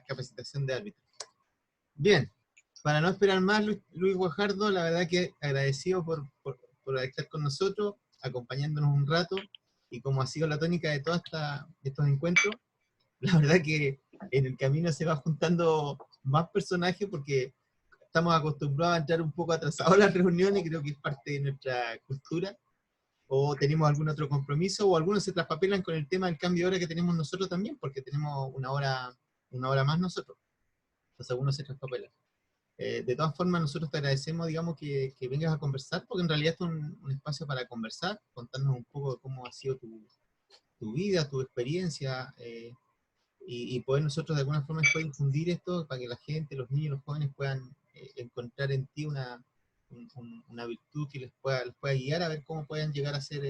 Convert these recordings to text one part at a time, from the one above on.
capacitación de árbitros. Bien, para no esperar más, Luis Guajardo, la verdad que agradecido por estar con nosotros, acompañándonos un rato, y como ha sido la tónica de todos estos encuentros, la verdad que en el camino se va juntando más personajes porque estamos acostumbrados a entrar un poco atrasados a las reuniones, creo que es parte de nuestra cultura, o tenemos algún otro compromiso, o algunos se traspapelan con el tema del cambio de hora que tenemos nosotros también, porque tenemos una hora más nosotros, entonces algunos se traspapelan. De todas formas, nosotros te agradecemos, digamos, que vengas a conversar, porque en realidad es un espacio para conversar, contarnos un poco de cómo ha sido tu vida, tu experiencia, y poder nosotros de alguna forma después difundir esto para que la gente, los niños, los jóvenes puedan encontrar en ti una virtud que les pueda guiar a ver cómo puedan llegar a ser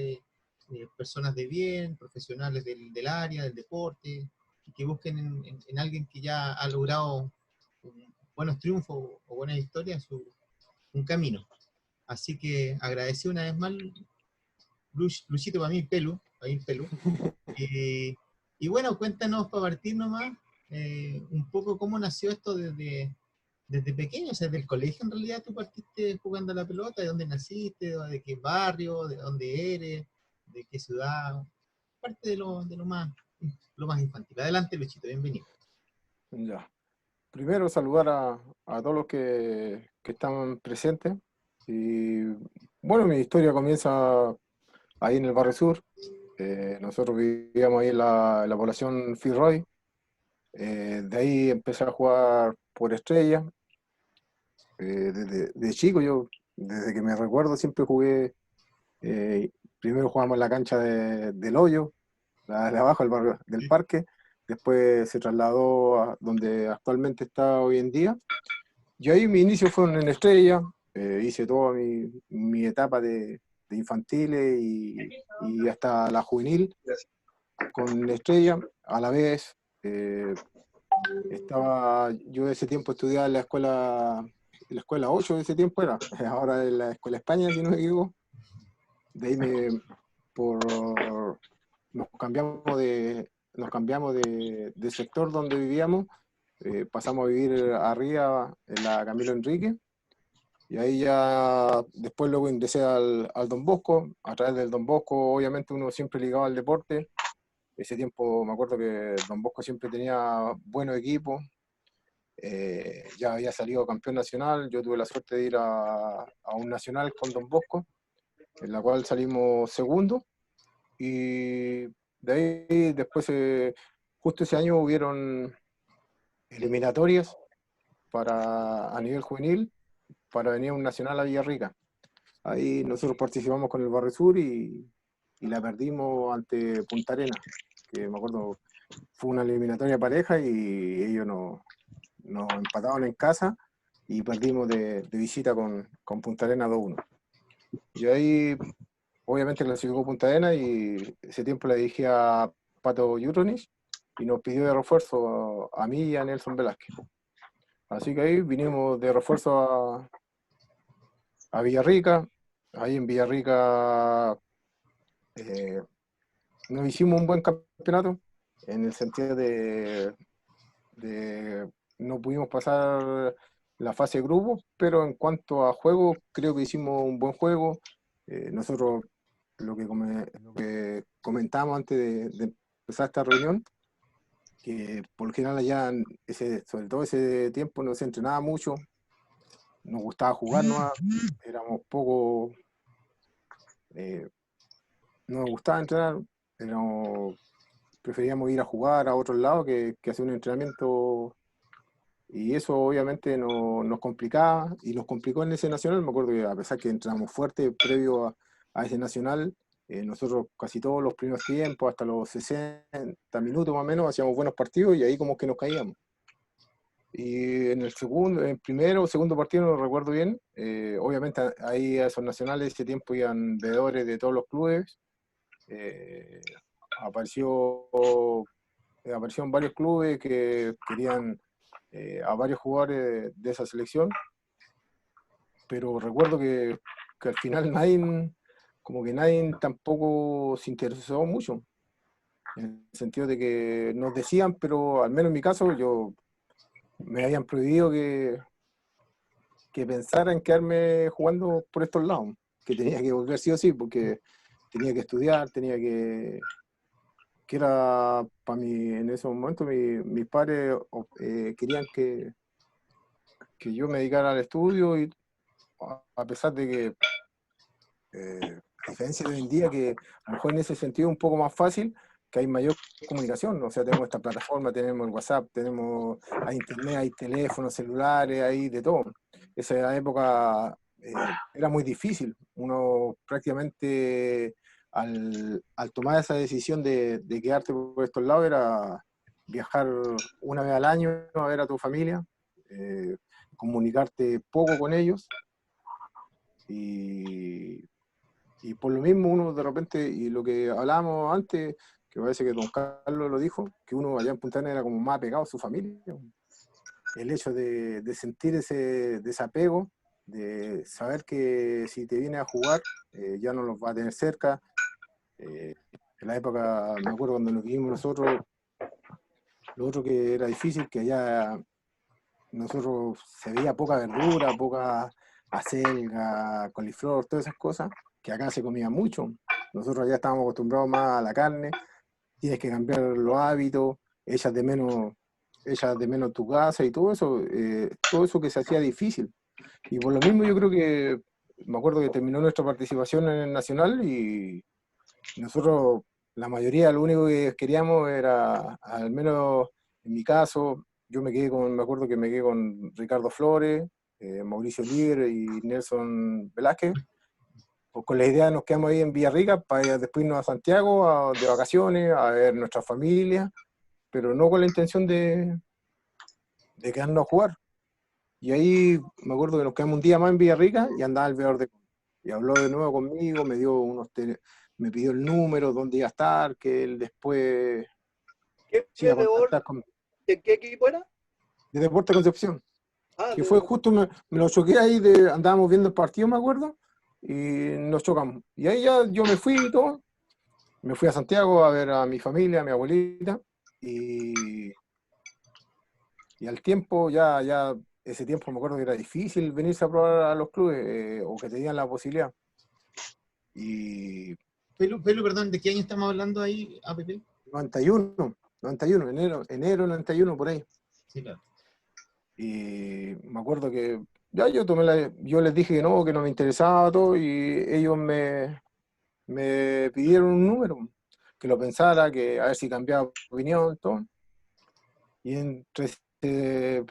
personas de bien, profesionales del área, del deporte, y que busquen en alguien que ya ha logrado buenos triunfos o buenas historias un camino. Así que agradecido una vez más, Luchito, para mí Pelu. Y bueno, cuéntanos para partir nomás, un poco cómo nació esto desde pequeño, o sea, desde el colegio en realidad tú partiste jugando a la pelota, de dónde naciste, de qué barrio, de dónde eres, de qué ciudad, parte de lo más infantil. Adelante, Luchito, bienvenido. Ya. Primero saludar a todos los que están presentes. Y bueno, mi historia comienza ahí en el Barrio Sur. Nosotros vivíamos ahí en la población Fitzroy. De ahí empecé a jugar por Estrella. Desde chico, yo desde que me recuerdo siempre jugué. Primero jugamos en la cancha del Hoyo, la de abajo del barrio del Parque. Después se trasladó a donde actualmente está hoy en día. Y ahí mi inicio fue en Estrella. Hice toda mi etapa de infantiles y hasta la juvenil con Estrella. A la vez, yo de ese tiempo estudiaba en la escuela 8 de ese tiempo era, ahora en la escuela España, si no me equivoco. De ahí nos cambiamos de sector donde vivíamos, pasamos a vivir arriba en la Camilo Enrique, y ahí ya después luego ingresé al Don Bosco. A través del Don Bosco obviamente uno siempre ligado al deporte. Ese tiempo me acuerdo que Don Bosco siempre tenía buenos equipos. Ya había salido campeón nacional, yo tuve la suerte de ir a un nacional con Don Bosco, en la cual salimos segundo, y de ahí después, justo ese año hubieron eliminatorias a nivel juvenil para venir a un nacional a Villarrica. Ahí nosotros participamos con el Barrio Sur y la perdimos ante Punta Arenas, que me acuerdo fue una eliminatoria pareja y ellos nos empataron en casa y perdimos de visita con Punta Arenas 2-1. Y ahí obviamente clasificó Punta Arenas y ese tiempo le dije a Pato Yuronich y nos pidió de refuerzo a mí y a Nelson Velázquez. Así que ahí vinimos de refuerzo a Villarrica. Ahí en Villarrica nos hicimos un buen campeonato en el sentido de no pudimos pasar la fase de grupos, pero en cuanto a juego creo que hicimos un buen juego. Nosotros lo que comentábamos antes de empezar esta reunión, que por lo general allá, sobre todo ese tiempo, no se entrenaba mucho, nos gustaba jugar nomás, éramos poco, no nos gustaba entrenar, preferíamos ir a jugar a otros lados que hacer un entrenamiento, y eso obviamente nos complicaba, y nos complicó en ese nacional. Me acuerdo que a pesar que entramos fuerte previo a ese nacional, nosotros casi todos los primeros tiempos, hasta los 60 minutos más o menos, hacíamos buenos partidos y ahí como que nos caíamos. Y en el primero o segundo partido, no recuerdo bien, obviamente ahí a esos nacionales ese tiempo iban veedores de todos los clubes. Aparecieron varios clubes que querían a varios jugadores de esa selección, pero recuerdo que al final nadie tampoco se interesó mucho, en el sentido de que nos decían, pero al menos en mi caso yo me habían prohibido que pensara en quedarme jugando por estos lados, que tenía que volver sí o sí, porque tenía que estudiar, que era para mí, en ese momento, mis padres querían que yo me dedicara al estudio, y a pesar de que, a diferencia de hoy en día, que a lo mejor en ese sentido es un poco más fácil, que hay mayor comunicación, o sea, tenemos esta plataforma, tenemos el WhatsApp, hay internet, hay teléfonos celulares, hay de todo. Esa época era muy difícil. Uno prácticamente al tomar esa decisión de quedarte por estos lados era viajar una vez al año a ver a tu familia, comunicarte poco con ellos, y, y por lo mismo uno de repente, y lo que hablábamos antes, que parece que don Carlos lo dijo, que uno allá en Punta Arenas era como más apegado a su familia. El hecho de sentir ese desapego, de saber que si te viene a jugar, ya no los va a tener cerca. En la época, me acuerdo cuando nos vivimos nosotros, lo otro que era difícil, que allá nosotros se veía poca verdura, poca acelga, coliflor, todas esas cosas, que acá se comía mucho. Nosotros ya estábamos acostumbrados más a la carne, tienes que cambiar los hábitos, echas de menos tu casa y todo eso que se hacía difícil. Y por lo mismo yo creo que, me acuerdo que terminó nuestra participación en el Nacional, y nosotros, la mayoría, lo único que queríamos era, al menos en mi caso, me acuerdo que me quedé con Ricardo Flores, Mauricio Líder y Nelson Velázquez. Pues con la idea nos quedamos ahí en Villarrica para después irnos a Santiago de vacaciones, a ver nuestra familia, pero no con la intención de quedarnos a jugar. Y ahí me acuerdo que nos quedamos un día más en Villarrica y andaba el veedor y habló de nuevo conmigo, me pidió el número, dónde iba a estar, que él después ¿Qué se iba a veedor? contactar con, ¿De qué equipo era? de Deportes Concepción. Ah, Que fue justo, me lo choqué ahí, andábamos viendo el partido, me acuerdo, y nos chocamos. Y ahí ya yo me fui y todo, me fui a Santiago a ver a mi familia, a mi abuelita, y, y al tiempo, ese tiempo me acuerdo que era difícil venirse a probar a los clubes, o que tenían la posibilidad. Y Pelu, perdón, ¿de qué año estamos hablando ahí, APP? 91, enero 91, por ahí. Sí, claro. Y me acuerdo que ya yo les dije que no me interesaba todo, y ellos me pidieron un número, que lo pensara, que a ver si cambiaba opinión, todo. Y entre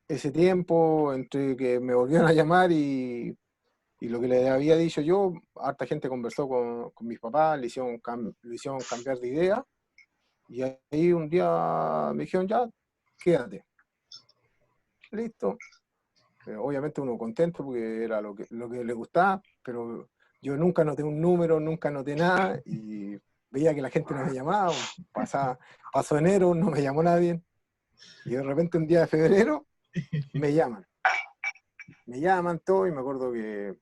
ese tiempo, entre que me volvieron a llamar y lo que les había dicho yo, harta gente conversó con mis papás, lo hicieron cambiar de idea, y ahí un día me dijeron, ya, quédate. Listo. Obviamente uno contento porque era lo que le gustaba, pero yo nunca noté un número, nunca noté nada, y veía que la gente no me llamaba. Pasó enero, no me llamó nadie, y de repente un día de febrero me llaman todo, y me acuerdo que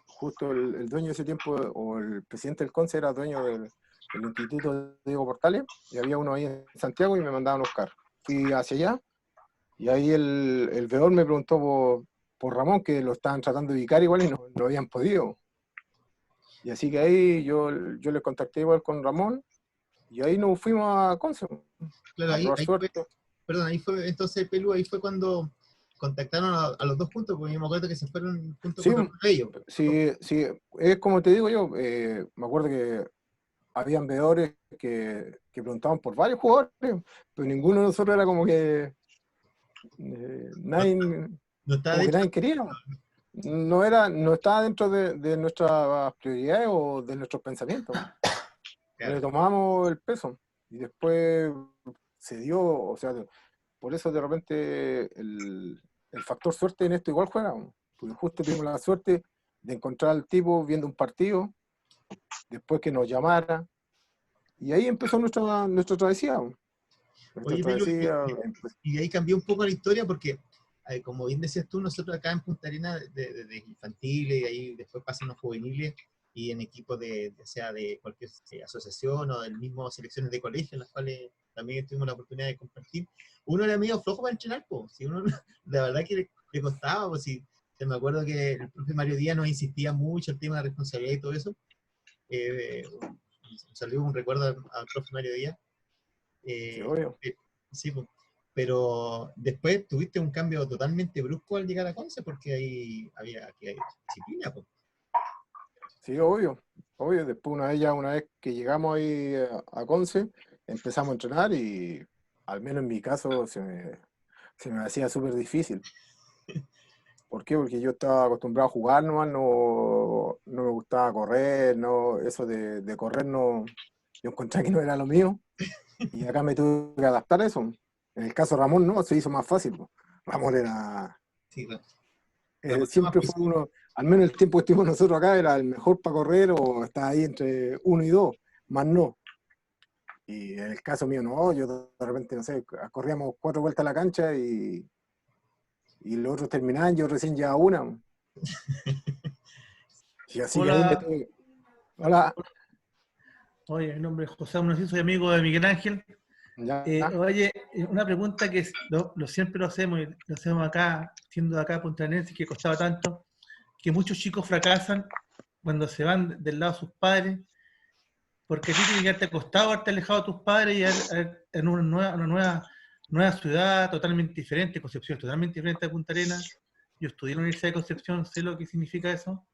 justo el dueño de ese tiempo, o el presidente del CONCE, era dueño del Instituto Diego Portales, y había uno ahí en Santiago y me mandaban a buscar. Fui hacia allá, y ahí el veedor me preguntó por Ramón, que lo estaban tratando de ubicar igual y no habían podido. Y así que ahí yo les contacté igual con Ramón, y ahí nos fuimos a Conce Claro, a probar suerte. ahí fue, entonces, Pelu, ahí fue cuando contactaron a los dos juntos, porque yo me acuerdo que se fueron juntos Sí, con ellos. sí, es como te digo yo, me acuerdo que habían veedores que preguntaban por varios jugadores, pero ninguno de nosotros era como que nadie, No estaba como de que hecho, nadie quería. No estaba dentro de nuestras prioridades o de nuestros pensamientos. No le claro. tomamos el peso. Y después se dio, o sea, por eso de repente el factor suerte en esto igual juega, porque justo tuvimos la suerte de encontrar al tipo viendo un partido, después que nos llamara, y ahí empezó nuestra travesía. Nuestra Oye, Pelu, travesía, y ahí cambió un poco la historia porque, como bien decías tú, nosotros acá en Punta Arenas, desde infantiles, y ahí después pasan los juveniles, y en equipos ya sea de cualquier asociación o del mismo selecciones de colegio, en las cuales también tuvimos la oportunidad de compartir. Uno era medio flojo para entrenar, pues, si uno, la verdad que le costaba, pues, si me acuerdo que el profe Mario Díaz nos insistía mucho el tema de la responsabilidad y todo eso. Salió un recuerdo al profe Mario Díaz. Sí, obvio. Sí, pues, pero después tuviste un cambio totalmente brusco al llegar a Conce, porque ahí había disciplina, pues. Sí, obvio. Obvio, después una vez que llegamos ahí a Conce, empezamos a entrenar y al menos en mi caso se me hacía súper difícil. ¿Por qué? Porque yo estaba acostumbrado a jugar nomás, no me gustaba correr, no, eso de correr no, yo encontré que no era lo mío y acá me tuve que adaptar a eso. En el caso de Ramón no, se hizo más fácil, po. Ramón era, Sí, Ramón era más siempre fue físico. uno, al menos el tiempo que estuvimos nosotros acá era el mejor para correr o estaba ahí entre 1 y 2, más no. Y en el caso mío no, yo de repente, no sé, corríamos 4 vueltas a la cancha y los otros terminaban, yo recién llevaba una. Y así que ahí me Hola, tuve. Hola, oye, mi nombre es José Amunacín, soy amigo de Miguel Ángel. ya. Oye, una pregunta que siempre lo hacemos, y lo hacemos acá, siendo de acá puntarense, que costaba tanto, que muchos chicos fracasan cuando se van del lado de sus padres, porque a ti tiene que haberte costado haberte alejado de tus padres y en una nueva ciudad totalmente diferente. Concepción es totalmente diferente a Punta Arenas. Yo estudié en la Universidad de Concepción, sé lo que significa eso.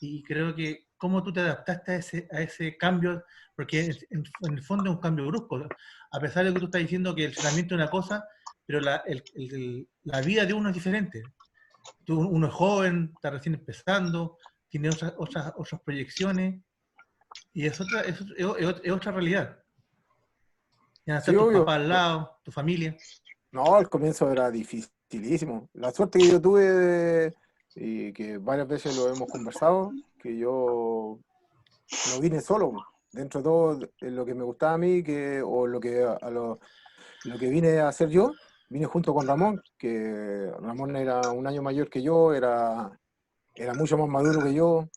Y creo que cómo tú te adaptaste a ese cambio, porque en el fondo es un cambio brusco, ¿no? A pesar de que tú estás diciendo que el tratamiento es una cosa, pero la vida de uno es diferente. Uno es joven, está recién empezando, tiene otras proyecciones, y es otra realidad. Ya Sí, están tus obvio. papás al lado, tu familia. No, al comienzo era dificilísimo. La suerte que yo tuve, y que varias veces lo hemos conversado, que yo no vine solo. Dentro de todo, lo que me gustaba a mí, o lo que vine a hacer yo, vine junto con Ramón, que Ramón era un año mayor que yo, era mucho más maduro que yo,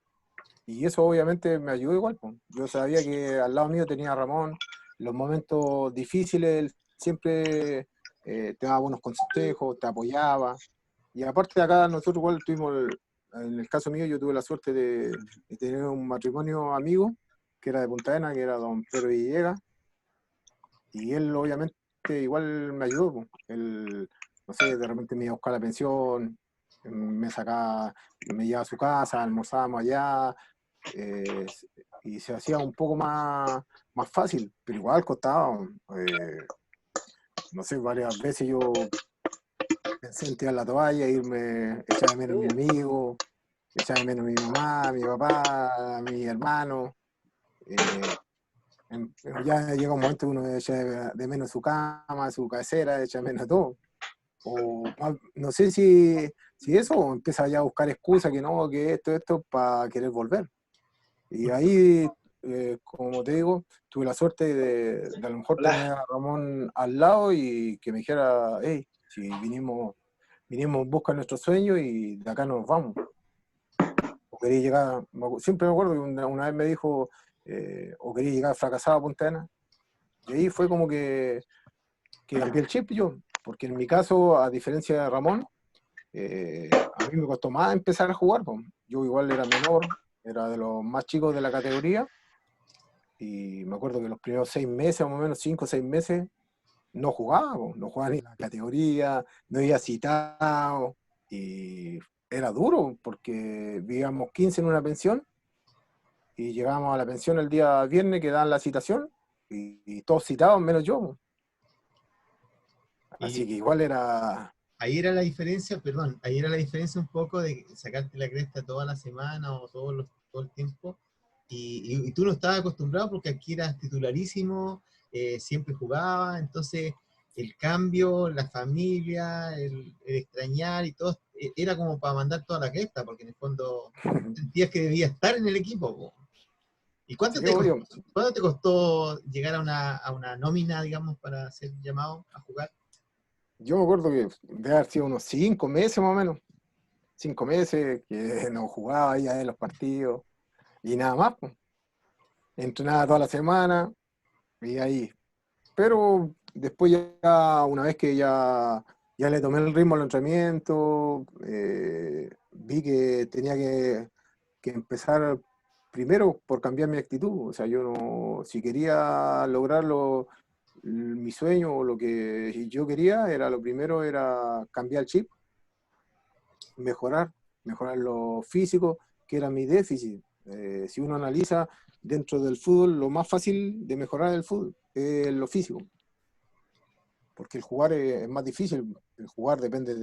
y eso obviamente me ayudó igual, po. Yo sabía que al lado mío tenía a Ramón, los momentos difíciles, él siempre te daba buenos consejos, te apoyaba. Y aparte de acá, nosotros igual tuvimos, en el caso mío, yo tuve la suerte de tener un matrimonio amigo, que era de Punta Arenas, que era don Pedro Villegas, y él obviamente igual me ayudó, po. Él, no sé, de repente me iba a buscar la pensión, me sacaba, me llevaba a su casa, almorzábamos allá, eh, y se hacía un poco más fácil, pero igual costaba. No sé, varias veces yo pensé en tirar la toalla, irme, echar de menos a mi amigo, echar de menos a mi mamá, a mi papá, a mi hermano. eh, ya llega un momento que uno echa de menos su cama, su cabecera, echa de menos todo. O no sé si eso, o empieza ya a buscar excusas, que no, que esto, para querer volver. Y ahí, como te digo, tuve la suerte de a lo mejor tener Hola. a Ramón al lado y que me dijera, hey, si vinimos en busca de nuestro sueño y de acá nos vamos. O quería llegar, siempre me acuerdo que una vez me dijo, o quería llegar fracasado a Punta Arenas. Y ahí fue como que cambié el chip yo, porque en mi caso, a diferencia de Ramón, a mí me costó más empezar a jugar, pues. Yo igual era menor, era de los más chicos de la categoría, y me acuerdo que los primeros 6 meses, más o menos 5 o 6 meses, no jugaba, po. No jugaba ni en la categoría, no iba citado, y era duro, porque vivíamos 15 en una pensión, y llegábamos a la pensión el día viernes que daban la citación, y todos citados menos yo, po. Así Y que igual era. ahí era la diferencia, perdón, ahí era la diferencia un poco de sacarte la cresta toda la semana o todo el tiempo, y tú no estabas acostumbrado porque aquí eras titularísimo, siempre jugabas, entonces el cambio, la familia, el extrañar y todo, era como para mandar toda la cresta, porque en el fondo sentías que debías estar en el equipo, po. ¿Y Sí, obvio. cuánto te costó llegar a una nómina, digamos, para ser llamado a jugar? Yo me acuerdo que debe haber sido unos 5 meses más o menos. 5 meses que no jugaba ya en los partidos. y nada más, pues. Entrenaba toda la semana y ahí. Pero después ya, una vez que ya le tomé el ritmo al entrenamiento, vi que tenía que empezar primero por cambiar mi actitud. O sea, yo no, si quería lograrlo, mi sueño o lo que yo quería, era lo primero era cambiar el chip, mejorar, mejorar lo físico, que era mi déficit. Si uno analiza dentro del fútbol, lo más fácil de mejorar el fútbol es lo físico, porque el jugar es más difícil. El jugar depende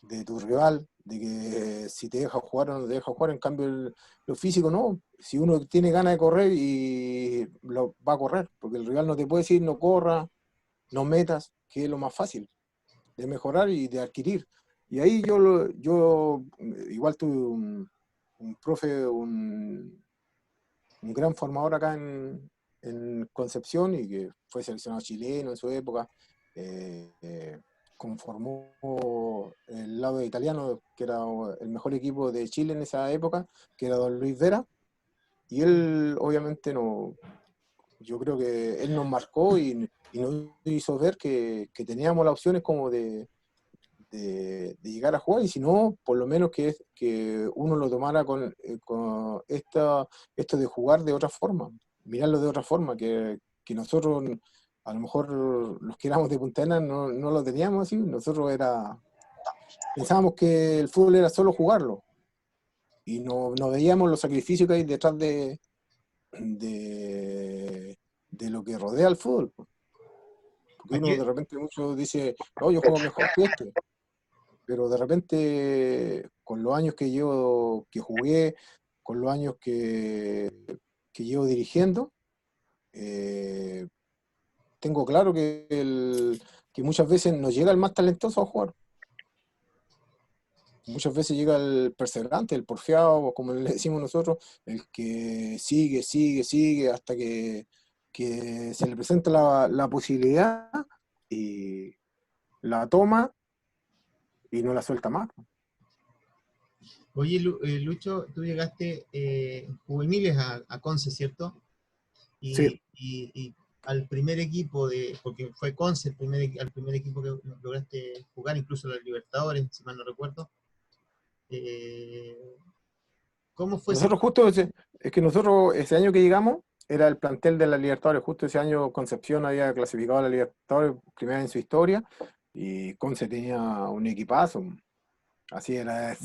de tu rival, de que si te deja jugar o no te deja jugar. En cambio, lo físico no. Si uno tiene ganas de correr, y lo va a correr, porque el rival no te puede decir no corra, no metas, que es lo más fácil de mejorar y de adquirir. Y ahí yo igual tuve un profe, un gran formador acá en Concepción, y que fue seleccionado chileno en su época. Conformó el lado italiano, que era el mejor equipo de Chile en esa época, que era don Luis Vera, y él obviamente no, yo creo que él nos marcó y nos hizo ver que teníamos las opciones como de llegar a jugar, y si no, por lo menos que uno lo tomara con esto de jugar de otra forma, mirarlo de otra forma, que nosotros a lo mejor los que éramos de Punta Arenas no lo teníamos así. Nosotros pensábamos que el fútbol era solo jugarlo, y no veíamos los sacrificios que hay detrás de lo que rodea al fútbol. Porque uno Aquí, de repente mucho dice, no, yo juego mejor que este, pero de repente con los años que jugué, con los años que llevo dirigiendo, eh, tengo claro que muchas veces no llega el más talentoso a jugar. Muchas veces llega el perseverante, el porfiado, como le decimos nosotros, el que sigue hasta que se le presenta la posibilidad, y la toma y no la suelta más. oye, Lucho, tú llegaste juveniles a Conce, ¿cierto? Sí, Y al primer equipo porque fue Conce al primer equipo que lograste jugar, incluso los Libertadores, si mal no recuerdo. Eh, ¿Cómo fue ese? nosotros justo es que nosotros ese año que llegamos era el plantel de la Libertadores. Justo ese año Concepción había clasificado a la Libertadores primera en su historia, y Conce tenía un equipazo. Así era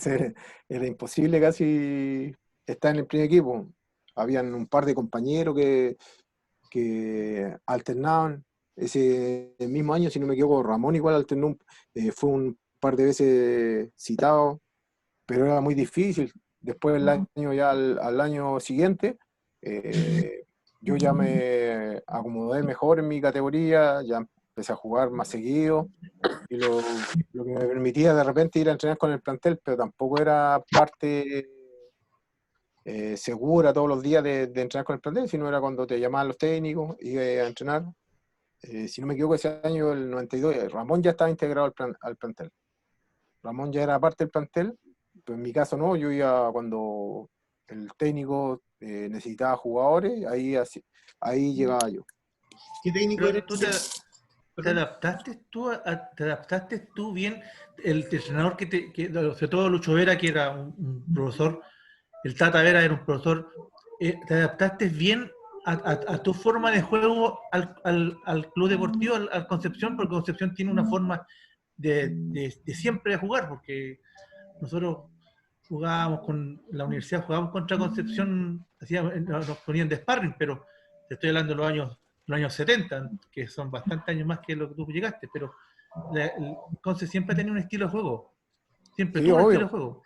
imposible casi estar en el primer equipo. Habían un par de compañeros que alternaban. Ese mismo año, si no me equivoco, Ramón igual alternó, fue un par de veces citado, pero era muy difícil. Después del año, ya al año siguiente, yo ya me acomodé mejor en mi categoría, ya empecé a jugar más seguido, y lo que me permitía de repente ir a entrenar con el plantel, pero tampoco era parte segura todos los días de entrenar con el plantel, sino era cuando te llamaban los técnicos y a entrenar. Si no me equivoco, ese año, el 92, Ramón ya estaba integrado al plantel. Ramón ya era parte del plantel, pero en mi caso no. Yo iba cuando el técnico necesitaba jugadores, ahí llegaba yo. ¿Qué técnico Pero era? tú Perdón. te adaptaste tú bien, el entrenador sobre todo Lucho Vera, que era un profesor, el Tata Vera era un profesor, te adaptaste bien a tu forma de juego al club deportivo, al Concepción, porque Concepción tiene una forma de siempre jugar, porque nosotros jugábamos con la universidad, jugábamos contra Concepción, nos ponían de sparring, pero te estoy hablando de los años 70, que son bastantes años más que lo que tú llegaste, pero el Conce siempre ha tenido un estilo de juego, siempre Sí, tuvo un estilo de obvio. juego.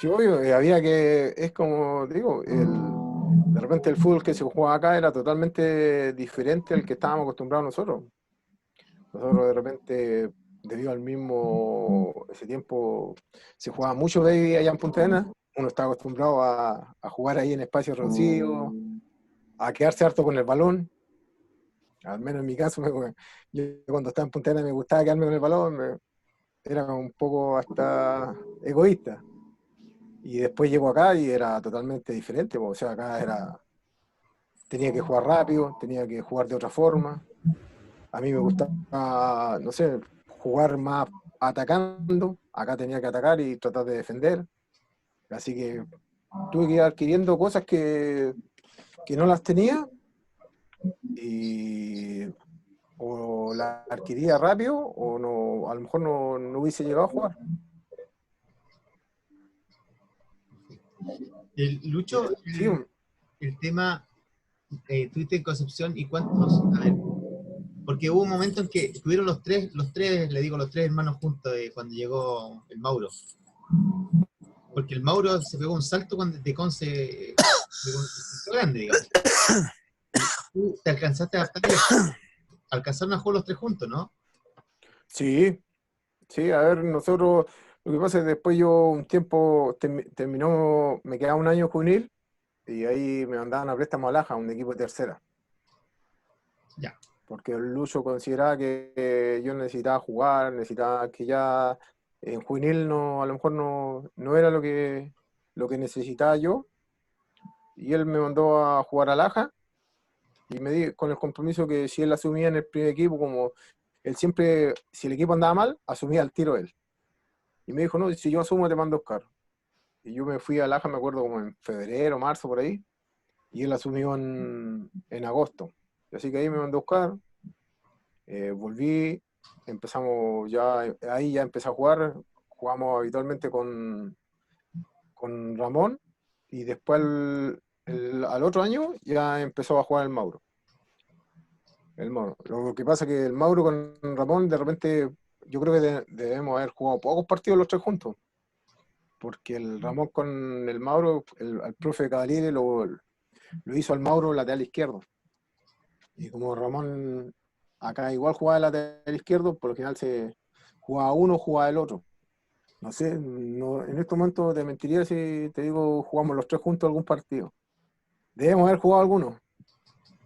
Sí, obvio. Es como digo, de repente el fútbol que se jugaba acá era totalmente diferente al que estábamos acostumbrados nosotros. Nosotros de repente, debido al mismo, ese tiempo se jugaba mucho baby allá en Punta Arenas. Uno está acostumbrado a jugar ahí en espacios reducidos, a quedarse harto con el balón. Al menos en mi caso, yo cuando estaba en Punta Arenas me gustaba quedarme con el balón. Era un poco hasta egoísta. Y después llegó acá y era totalmente diferente, po. O sea, acá tenía que jugar rápido, tenía que jugar de otra forma. A mí me gustaba, no sé, jugar más atacando. Acá tenía que atacar y tratar de defender. Así que tuve que ir adquiriendo cosas que no las tenía y o las adquiría rápido o no, a lo mejor no hubiese llegado a jugar. Lucho, Sí, el tema, tuviste en Concepción y cuántos, a ver, porque hubo un momento en que tuvieron los tres, le digo los tres hermanos juntos cuando llegó el Mauro. Porque el Mauro se pegó un salto cuando de Conce, pegó un salto grande, digamos. Tú te alcanzaste a adaptar, alcanzaron a jugar los tres juntos, ¿no? sí, sí, a ver, nosotros, lo que pasa es que después yo un tiempo terminó, me quedaba un año juvenil y ahí me mandaban a préstamo a Laja, un equipo de tercera. Ya. Porque el Lucho consideraba que yo necesitaba jugar, necesitaba que ya en juvenil no, a lo mejor no era lo que necesitaba yo. Y él me mandó a jugar a Laja y me di con el compromiso que si él asumía en el primer equipo, como él siempre, si el equipo andaba mal, asumía al tiro él. Y me dijo, no, si yo asumo te mando a Oscar. Y yo me fui a Laja, me acuerdo como en febrero, marzo, por ahí, y él asumió en agosto. Así que ahí me mandó a Oscar, volví, empezamos ya, ahí ya empecé a jugar, jugamos habitualmente con Ramón, y después al otro año ya empezó a jugar el Mauro. El Mauro. Lo que pasa es que el Mauro con Ramón, de repente, yo creo que debemos haber jugado pocos partidos los tres juntos, porque el Ramón con el Mauro, al profe Cavaliere lo hizo al Mauro lateral izquierdo. Y como Ramón acá igual jugaba de lateral izquierdo, por lo general se jugaba uno, jugaba el otro. No sé, en este momento te mentiría si te digo jugamos los tres juntos algún partido. Debemos haber jugado algunos,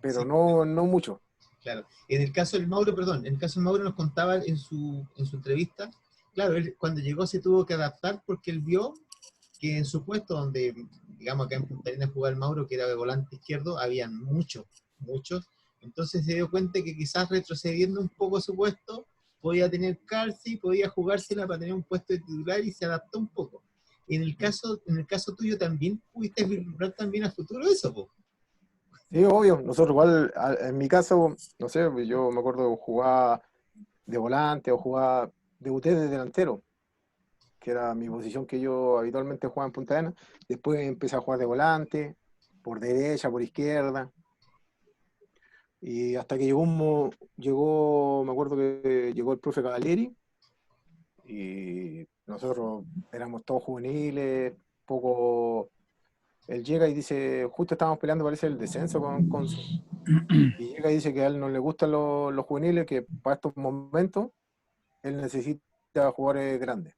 pero Sí, no mucho. claro. En el caso del Mauro, perdón, en el caso del Mauro nos contaba en su entrevista, claro, él cuando llegó se tuvo que adaptar porque él vio que en su puesto donde, digamos acá en Punta Arenas jugaba el Mauro, que era de volante izquierdo, habían muchos. Entonces se dio cuenta que quizás retrocediendo un poco su puesto, podía tener calce y podía jugársela para tener un puesto de titular y se adaptó un poco. En el caso tuyo también pudiste vislumbrar también a futuro eso, po. Sí, obvio. Nosotros igual, en mi caso, no sé, yo me acuerdo jugaba de volante o jugaba, debuté de delantero, que era mi posición que yo habitualmente jugaba en Punta Arenas. Después empecé a jugar de volante, por derecha, por izquierda. Y hasta que llegó, me acuerdo que llegó el profe Cavalieri y nosotros éramos todos juveniles, poco. Él llega y dice, justo estábamos peleando, parece, el descenso con Conce. Y llega y dice que a él no le gustan los juveniles, que para estos momentos él necesita jugadores grandes.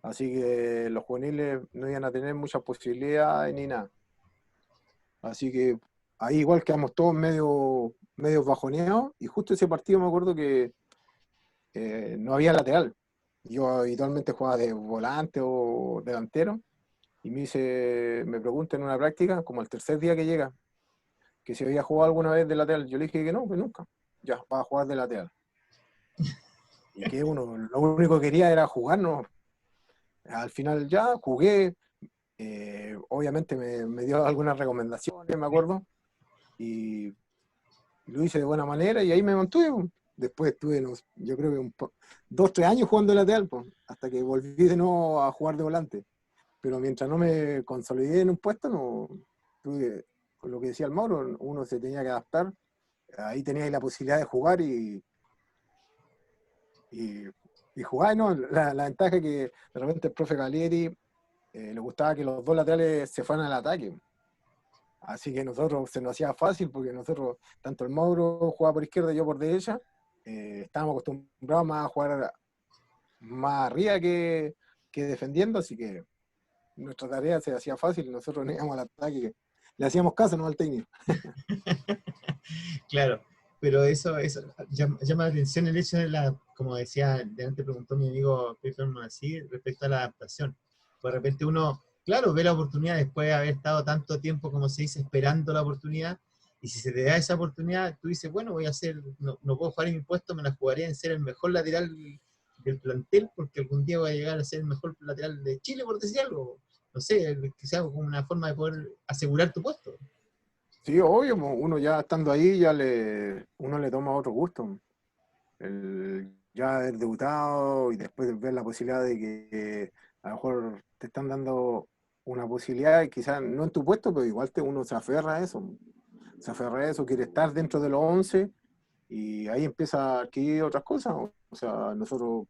Así que los juveniles no iban a tener muchas posibilidades ni nada. Así que ahí igual quedamos todos medio bajoneados. Y justo ese partido me acuerdo que no había lateral. Yo habitualmente jugaba de volante o delantero. Y me pregunta en una práctica, como el tercer día que llega, que si había jugado alguna vez de lateral. Yo le dije que no, que nunca. Ya, va a jugar de lateral. Y que lo único que quería era jugar, ¿no? Al final ya jugué. Obviamente me dio algunas recomendaciones, me acuerdo. Y lo hice de buena manera y ahí me mantuve, pues. Después estuve, yo creo que 2, 3 años jugando de lateral, pues, hasta que volví de nuevo a jugar de volante. Pero mientras no me consolidé en un puesto, no tuve, con lo que decía el Mauro, uno se tenía que adaptar. Ahí tenía la posibilidad de jugar y jugar, ¿no? La ventaja es que de repente el profe Calieri le gustaba que los dos laterales se fueran al ataque. Así que nosotros se nos hacía fácil porque nosotros, tanto el Mauro jugaba por izquierda y yo por derecha, estábamos acostumbrados más a jugar más arriba que defendiendo, así que nuestra tarea se hacía fácil y nosotros no íbamos al ataque, le hacíamos caso, no al técnico. Claro, pero eso llama la atención el hecho como decía, delante preguntó mi amigo Peter Monasí, respecto a la adaptación. De repente uno claro, ve la oportunidad después de haber estado tanto tiempo, como se dice, esperando la oportunidad. Y si se te da esa oportunidad, tú dices, bueno, voy a hacer, no puedo jugar en mi puesto, me la jugaré en ser el mejor lateral del plantel, porque algún día voy a llegar a ser el mejor lateral de Chile, por decir algo. No sé, que sea como una forma de poder asegurar tu puesto. Sí, obvio, po, uno ya estando ahí, uno le toma otro gusto. Ya haber debutado y después de ver la posibilidad de que a lo mejor te están dando una posibilidad, y quizás no en tu puesto, pero igual uno se aferra a eso. Se aferra a eso, quiere estar dentro de los 11 y ahí empieza a adquirir otras cosas. O sea, nosotros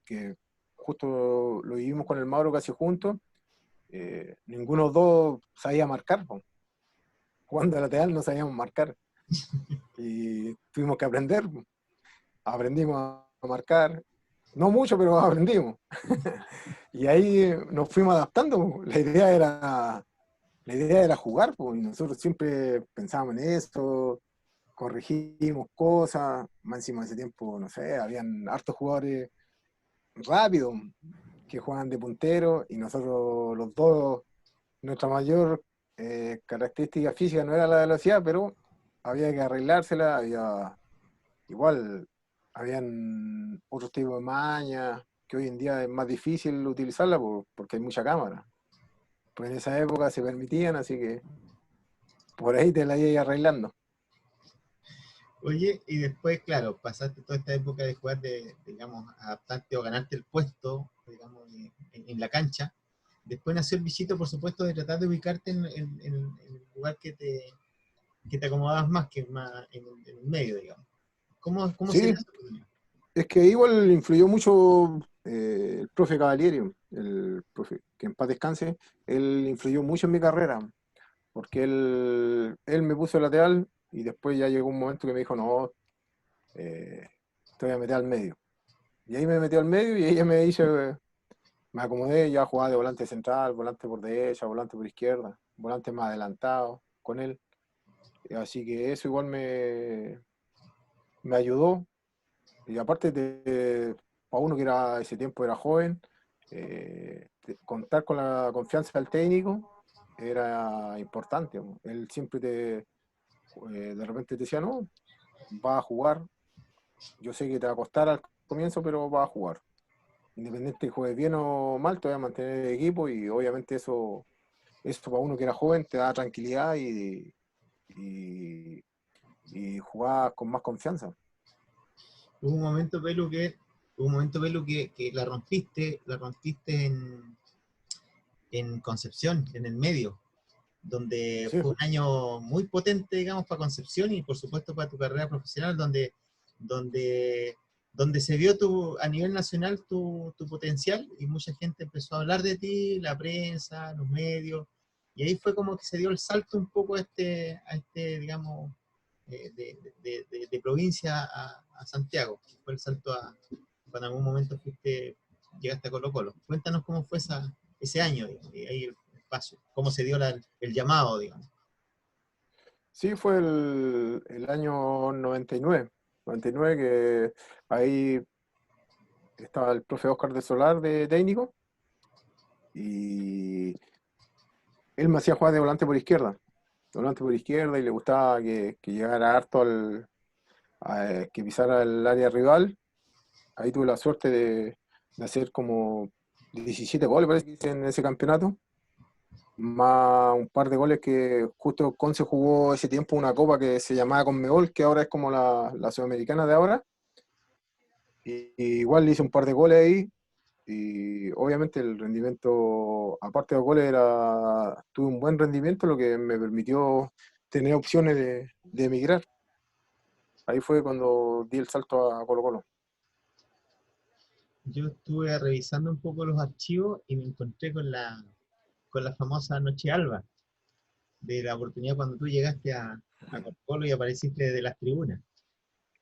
que justo lo vivimos con el Mauro casi juntos, ninguno de los dos sabía marcar, po. Jugando de lateral no sabíamos marcar y tuvimos que aprender, po. Aprendimos a marcar, no mucho, pero aprendimos. Y ahí nos fuimos adaptando, po. La idea era jugar, po, y nosotros siempre pensábamos en esto, corregimos cosas, más encima de ese tiempo, no sé, habían hartos jugadores rápidos que jugaban de puntero y nosotros los dos, nuestra mayor característica física no era la velocidad, pero había que arreglársela, igual habían otros tipos de mañas que hoy en día es más difícil utilizarla porque hay mucha cámara. Pues en esa época se permitían, así que por ahí te la ibas arreglando. Oye, y después, claro, pasaste toda esta época de jugar, digamos, adaptarte o ganarte el puesto, digamos, en la cancha. Después nació el bichito, por supuesto, de tratar de ubicarte en el lugar que te acomodabas más, que más en el medio, digamos. ¿Cómo se Sí, dio esa oportunidad? es que igual influyó mucho el profe Cavalieri, el profe, que en paz descanse, él influyó mucho en mi carrera, porque él me puso lateral y después ya llegó un momento que me dijo, no, eh, te voy a meter al medio. Y ahí me metió al medio y ella me hizo, me acomodé, ya jugaba de volante central, volante por derecha, volante por izquierda, volante más adelantado con él. Así que eso igual me ayudó. Y aparte para uno que era ese tiempo era joven, contar con la confianza del técnico era importante, po. Él siempre de repente te decía, no, va a jugar. Yo sé que te va a costar al comienzo, pero va a jugar. Independiente de que juegues bien o mal, te va a mantener el equipo y obviamente eso para uno que era joven te da tranquilidad y, y jugás con más confianza. Hubo un momento, Pelu, que la rompiste en Concepción, en el medio, donde Sí, fue un año muy potente, digamos, para Concepción y por supuesto para tu carrera profesional, donde, donde se vio a nivel nacional tu potencial y mucha gente empezó a hablar de ti, la prensa, los medios, y ahí fue como que se dio el salto un poco a este digamos, de provincia a Santiago, fue el salto cuando en algún momento llegaste a Colo Colo. Cuéntanos cómo fue ese año, digamos, y ahí el espacio, cómo se dio el llamado, digamos. sí, fue el año 99 que ahí estaba el profe Oscar de Solar de técnico y él me hacía jugar de volante por izquierda y le gustaba que llegara harto que pisara el área rival. Ahí tuve la suerte de hacer como 17 goles, parece que hice en ese campeonato, más un par de goles que justo Conce jugó ese tiempo una copa que se llamaba Conmebol, que ahora es como la sudamericana de ahora, y igual le hice un par de goles ahí, y obviamente el rendimiento, aparte de los goles, tuve un buen rendimiento, lo que me permitió tener opciones de emigrar. Ahí fue cuando di el salto a Colo Colo. Yo estuve revisando un poco los archivos y me encontré con la famosa Noche Alba, de la oportunidad cuando tú llegaste a Colo Colo y apareciste de las tribunas.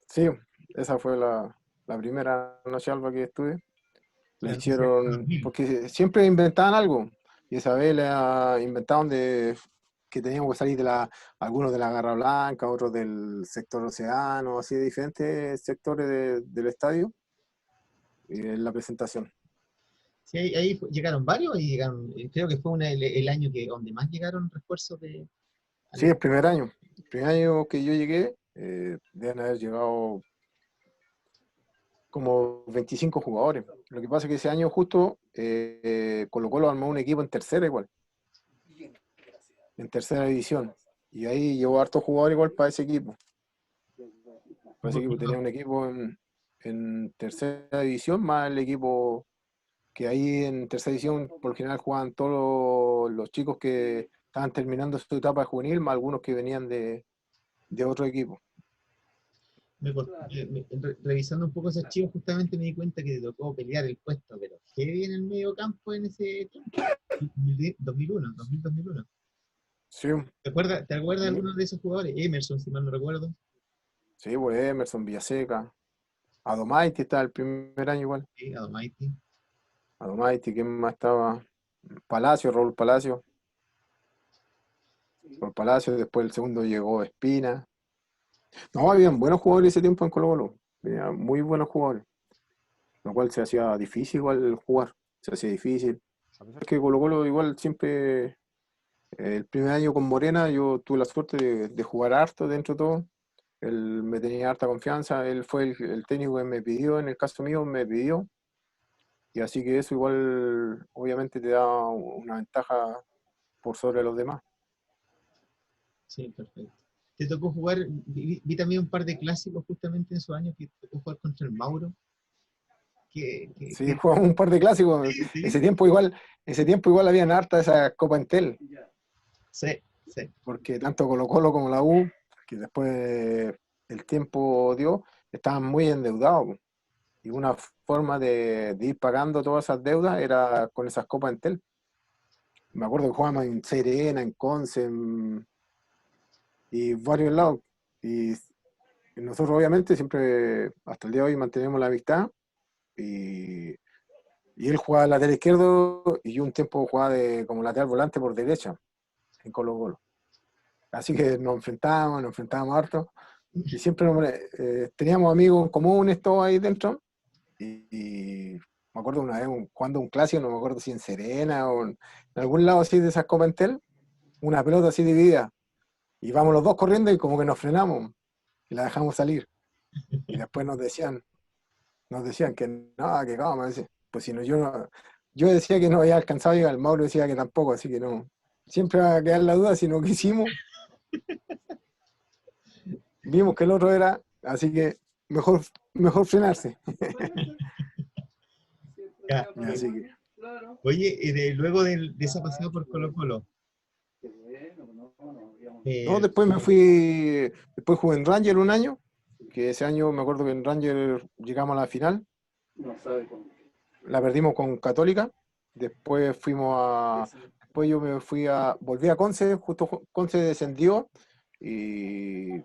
Sí, esa fue la primera noche alba que estuve. La Claro, ese año hicieron, 2000. porque siempre inventaban algo. Y esa vez la inventaban que teníamos que salir algunos de la Garra Blanca, otros del sector Océano, así de diferentes sectores del estadio, en la presentación. Sí, llegaron varios y llegaron, creo que fue el año donde más llegaron refuerzos de... Sí, el primer año. El primer año que yo llegué, deben haber llegado como 25 jugadores. Lo que pasa es que ese año justo Colo-Colo armó un equipo en tercera igual, en tercera división. Y ahí llevó harto jugador igual para ese equipo. Para ese equipo tenía un equipo en tercera división, más el equipo que ahí en tercera división por lo general jugaban todos los chicos que estaban terminando su etapa juvenil, más algunos que venían de otro equipo. Revisando un poco ese archivo, justamente me di cuenta que te tocó pelear el puesto, pero heavy en el medio campo en ese tiempo. 2001, 2000-2001. Sí, ¿Te acuerdas de alguno de esos jugadores? Emerson, si mal no recuerdo. sí, pues Emerson, Villaseca, Adomaiti estaba el primer año igual. Sí, Adomaiti. Adomaiti, ¿quién más estaba? Palacio, Raúl Palacio. Raúl Palacio, después el segundo llegó Espina. No, habían buenos jugadores ese tiempo en Colo-Colo. Había muy buenos jugadores. Lo cual se hacía difícil igual jugar. Se hacía difícil. A pesar que Colo-Colo igual siempre, el primer año con Morena, yo tuve la suerte de jugar harto dentro de todo. Él me tenía harta confianza. Él fue el técnico que me pidió, en el caso mío, me pidió. Y así que eso igual, obviamente, te da una ventaja por sobre los demás. Sí, perfecto. Te tocó jugar, vi también un par de clásicos justamente en esos años que te tocó jugar contra el Mauro. Sí, jugamos un par de clásicos. Sí, sí. Ese tiempo igual habían harta esa Copa Entel, Sí, sí. porque tanto Colo-Colo como la U, que después el tiempo dio, estaban muy endeudados, po. Y una forma de ir pagando todas esas deudas era con esas Copas Entel. Me acuerdo que jugábamos en Serena, en Conce, y varios lados. Y nosotros obviamente siempre, hasta el día de hoy, mantenemos la amistad. Y él jugaba lateral izquierdo y yo un tiempo jugaba como lateral volante por derecha en Colo-Colo. Así que nos enfrentábamos harto. Y siempre teníamos amigos comunes todos ahí dentro. Y me acuerdo una vez jugando un clásico, no me acuerdo si en Serena o en algún lado así de esas Copa Entel, una pelota así dividida. Y vamos los dos corriendo y como que nos frenamos y la dejamos salir. Y después nos decían que no, que cómo, pues si no, yo decía que no había alcanzado y el Mauro decía que tampoco, así que no. Siempre va a quedar la duda si no quisimos. Vimos que el otro era, así que mejor frenarse. Ya. Así que, Oye, luego de esa pasada por Colo-Colo, no, eh, después jugué en Ranger un año, que ese año me acuerdo que en Ranger llegamos a la final, la perdimos con Católica, después yo volví a Conce, justo Conce descendió y,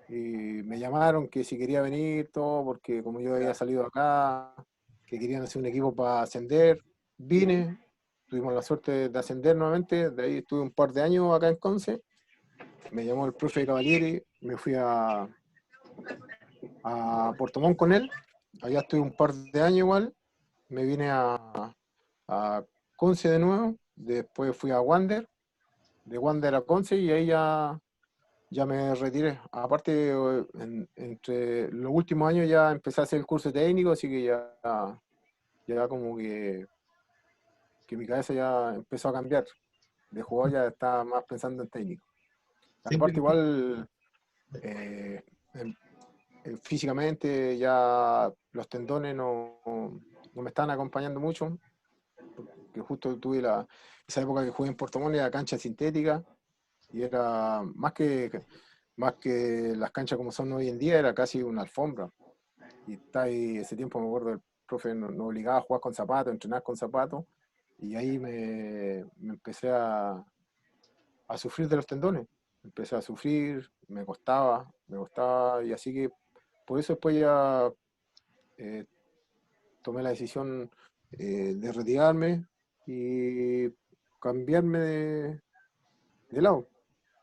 y me llamaron que si quería venir, todo, porque como yo había salido acá, que querían hacer un equipo para ascender, vine, tuvimos la suerte de ascender nuevamente, de ahí estuve un par de años acá en Conce, me llamó el profe Cavalieri, me fui a Puerto Montt con él, allá estuve un par de años igual, me vine a Conce de nuevo, después fui a Wander, de Wander a Conce y ahí ya me retiré. Aparte, entre los últimos años ya empecé a hacer el curso técnico, así que ya como que mi cabeza ya empezó a cambiar. De jugador ya estaba más pensando en técnico. siempre Aparte igual, eh, en- físicamente ya los tendones no me están acompañando mucho, que justo tuve esa época que jugué en Puerto Montt, era cancha sintética, y era más que las canchas como son hoy en día, era casi una alfombra. Y está ahí, ese tiempo me acuerdo, el profe nos obligaba a jugar con zapatos, a entrenar con zapatos, y ahí me empecé a sufrir de los tendones. Empecé a sufrir, me costaba, y así que por eso después ya eh, tomé la decisión de retirarme y cambiarme de lado,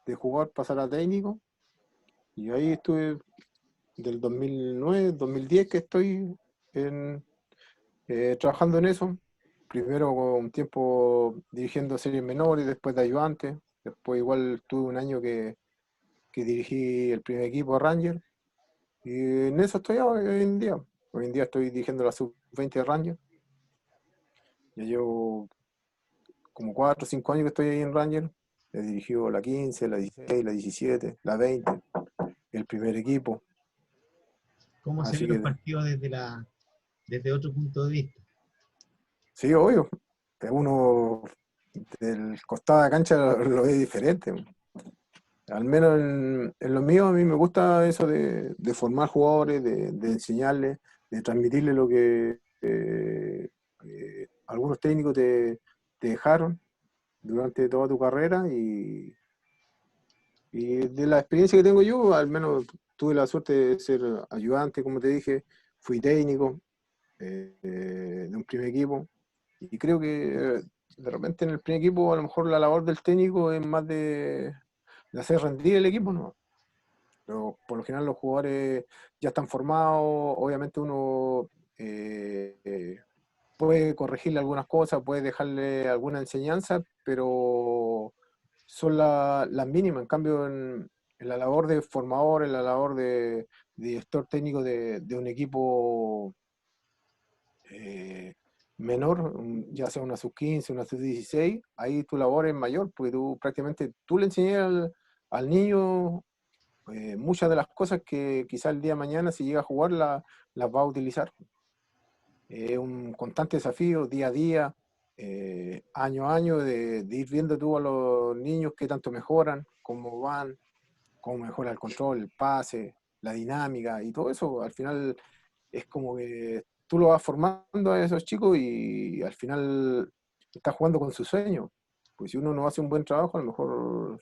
de jugar, pasar a técnico, y ahí estuve del 2009, 2010 que estoy trabajando en eso. primero un tiempo dirigiendo series menores, después de ayudante, después igual tuve un año que dirigí el primer equipo a Ranger, y en eso estoy hoy en día. Hoy en día estoy dirigiendo la sub-20 de Ranger. Ya llevo como 4 o 5 años que estoy ahí en Ranger. He dirigido la 15, la 16, la 17, la 20, el primer equipo. ¿Cómo se Así ven los que partidos desde otro punto de vista? sí, obvio. Que uno del costado de la cancha lo ve diferente. Al menos en lo mío, a mí me gusta eso de formar jugadores, de enseñarles, de transmitirles lo que algunos técnicos te dejaron durante toda tu carrera y de la experiencia que tengo yo, al menos tuve la suerte de ser ayudante, como te dije, fui técnico de un primer equipo y creo que de repente en el primer equipo a lo mejor la labor del técnico es más de hacer rendir el equipo, ¿no? Pero por lo general los jugadores ya están formados, obviamente uno puede corregirle algunas cosas, puede dejarle alguna enseñanza, pero son las mínimas. En cambio, en la labor de formador, en la labor de director técnico de un equipo menor, ya sea una sub-15, una sub-16, ahí tu labor es mayor, porque tú prácticamente tú le enseñas al niño muchas de las cosas que quizá el día de mañana, si llega a jugar, las va a utilizar. Es un constante desafío día a día, año a año, de ir viendo tú a los niños qué tanto mejoran, cómo van, cómo mejora el control, el pase, la dinámica y todo eso. Al final es como que tú lo vas formando a esos chicos y al final estás jugando con sus sueños. Pues si uno no hace un buen trabajo, a lo mejor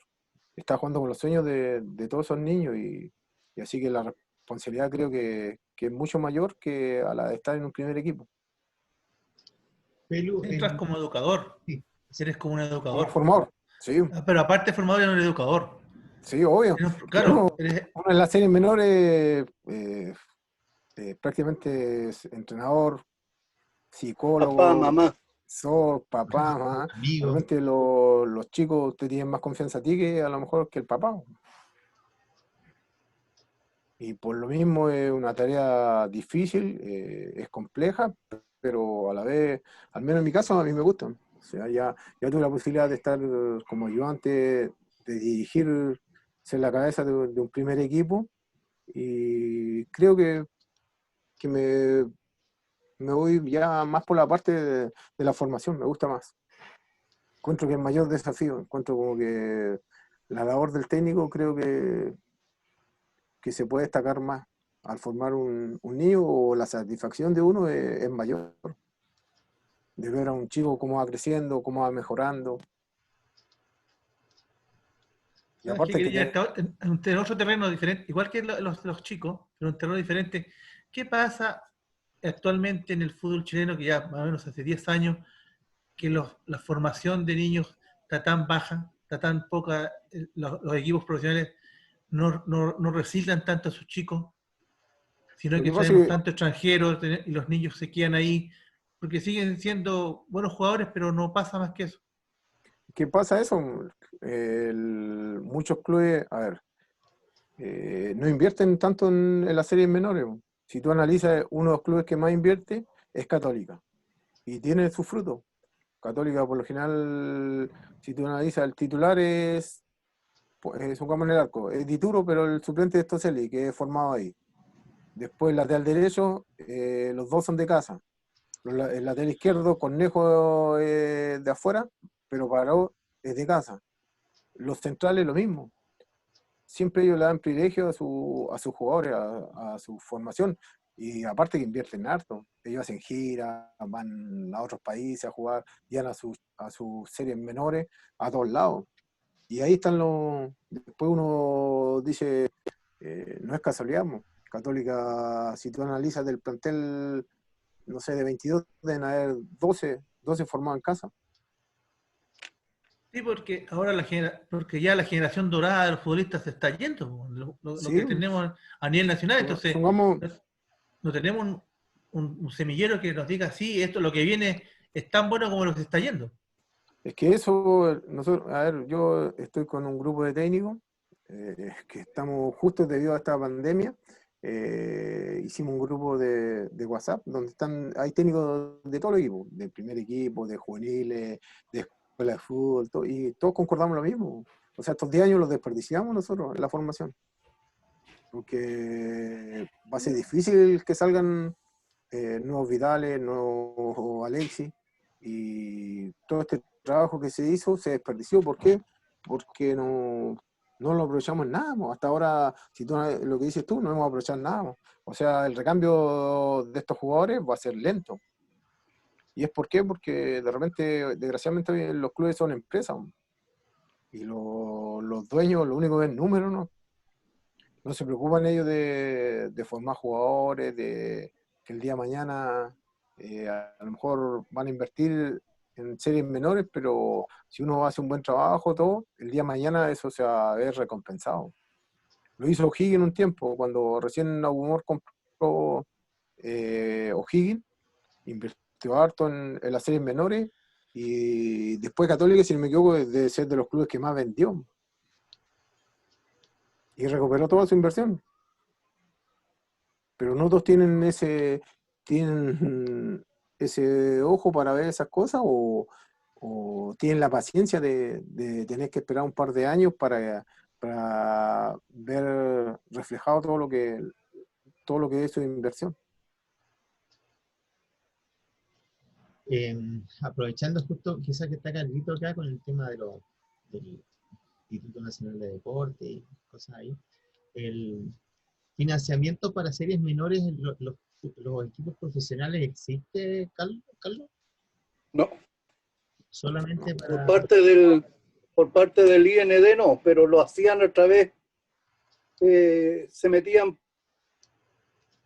está jugando con los sueños de todos esos niños y así que la responsabilidad creo que es mucho mayor que a la de estar en un primer equipo. Pelu, Entras como educador, sí, eres como un Como educador. formador, sí, Pero aparte de formador, eres un educador. sí, obvio. Que Claro, uno en las series menores prácticamente es entrenador, Papá, psicólogo, mamá. papá, mamá. amigo. Realmente los chicos te tienen más confianza a ti que a lo mejor que el papá. Y por lo mismo es una tarea difícil, es compleja, pero a la vez, al menos en mi caso, a mí me gusta. O sea, ya tuve la posibilidad de estar como ayudante, de dirigir, ser la cabeza de un primer equipo, y creo que me voy ya más por la parte de la formación, me gusta más. Encuentro que el mayor desafío, encuentro como que la labor del técnico creo que se puede destacar más al formar un niño, o la satisfacción de uno es mayor, de ver a un chico cómo va creciendo, cómo va mejorando. Y ¿sabes qué? aparte que Quería en otro terreno diferente, igual que los chicos, pero un terreno diferente. ¿Qué pasa actualmente en el fútbol chileno, que ya más o menos hace 10 años, que la formación de niños está tan baja, está tan poca, los equipos profesionales no reciclan tanto a sus chicos, sino lo que que pasa traemos es tanto extranjeros y los niños se quedan ahí, porque siguen siendo buenos jugadores, pero no pasa más que eso. que pasa eso, muchos clubes, a ver, no invierten tanto en las series menores. Si tú analizas, uno de los clubes que más invierte es Católica, y tiene sus frutos. Católica, por lo general, si tú analizas, el titular es un campo en el arco, es Dituro, pero el suplente es Toselli, que es formado ahí. Después, lateral derecho, los dos son de casa. El lateral izquierdo, Cornejo de afuera, pero Paró es de casa. Los centrales, lo mismo. Siempre ellos le dan privilegio a sus jugadores, a su formación. Y aparte que invierten harto. Ellos hacen giras, van a otros países a jugar, llegan a sus series menores, a todos lados. Y ahí están los... Después uno dice, no es casualidad, mo. Católica, si tú analizas del plantel, no sé, de 22, deben haber 12 formados en casa. Sí, porque ahora porque ya la generación dorada de los futbolistas se está yendo, lo Sí, que tenemos a nivel nacional, entonces supongamos, no tenemos un semillero que nos diga, sí, esto es lo que viene, es tan bueno como lo que se está yendo. Es que eso, nosotros, a ver, yo estoy con un grupo de técnicos que estamos justo debido a esta pandemia, hicimos un grupo de WhatsApp donde hay técnicos de todo el equipo, del primer equipo, de juveniles, de escuela de fútbol, y todos concordamos lo mismo. O sea, estos 10 años los desperdiciamos nosotros en la formación, porque va a ser difícil que salgan nuevos Vidales, nuevos Alexis, y todo este trabajo que se hizo se desperdició. ¿Por qué? Porque no lo aprovechamos en nada. Hasta ahora, si tú lo que dices tú, no hemos aprovechado nada. O sea, el recambio de estos jugadores va a ser lento. ¿Y es por qué? Porque de repente, desgraciadamente, los clubes son empresas, y los dueños lo único que es número, ¿no? No se preocupan ellos de formar jugadores, de que el día de mañana a lo mejor van a invertir en series menores, pero si uno hace un buen trabajo, todo, el día de mañana eso se va a ver recompensado. Lo hizo O'Higgins un tiempo, cuando recién Agumor compró O'Higgins, invirtió harto en las series menores, y después Católica, si no me equivoco, debe ser de los clubes que más vendió, y recuperó toda su inversión. Pero no todos tienen ese ojo para ver esas cosas, o tienen la paciencia de tener que esperar un par de años para ver reflejado todo lo que es su inversión. Aprovechando justo, quizás que está Carlito acá con el tema del Instituto Nacional de Deporte y cosas ahí, el financiamiento para series menores en los equipos profesionales existe, Carlos? No, Solamente por para... parte del IND no, pero lo hacían otra vez, se metían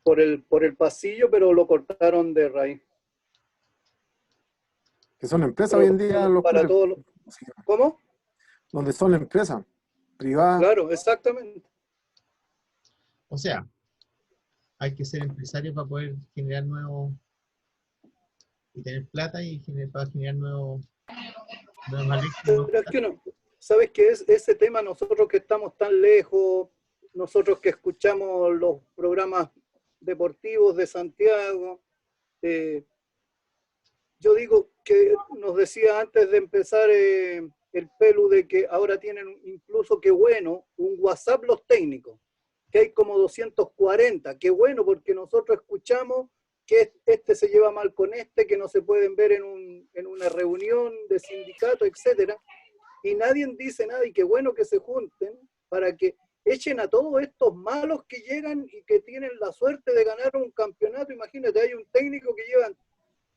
por el pasillo, pero lo cortaron de raíz. Que son empresas Pero hoy en día los para clubes, todos los... ¿Cómo? donde son empresas privadas. Claro, exactamente. O sea, hay que ser empresario para poder generar nuevos y tener plata y para generar nuevos Alexis, nuevos Pero es que no, ¿sabes qué es ese tema? Nosotros que estamos tan lejos, nosotros que escuchamos los programas deportivos de Santiago, yo digo que nos decía antes de empezar el Pelu de que ahora tienen incluso, qué bueno, un WhatsApp los técnicos, que hay como 240, qué bueno porque nosotros escuchamos que este se lleva mal con este, que no se pueden ver en una reunión de sindicato, etcétera, y nadie dice nada, y qué bueno que se junten para que echen a todos estos malos que llegan y que tienen la suerte de ganar un campeonato. Imagínate, hay un técnico que lleva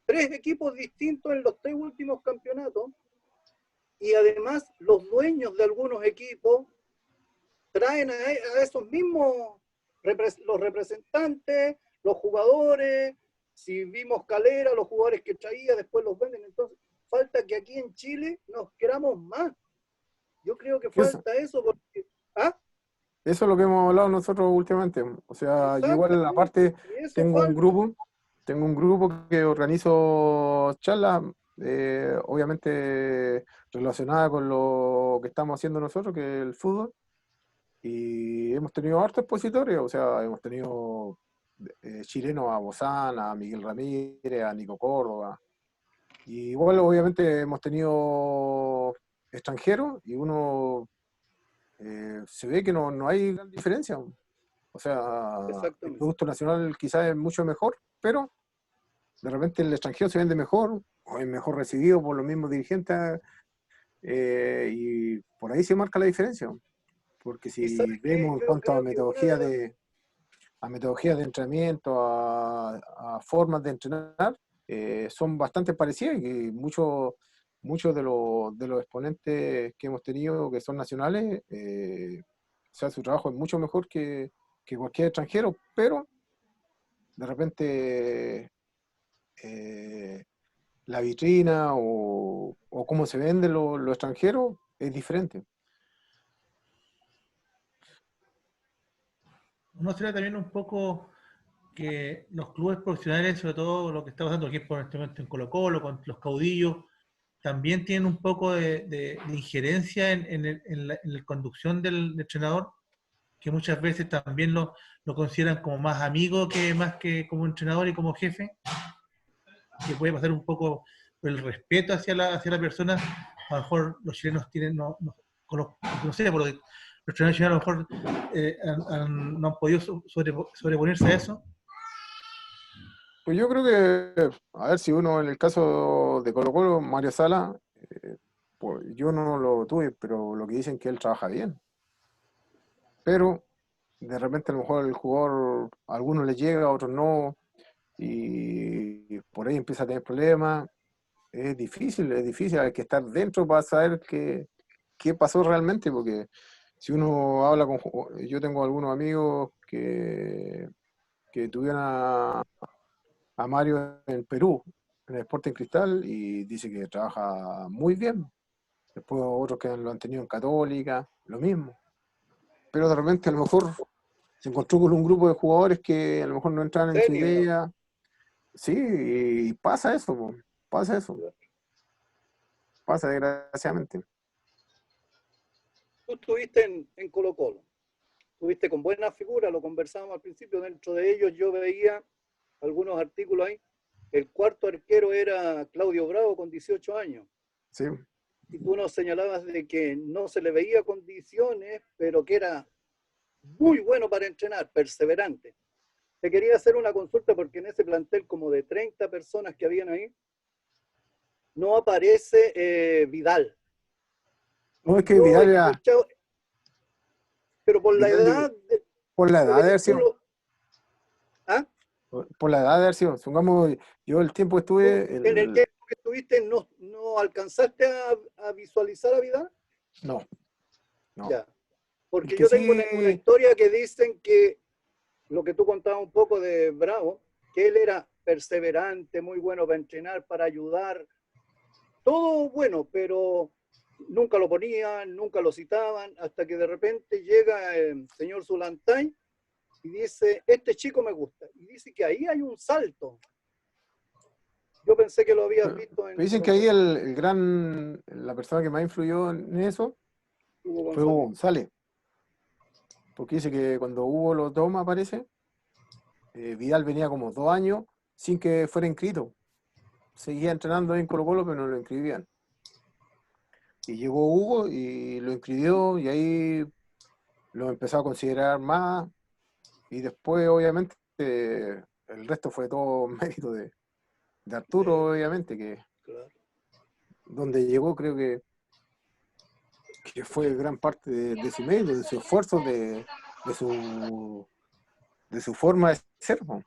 3 equipos distintos en los 3 últimos campeonatos, y además los dueños de algunos equipos traen a esos mismos los representantes, los jugadores. Si vimos Calera, los jugadores que traía, después los venden. Entonces, falta que aquí en Chile nos queramos más. Yo creo que falta eso porque... ¿Ah? Eso es lo que hemos hablado nosotros últimamente. O sea, yo igual aparte Y eso tengo un falta. grupo, tengo un grupo que organizo charlas, obviamente relacionadas con lo que estamos haciendo nosotros, que es el fútbol, y hemos tenido hartos expositores. O sea, hemos tenido chilenos a Bozán, a Miguel Ramírez, a Nico Córdoba, y igual obviamente hemos tenido extranjeros, y uno se ve que no hay gran diferencia. O sea, el producto nacional quizás es mucho mejor, pero de repente el extranjero se vende mejor, o es mejor recibido por los mismos dirigentes, y por ahí se marca la diferencia. Porque si vemos en cuanto a metodología de entrenamiento, a formas de entrenar, son bastante parecidas, y muchos de los exponentes que hemos tenido que son nacionales, o sea, su trabajo es mucho mejor que cualquier extranjero, pero de repente la vitrina o cómo se venden los extranjeros es diferente. Uno sería también un poco que los clubes profesionales, sobre todo lo que está pasando aquí por este momento en Colo-Colo, con los caudillos, también tienen un poco de injerencia en la conducción del entrenador, que muchas veces también lo consideran como más amigo que más que como entrenador y como jefe, que puede pasar un poco por el respeto hacia la persona. A lo mejor los chilenos tienen, no sé, por lo que los entrenadores chilenos a lo mejor no han podido sobreponerse a eso. Pues yo creo que, a ver, si uno en el caso de Colo-Colo, Mario Sala, pues yo no lo tuve, pero lo que dicen que él trabaja bien. Pero de repente a lo mejor el jugador, a algunos les llega, a otros no, y por ahí empieza a tener problemas. Es difícil, hay que estar dentro para saber qué pasó realmente, porque si uno habla con... Yo tengo algunos amigos que tuvieron a Mario en Perú, en el Sporting Cristal, y dice que trabaja muy bien. Después otros que lo han tenido en Católica, lo mismo. Pero de repente a lo mejor se encontró con un grupo de jugadores que a lo mejor no entran en su Genio, ¿no? idea. Sí, y pasa eso, po, pasa desgraciadamente. Tú estuviste en Colo-Colo, estuviste con buena figura, lo conversábamos al principio, dentro de ellos yo veía algunos artículos ahí. El cuarto arquero era Claudio Bravo con 18 años. Sí. Y tú nos señalabas de que no se le veía condiciones, pero que era muy bueno para entrenar, perseverante. Te quería hacer una consulta porque en ese plantel como de 30 personas que habían ahí, no aparece Vidal. No, es que Yo he Vidal era, escuchado, pero por la Vidal edad, por la lo edad que de haber tú sido, lo, ¿ah? por la edad de haber sido, supongamos, yo el tiempo que Tú, estuve, en el tiempo que estuviste, no alcanzaste a visualizar a Vidal. no. Ya. El Porque que yo tengo sí, una historia que dicen que lo que tú contabas un poco de Bravo, que él era perseverante, muy bueno para entrenar, para ayudar, todo bueno, pero nunca lo ponían, nunca lo citaban, hasta que de repente llega el señor Zulantay y dice, este chico me gusta. Y dice que ahí hay un salto. Yo pensé que lo habías visto en dicen que Colo ahí Colo. la persona que más influyó en eso Hugo fue Hugo González. González, porque dice que cuando Hugo lo toma, parece, Vidal venía como 2 años sin que fuera inscrito. Seguía entrenando en Colo-Colo, pero no lo inscribían. Y llegó Hugo y lo inscribió y ahí lo empezó a considerar más. Y después, obviamente, el resto fue todo mérito de Arturo, obviamente, que Claro. donde llegó creo que fue gran parte de su mérito, de su esfuerzo, de su forma de ser. ¿No?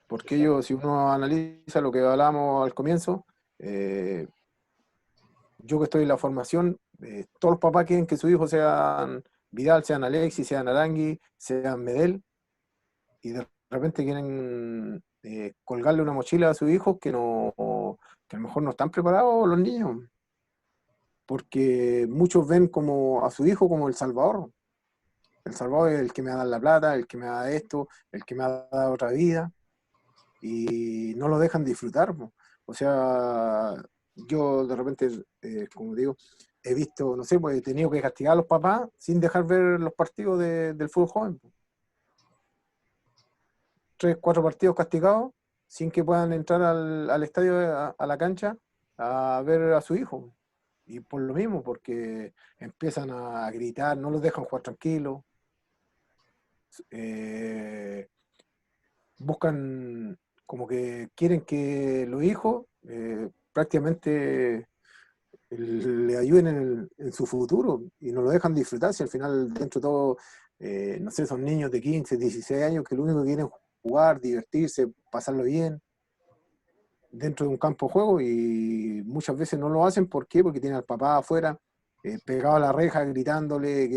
Porque ellos, si uno analiza lo que hablábamos al comienzo, yo que estoy en la formación, todos los papás quieren que sus hijos sean Vidal, sean Alexis, sean Arangui, sean Medel, y de repente quieren colgarle una mochila a sus hijos que a lo mejor no están preparados los niños, porque muchos ven como a su hijo como el Salvador. El Salvador es el que me va a dar la plata, el que me va a dar esto, el que me va a dar otra vida, y no lo dejan disfrutar. Po. O sea, yo de repente, como digo, he visto, no sé, pues he tenido que castigar a los papás sin dejar ver los partidos del fútbol joven. Po. 3, 4 partidos castigados sin que puedan entrar al estadio, a la cancha, a ver a su hijo. Y por lo mismo, porque empiezan a gritar, no los dejan jugar tranquilos, buscan como que quieren que los hijos prácticamente le ayuden en su futuro y no lo dejan disfrutar, si al final dentro de todo, no sé, son niños de 15, 16 años que lo único que quieren es jugar, divertirse, pasarlo bien dentro de un campo de juego y muchas veces no lo hacen. ¿Por qué? Porque tienen al papá afuera pegado a la reja gritándole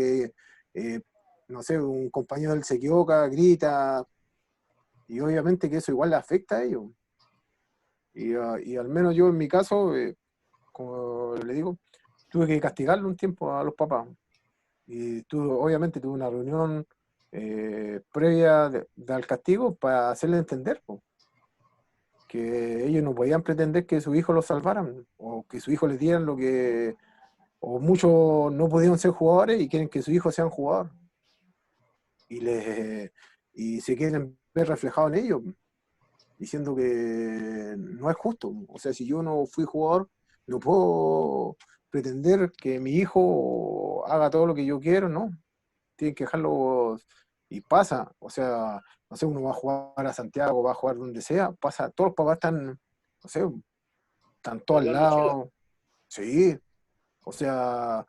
que, no sé, un compañero de él se equivoca, grita, y obviamente que eso igual le afecta a ellos. Y al menos yo en mi caso, como le digo, tuve que castigarle un tiempo a los papás. Y obviamente tuve una reunión previa al castigo para hacerle entender, po, que ellos no podían pretender que su hijo lo salvaran o que su hijo les dieran lo que, o muchos no pudieron ser jugadores y quieren que su hijo sea un jugador y se quieren ver reflejados en ellos, diciendo que no es justo. O sea, si yo no fui jugador, no puedo pretender que mi hijo haga todo lo que yo quiero, ¿no? Tienen que dejarlo, y pasa, o sea, no sé, uno va a jugar a Santiago, va a jugar donde sea, pasa, todos los papás están, no sé, están todos al Cargando mochila. lado, sí, o sea,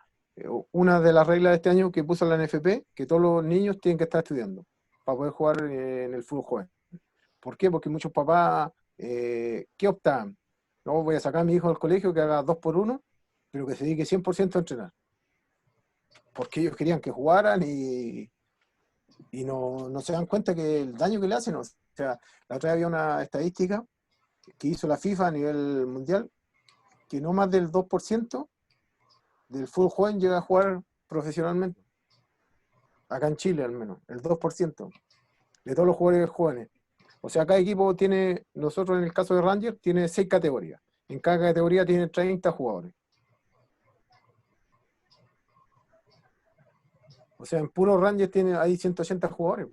una de las reglas de este año que puso la NFP, que todos los niños tienen que estar estudiando para poder jugar en el fútbol joven. ¿Por qué? Porque muchos papás, ¿qué optan? No, voy a sacar a mi hijo del colegio que haga 2 por 1, pero que se dedique 100% a entrenar. Porque ellos querían que jugaran y no se dan cuenta que el daño que le hacen. O sea, la otra vez había una estadística que hizo la FIFA a nivel mundial, que no más del 2% del fútbol joven llega a jugar profesionalmente. Acá en Chile al menos, el 2% de todos los jugadores jóvenes. O sea, cada equipo tiene, nosotros en el caso de Rangers, tiene 6 categorías. En cada categoría tiene 30 jugadores. O sea, en puro Rangers hay 180 jugadores.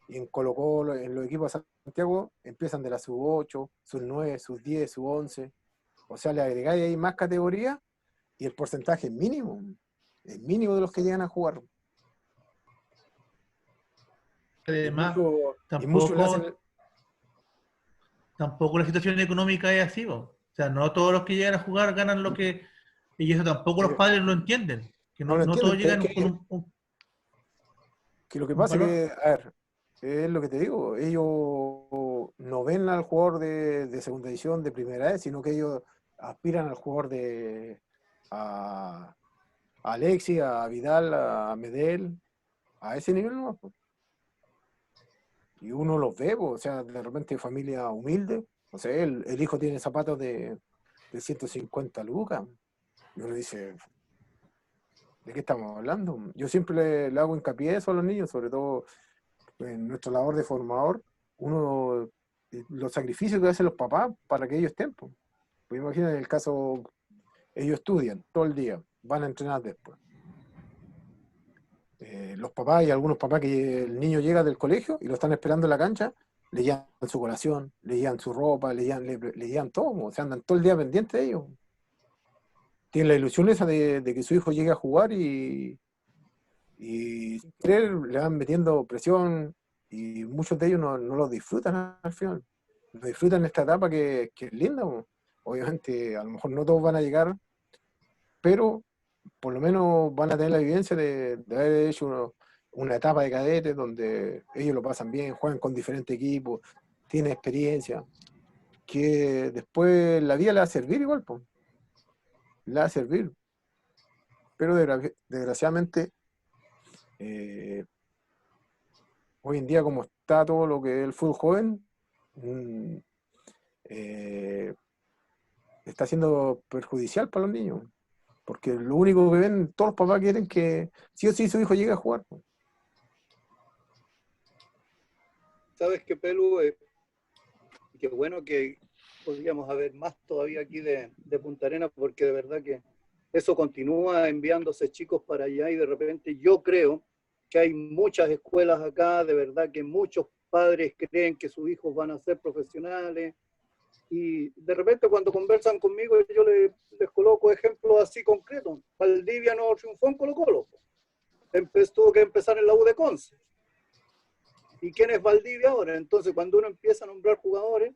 Y en Colo-Colo, en los equipos de Santiago, empiezan de la sub-8, sub-9, sub-10, sub-11. O sea, le agregáis ahí más categorías y el porcentaje es mínimo. Es mínimo de los que llegan a jugar. Además, Y muchos le hacen... tampoco la situación económica es así, po. O sea, no todos los que llegan a jugar ganan lo que... Y eso tampoco los padres lo entienden. Que No no, lo no entienden, todos pero es llegan con que lo que un pasa es valor. que, a ver, es lo que te digo, ellos no ven al jugador de segunda división, de primera vez, sino que ellos aspiran al jugador a Alexis, a Vidal, a Medel, a ese nivel, ¿no? Y uno los ve, o sea, de repente familia humilde, o sea, el hijo tiene zapatos de 150 lucas, y uno dice, ¿de qué estamos hablando? Yo siempre le hago hincapié a eso a los niños, sobre todo en nuestra labor de formador, los sacrificios que hacen los papás para que ellos estén. Pues imagínate el caso, ellos estudian todo el día, van a entrenar después. Los papás y algunos papás que el niño llega del colegio y lo están esperando en la cancha, le llevan su colación, le llevan su ropa, le llevan todo, o sea, andan todo el día pendientes de ellos. Tienen la ilusión esa de que su hijo llegue a jugar y sin querer le van metiendo presión y muchos de ellos no lo disfrutan al final. No disfrutan esta etapa que es linda. Obviamente, a lo mejor no todos van a llegar, pero por lo menos van a tener la evidencia de haber hecho una etapa de cadetes donde ellos lo pasan bien, juegan con diferentes equipos, tienen experiencia, que después la vida le va a servir igual, pues. Le va a servir. Pero desgraciadamente, hoy en día como está todo lo que es el fútbol joven, está siendo perjudicial para los niños, porque lo único que ven, todos los papás quieren que sí o sí su hijo llegue a jugar. ¿Sabes qué, Pelu? Qué bueno que podríamos haber más todavía aquí de Punta Arenas, porque de verdad que eso continúa enviándose chicos para allá y de repente yo creo que hay muchas escuelas acá, de verdad que muchos padres creen que sus hijos van a ser profesionales y de repente cuando conversan conmigo yo les coloco ejemplos así concretos. Valdivia no triunfó en Colo-Colo, tuvo que empezar en la U de Conce. ¿Y quién es Valdivia ahora? Entonces cuando uno empieza a nombrar jugadores,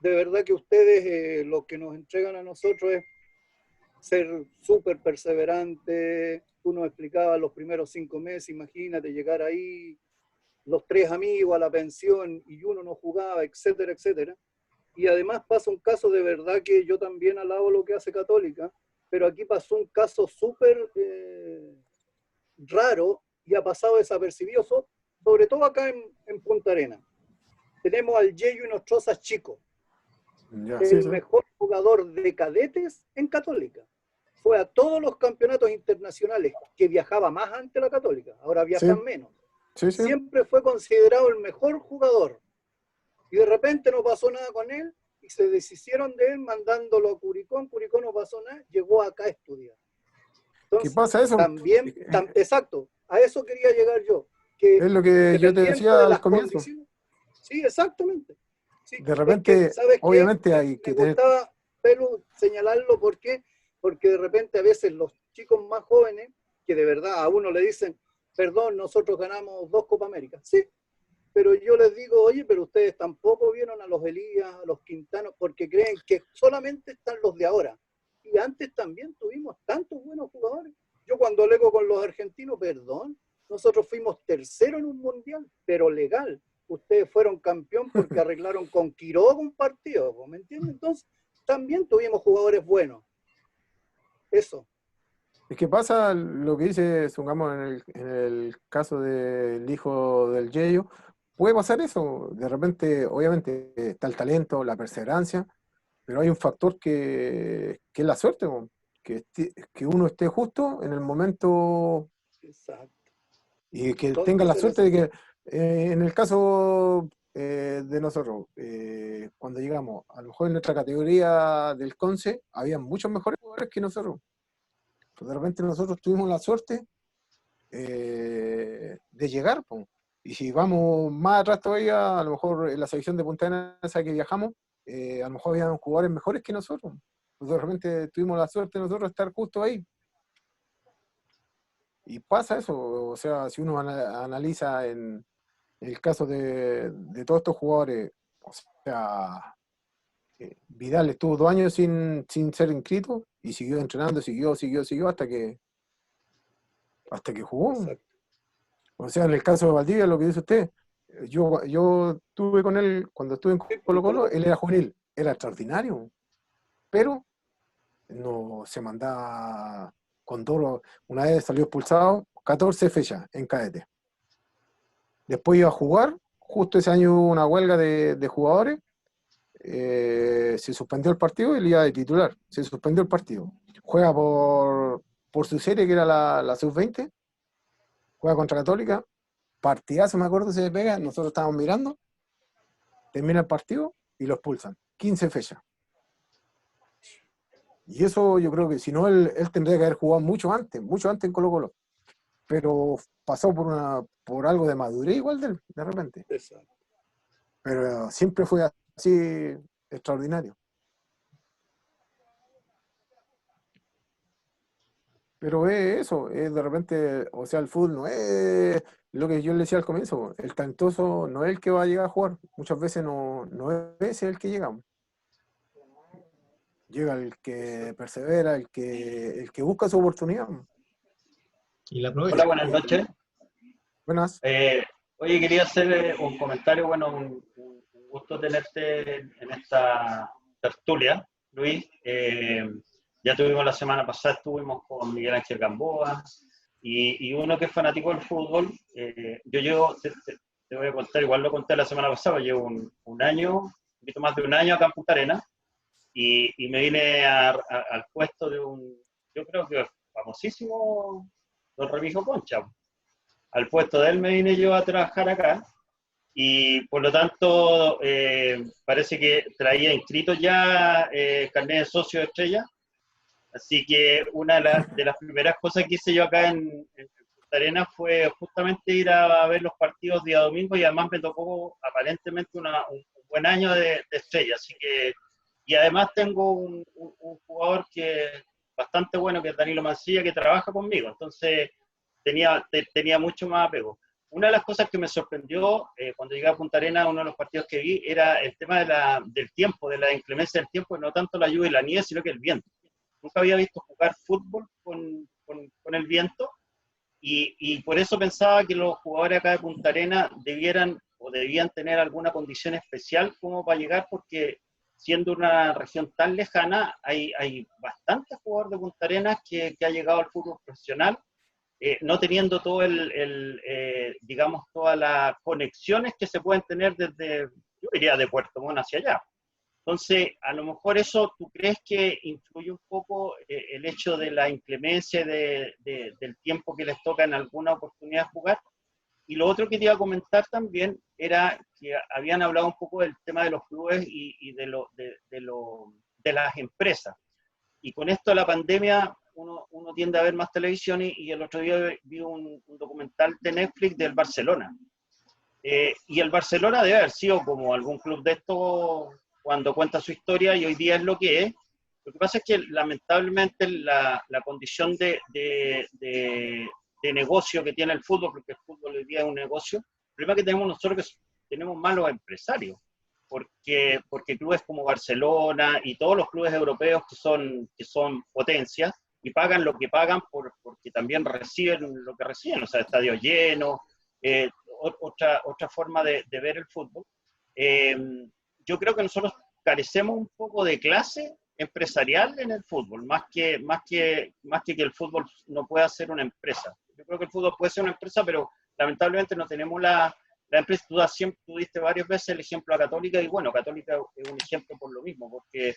de verdad que ustedes lo que nos entregan a nosotros es ser súper perseverante. Tú nos explicabas los primeros 5 meses, imagínate llegar ahí, los 3 amigos a la pensión y uno no jugaba, etcétera, etcétera. Y además pasa un caso de verdad que yo también alabo lo que hace Católica, pero aquí pasó un caso súper raro y ha pasado desapercibido, sobre todo acá en Punta Arenas. Tenemos al Yeyo Inostroza chico, Ya, el sí. mejor jugador de cadetes en Católica. Fue a todos los campeonatos internacionales, que viajaba más ante la Católica, ahora viajan menos. Sí, sí. Siempre fue considerado el mejor jugador. Y de repente no pasó nada con él y se deshicieron de él mandándolo a Curicó. En Curicó no pasó nada, llegó acá a estudiar. ¿Qué Entonces, pasa eso? también, exacto, a eso quería llegar yo, que Es lo que yo te independiente decía de al las comienzo. condiciones, sí, exactamente. Sí, De es que, repente, ¿sabes qué? obviamente hay Me que tener... gustaba, Pelu, señalarlo, ¿por qué? Porque de repente a veces los chicos más jóvenes, que de verdad a uno le dicen, perdón, nosotros ganamos 2 Copa América. Sí, pero yo les digo, oye, pero ustedes tampoco vieron a los Elías, a los Quintanos, porque creen que solamente están los de ahora. Y antes también tuvimos tantos buenos jugadores. Yo cuando alego con los argentinos, perdón, nosotros fuimos tercero en un mundial, pero legal. Ustedes fueron campeón porque arreglaron con Quiroga un partido, ¿me entiendes? Entonces, también tuvimos jugadores buenos. Eso. Es que pasa lo que dice, supongamos, en el caso del hijo del Yeyo, puede pasar eso. De repente, obviamente, está el talento, la perseverancia, pero hay un factor que es la suerte, po, que uno esté justo en el momento Exacto. y que tenga Entonces la se suerte de que, necesita. en el caso de nosotros, cuando llegamos, a lo mejor en nuestra categoría del Conce, había muchos mejores jugadores que nosotros. Pues de repente nosotros tuvimos la suerte de llegar, po. Y si vamos más atrás todavía, a lo mejor en la selección de Punta Arenas esa que viajamos, a lo mejor habían jugadores mejores que nosotros. Pues de repente tuvimos la suerte nosotros de estar justo ahí. Y pasa eso, o sea, si uno analiza en el caso de todos estos jugadores, o sea, Vidal estuvo 2 años sin ser inscrito y siguió entrenando, siguió hasta que jugó. Exacto. O sea, en el caso de Valdivia, lo que dice usted, yo estuve con él cuando estuve en En Colo Colo, él era juvenil, era extraordinario, pero no se mandaba con dolo. Una vez salió expulsado, 14 fechas en cadete. Después iba a jugar, justo ese año hubo una huelga de jugadores, se suspendió el partido y él iba de titular, se suspendió el partido. Juega por su serie, que era la sub-20, juega contra Católica, partidazo, me acuerdo, se pega, nosotros estábamos mirando, termina el partido y lo expulsan. 15 fechas. Y eso yo creo que si no, él tendría que haber jugado mucho antes en Colo Colo. Pero pasó por algo de madurez igual de repente. Exacto. Pero siempre fue así extraordinario. Pero es eso, es de repente, o sea, el fútbol no es lo que yo le decía al comienzo, el talentoso no es el que va a llegar a jugar, muchas veces no es ese el que llega. Llega el que persevera, el que busca su oportunidad. Y la Hola, aprovecha. buenas noches. Buenas. Oye, quería hacer un comentario, bueno, un gusto tenerte en esta tertulia, Luis. Ya tuvimos la semana pasada, estuvimos con Miguel Ángel Gamboa, y uno que es fanático del fútbol, yo llevo, te voy a contar, igual lo conté la semana pasada, llevo un año, un poquito más de un año acá en Punta Arenas, y me vine al puesto de yo creo que famosísimo don Remigio Concha. Al puesto de él me vine yo a trabajar acá y por lo tanto parece que traía inscritos ya carnet de socio de Estrella, así que una de las primeras cosas que hice yo acá en Punta Arenas fue justamente ir a ver los partidos día domingo y además me tocó aparentemente un buen año de Estrella, así que, y además tengo un jugador que es bastante bueno, que es Danilo Mancilla, que trabaja conmigo, entonces tenía mucho más apego. Una de las cosas que me sorprendió cuando llegué a Punta Arenas, uno de los partidos que vi, era el tema del tiempo, de la inclemencia del tiempo, y no tanto la lluvia y la nieve, sino que el viento. Nunca había visto jugar fútbol con el viento, y por eso pensaba que los jugadores acá de Punta Arenas debían tener alguna condición especial como para llegar, porque siendo una región tan lejana, hay bastantes jugadores de Punta Arenas que ha llegado al fútbol profesional, no teniendo digamos, todas las conexiones que se pueden tener desde, yo diría, de Puerto Montt hacia allá. Entonces, a lo mejor eso, ¿tú crees que influye un poco el hecho de la inclemencia del tiempo que les toca en alguna oportunidad jugar? Y lo otro que te iba a comentar también era que habían hablado un poco del tema de los clubes y de las empresas. Y con esto de la pandemia, uno tiende a ver más televisión y el otro día vi un documental de Netflix del Barcelona. Y el Barcelona debe haber sido como algún club de estos cuando cuenta su historia y hoy día es lo que es. Lo que pasa es que lamentablemente la condición de negocio que tiene el fútbol, porque el fútbol hoy día es un negocio, el problema que tenemos nosotros es que tenemos malos empresarios, porque clubes como Barcelona y todos los clubes europeos que son potencias y pagan lo que pagan porque también reciben lo que reciben, o sea, estadios llenos, otra forma de ver el fútbol. Yo creo que nosotros carecemos un poco de clase empresarial en el fútbol, más que el fútbol no pueda ser una empresa. Yo creo que el fútbol puede ser una empresa, pero lamentablemente no tenemos la empresa. Tú diste varias veces el ejemplo a Católica, y bueno, Católica es un ejemplo por lo mismo, porque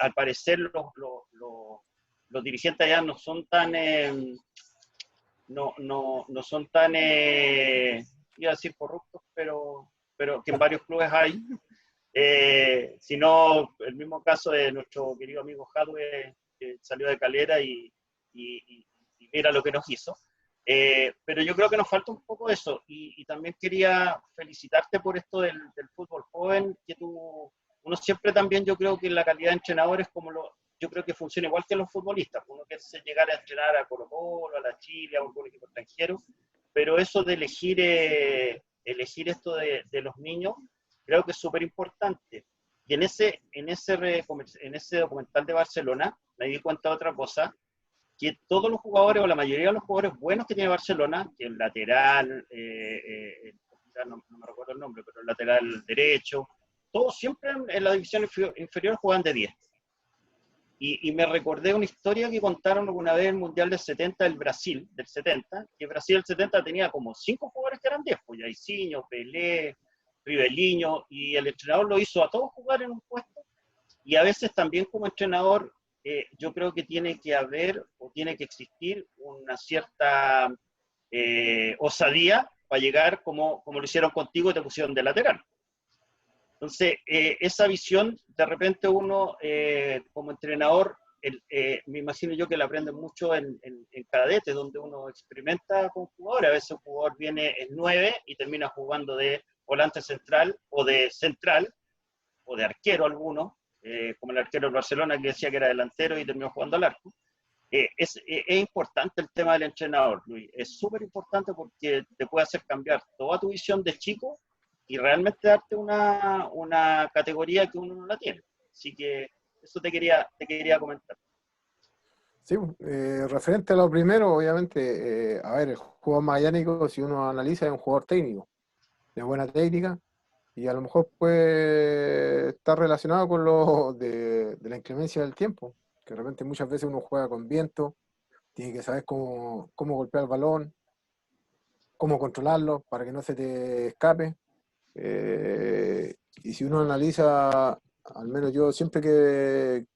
al parecer los dirigentes allá no son tan, no son tan, iba a decir corruptos, pero que en varios clubes hay. Sino el mismo caso de nuestro querido amigo Jadwe, que salió de Calera y mira lo que nos hizo. Pero yo creo que nos falta un poco eso, y también quería felicitarte por esto del fútbol joven, que uno siempre también, yo creo que la calidad de entrenadores, yo creo que funciona igual que los futbolistas, uno quiere llegar a entrenar a Colo-Colo, a la Chile, a un equipo extranjero, pero eso de elegir esto de los niños, creo que es súper importante. Y en ese documental de Barcelona me di cuenta de otra cosa, que todos los jugadores, o la mayoría de los jugadores buenos que tiene Barcelona, que el lateral, no me recuerdo el nombre, pero el lateral derecho, todos siempre en la división inferior juegan de 10. Y me recordé una historia que contaron alguna vez en el Mundial del 70 del Brasil, del 70, que Brasil del 70 tenía como 5 jugadores que eran 10, pues Jairzinho, Pelé, Riveliño, y el entrenador lo hizo a todos jugar en un puesto, y a veces también como entrenador yo creo que tiene que haber o tiene que existir una cierta osadía para llegar como lo hicieron contigo y te pusieron de lateral. Entonces, esa visión, de repente uno como entrenador, me imagino yo que la aprende mucho en cadete, donde uno experimenta con jugadores. A veces un jugador viene en 9 y termina jugando de volante central o de arquero alguno, como el arquero del Barcelona que decía que era delantero y terminó jugando al arco. Es importante el tema del entrenador, Luis. Es súper importante porque te puede hacer cambiar toda tu visión de chico y realmente darte una categoría que uno no la tiene. Así que eso te quería comentar. Sí, referente a lo primero, obviamente, a ver, el jugador magallánico, si uno analiza, es un jugador técnico, de buena técnica, y a lo mejor puede estar relacionado con lo de la inclemencia del tiempo, que de repente muchas veces uno juega con viento, tiene que saber cómo golpear el balón, cómo controlarlo para que no se te escape. Y si uno analiza, al menos yo siempre que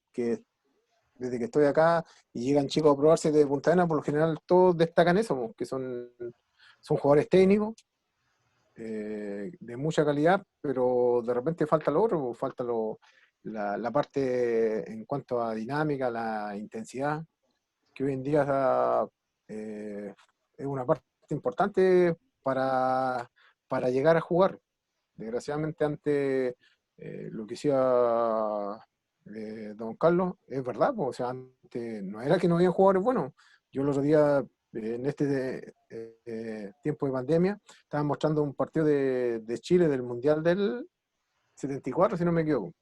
desde que estoy acá y llegan chicos a probarse de Punta Arenas, por lo general todos destacan eso, que son jugadores técnicos, de mucha calidad, pero de repente falta lo otro, falta la parte en cuanto a dinámica, la intensidad, que hoy en día es una parte importante para llegar a jugar. Desgraciadamente antes lo que decía don Carlos es verdad, pues, o sea, antes no era que no había jugadores buenos. Yo el otro día, en este tiempo de pandemia, estaba mostrando un partido de Chile del Mundial del 74, si no me equivoco,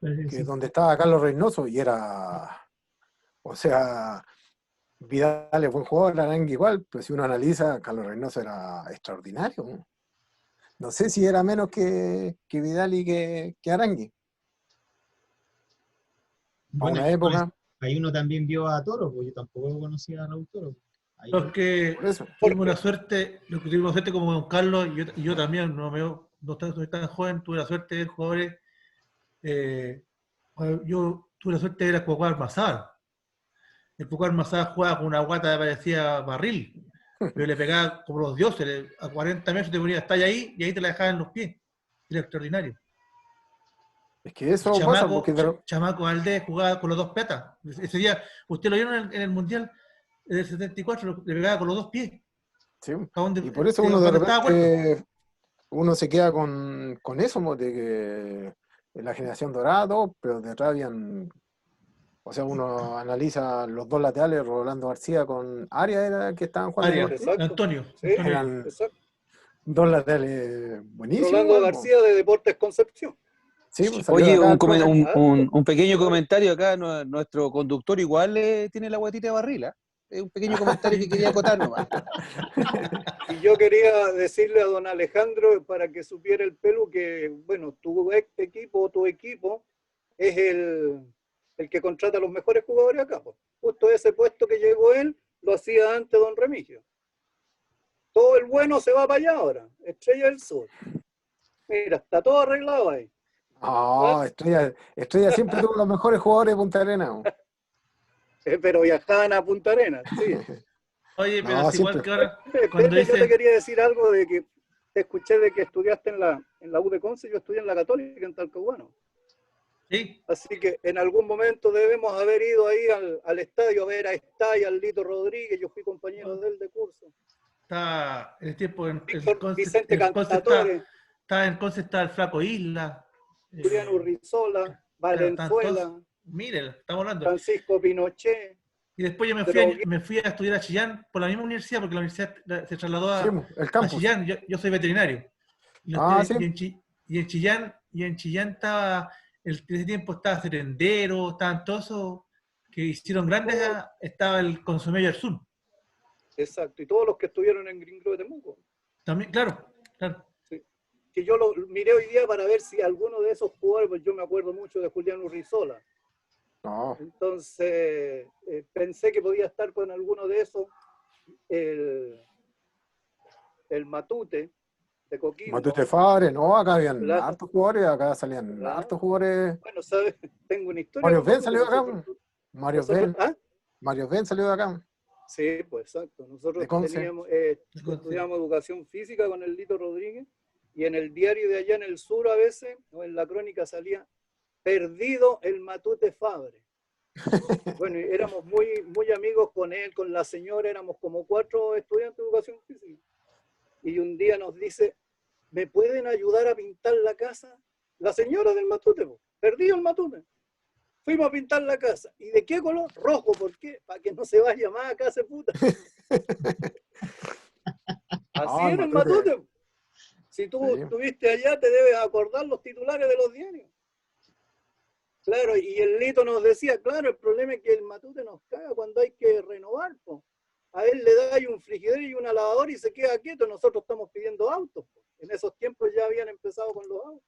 que donde estaba Carlos Reynoso y era, o sea, Vidal es buen jugador, Arangui igual, pero si uno analiza, Carlos Reynoso era extraordinario, ¿no? No sé si era menos que Vidal y que Arangui. Bueno, A una época. ahí uno también vio a Toro, porque yo tampoco conocía a Raúl Toro. Ahí, Porque Por eso. tuvimos la suerte, lo que tuvimos suerte como don Carlos, y yo también, no soy tan joven, tuve la suerte de ver jugadores. Yo tuve la suerte de ver a Cuauhtémoc Almazar. El Cuauhtémoc Almazar jugaba con una guata que parecía barril. Pero le pegaba como los dioses, a 40 metros te ponía, está ahí, y ahí te la dejaba en los pies. Era extraordinario. Es que eso pasa porque Chamaco Valdés jugaba con los dos petas. Ese día, usted lo vieron en el Mundial del 74, le pegaba con los dos pies. sí. A donde, Y por eso uno de repente uno se queda con eso, ¿no? De que en la generación dorada, todo, pero detrás habían, o sea, uno analiza los dos laterales, Rolando García con Arias era que estaban jugando. Arias, Antonio. Sí, eran dos laterales buenísimos. Rolando García de Deportes Concepción. Sí, pues Oye, acá, un pequeño comentario acá, nuestro conductor igual tiene la guatita de barril, ¿eh? Es un pequeño comentario que quería acotar nomás. Y yo quería decirle a don Alejandro, para que supiera el pelo, que, bueno, tu equipo es el que contrata a los mejores jugadores acá. Pues. Justo ese puesto que llegó él, lo hacía antes don Remigio. Todo el bueno se va para allá ahora, Estrella del Sur. Mira, está todo arreglado ahí. No, Estrella siempre tuvo los mejores jugadores de Punta Arenas. Pero viajaban a Punta Arenas, sí. Oye, pero no, es igual que ahora. Yo te quería decir algo de que te escuché de que estudiaste en la U de Conce, yo estudié en la Católica en Talcahuano. Sí. Así que en algún momento debemos haber ido ahí al estadio a ver a Estalla, al Lito Rodríguez, yo fui compañero de él de curso. Está el tiempo en Vicente Cantatore. Está en Conce, está el Flaco Isla. Julián Urrizola, Valenzuela. Miren, estamos hablando. Francisco Pinochet. Y después yo me fui a estudiar a Chillán por la misma universidad, porque la universidad se trasladó a Chillán. Yo soy veterinario. Y en Chillán estaba, en ese tiempo estaba Serendero, estaban todos esos que hicieron grandes, estaba el Consumé Yersun. Exacto, y todos los que estuvieron en Green Grove de Temuco. También, claro. Sí. Que yo lo miré hoy día para ver si alguno de esos jugadores, pues yo me acuerdo mucho de Julián Urrizola. No. Entonces, pensé que podía estar con alguno de esos, el Matute, de Coquimbo. Matute Fabre, no, acá habían hartos jugadores, acá salían hartos jugadores. Bueno, ¿sabes? Tengo una historia. Mario Ben salió de acá. Mario Ben salió de acá. Sí, pues exacto. Nosotros estudiamos educación física con el Lito Rodríguez, y en el diario de allá en el sur a veces, o en la crónica salía perdido el Matute Fabre. Bueno, éramos muy amigos con él, con la señora, éramos como 4 estudiantes de educación física. Y un día nos dice, ¿me pueden ayudar a pintar la casa? La señora del Matute, perdido el Matute. Fuimos a pintar la casa. ¿Y de qué color? Rojo. ¿Por qué? Para que no se vaya más a casa, puta. Así era el Matute. Si tú estuviste allá, te debes acordar los titulares de los diarios. Claro, y el Lito nos decía, claro, el problema es que el Matute nos caga cuando hay que renovar, po. A él le da un frigidero y una lavadora y se queda quieto, nosotros estamos pidiendo autos, po. En esos tiempos ya habían empezado con los autos.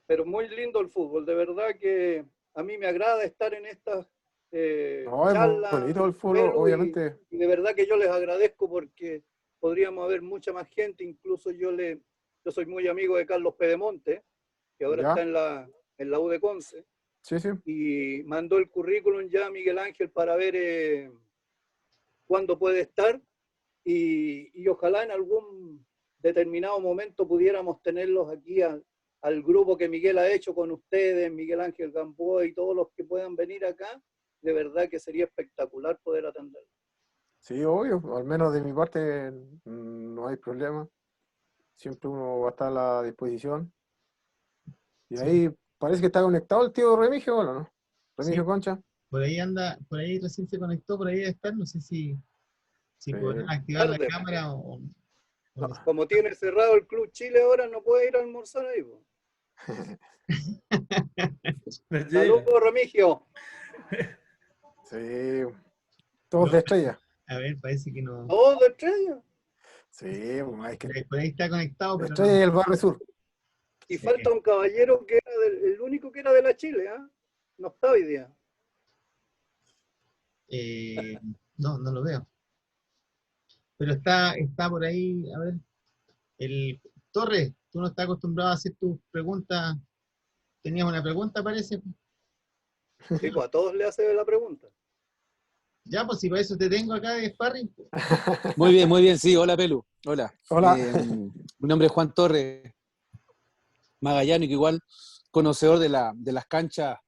Pero muy lindo el fútbol, de verdad que a mí me agrada estar en estas charlas. Es bonito el fútbol, obviamente. Y de verdad que yo les agradezco porque podríamos haber mucha más gente, incluso yo soy muy amigo de Carlos Pedemonte, que ahora está en la U de Conce, y mandó el currículum ya a Miguel Ángel para ver cuándo puede estar, y ojalá en algún determinado momento pudiéramos tenerlos aquí al grupo que Miguel ha hecho con ustedes, Miguel Ángel Gamboa y todos los que puedan venir acá. De verdad que sería espectacular poder atenderlos. Sí, obvio, al menos de mi parte no hay problema. Siempre uno va a estar a la disposición. Y ahí parece que está conectado el tío Remigio, ¿no? Remigio Concha. Por ahí anda, por ahí recién se conectó, por ahí debe estar, no sé si podrán activar la cámara o no. Como tiene cerrado el Club Chile ahora, no puede ir a almorzar ahí. Saludos, Remigio. Sí, todos de Estrella. A ver, parece que no. ¿Todos de Estrella? Sí, hay que... por ahí está conectado, pero Estrella y el Barrio Sur. Y falta un caballero que era el único que era de la Chile, ¿ah? No está hoy día. No lo veo. Pero está por ahí, a ver. El Torres, tú no estás acostumbrado a hacer tus preguntas. Tenías una pregunta, parece. Sí, pues a todos le hace la pregunta. Ya, pues si para eso te tengo acá de sparring. Muy bien, sí. Hola, Pelu. Hola. Hola. Mi nombre es Juan Torres Magallánico, igual conocedor de las canchas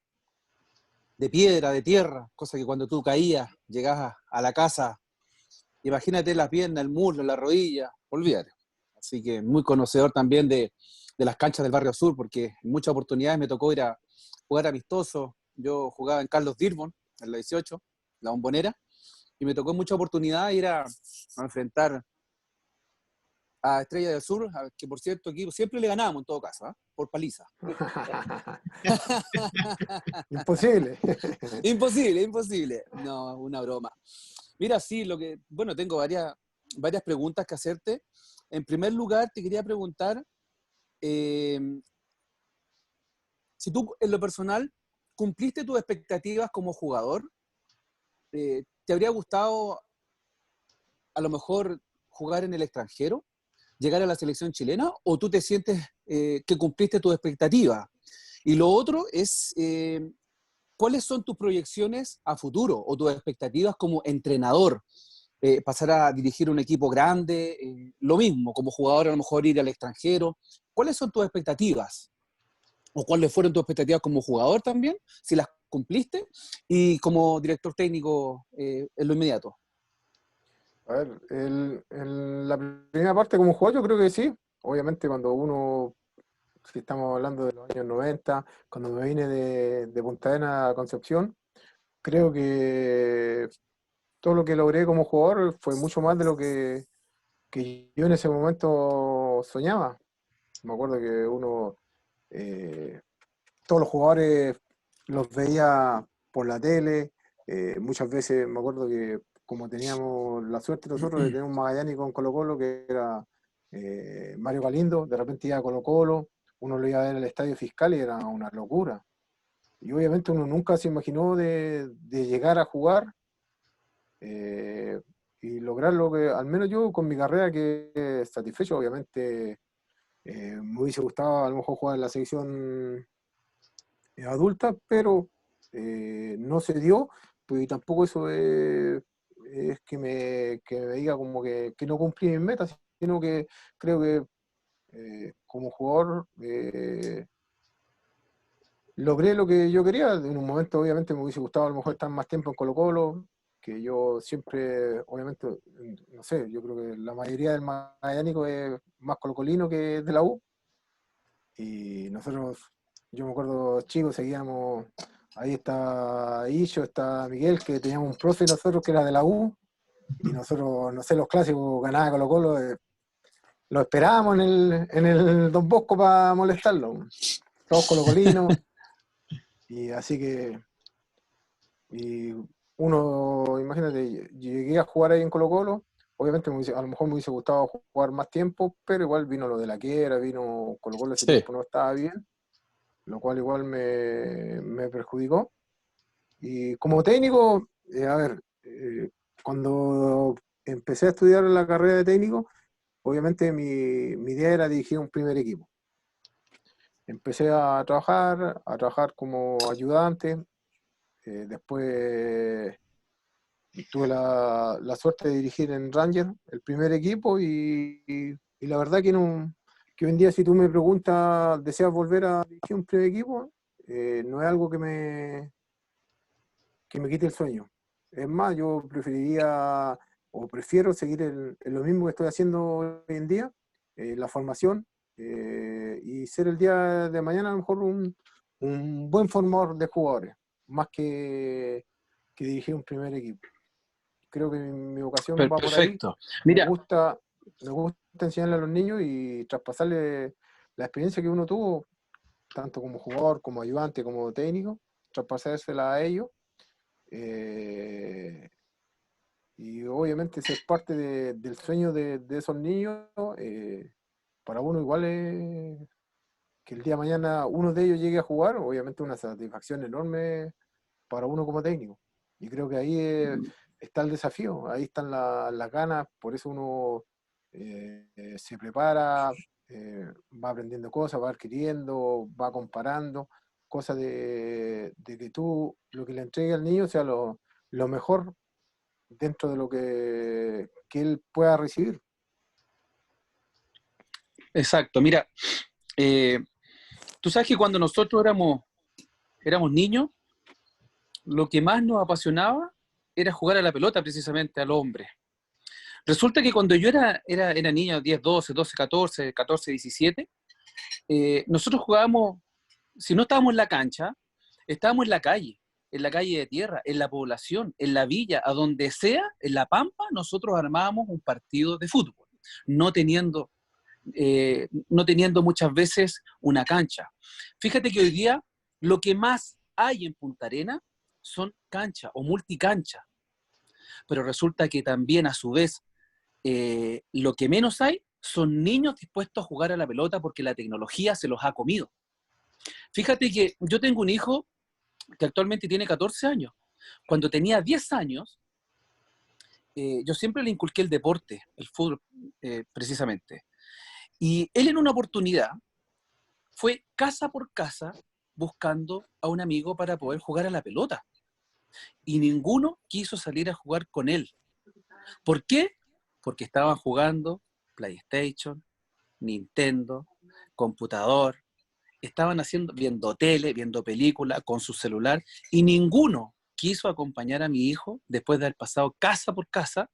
de piedra, de tierra, cosa que cuando tú caías, llegabas a la casa, imagínate las piernas, el muslo, la rodilla, olvídate. Así que muy conocedor también de las canchas del Barrio Sur, porque en muchas oportunidades me tocó ir a jugar amistoso. Yo jugaba en Carlos Dirbon, en la 18, la Bombonera, y me tocó en muchas oportunidades ir a enfrentar a Estrella del Sur, que por cierto equipo siempre le ganábamos en todo caso, ¿eh? Por paliza. Imposible. Imposible. No, una broma. Mira, sí, bueno, tengo varias preguntas que hacerte. En primer lugar, te quería preguntar si tú, en lo personal, cumpliste tus expectativas como jugador. ¿Te habría gustado a lo mejor jugar en el extranjero, llegar a la selección chilena, o tú te sientes que cumpliste tus expectativas? Y lo otro es, ¿cuáles son tus proyecciones a futuro o tus expectativas como entrenador? Pasar a dirigir un equipo grande, lo mismo, como jugador a lo mejor ir al extranjero. ¿Cuáles son tus expectativas? ¿O cuáles fueron tus expectativas como jugador también, si las cumpliste? Y como director técnico en lo inmediato. A ver, en la primera parte como jugador yo creo que sí. Obviamente cuando uno, si estamos hablando de los años 90, cuando me vine de Punta Arenas a Concepción, creo que todo lo que logré como jugador fue mucho más de lo que yo en ese momento soñaba. Me acuerdo que eh, todos los jugadores los veía por la tele, muchas veces me acuerdo que como teníamos la suerte nosotros de tener un Magallánico con Colo-Colo que era Mario Galindo, de repente iba a Colo-Colo, uno lo iba a ver al Estadio Fiscal y era una locura. Y obviamente uno nunca se imaginó de llegar a jugar y lograr lo que, al menos yo con mi carrera, que satisfecho. Obviamente me hubiese gustado a lo mejor jugar en la selección adulta, pero no se dio, pues y tampoco eso es que me diga como que no cumplí mis metas, sino que creo que como jugador logré lo que yo quería. En un momento obviamente me hubiese gustado a lo mejor estar más tiempo en Colo-Colo, que yo siempre, obviamente, no sé, yo creo que la mayoría del magallánico es más colocolino que de la U, y nosotros, yo me acuerdo chicos, seguíamos, ahí está Illo, está Miguel, que teníamos un profe nosotros que era de la U, y nosotros, no sé, los clásicos ganaba Colo-Colo, lo esperábamos en el Don Bosco para molestarlo, todos colocolinos, y así que, y uno, imagínate, llegué a jugar ahí en Colo-Colo, obviamente a lo mejor me hubiese gustado jugar más tiempo, pero igual vino lo de la quiebra, vino Colo-Colo ese Sí. tiempo no estaba bien, lo cual igual me perjudicó. Y como técnico, a ver, cuando empecé a estudiar la carrera de técnico, obviamente mi idea era dirigir un primer equipo. Empecé a trabajar como ayudante, después tuve la suerte de dirigir en Ranger el primer equipo y la verdad que hoy en día si tú me preguntas, ¿deseas volver a dirigir un primer equipo? No es algo que me quite el sueño. Es más, yo preferiría o prefiero seguir en lo mismo que estoy haciendo hoy en día, la formación, y ser el día de mañana a lo mejor un buen formador de jugadores, más que dirigir un primer equipo. Creo que mi vocación va por ahí. Perfecto. Me Mira, gusta, me gusta enseñarle a los niños y traspasarle la experiencia que uno tuvo, tanto como jugador, como ayudante, como técnico, traspasársela a ellos. Eh, y obviamente ser parte del sueño de esos niños, para uno igual es que el día de mañana uno de ellos llegue a jugar, obviamente una satisfacción enorme para uno como técnico. Y creo que ahí está el desafío, ahí están las ganas, por eso uno se prepara, va aprendiendo cosas, va adquiriendo, va comparando, cosas de que tú lo que le entregue al niño sea lo mejor dentro de lo que él pueda recibir. Exacto, mira, tú sabes que cuando nosotros éramos niños, lo que más nos apasionaba era jugar a la pelota, precisamente, al hombre. Resulta que cuando yo era niño, 10, 12, 12, 14, 14, 17, nosotros jugábamos, si no estábamos en la cancha, estábamos en la calle de tierra, en la población, en la villa, a donde sea, en la pampa, nosotros armábamos un partido de fútbol, no teniendo muchas veces una cancha. Fíjate que hoy día lo que más hay en Punta Arenas son canchas o multicanchas, pero resulta que también a su vez lo que menos hay son niños dispuestos a jugar a la pelota porque la tecnología se los ha comido. Fíjate que yo tengo un hijo que actualmente tiene 14 años. Cuando tenía 10 años, yo siempre le inculqué el deporte, el fútbol precisamente. Y él en una oportunidad fue casa por casa buscando a un amigo para poder jugar a la pelota. Y ninguno quiso salir a jugar con él. ¿Por qué? Porque estaban jugando PlayStation, Nintendo, computador, estaban viendo tele, viendo películas con su celular, y ninguno quiso acompañar a mi hijo después de haber pasado casa por casa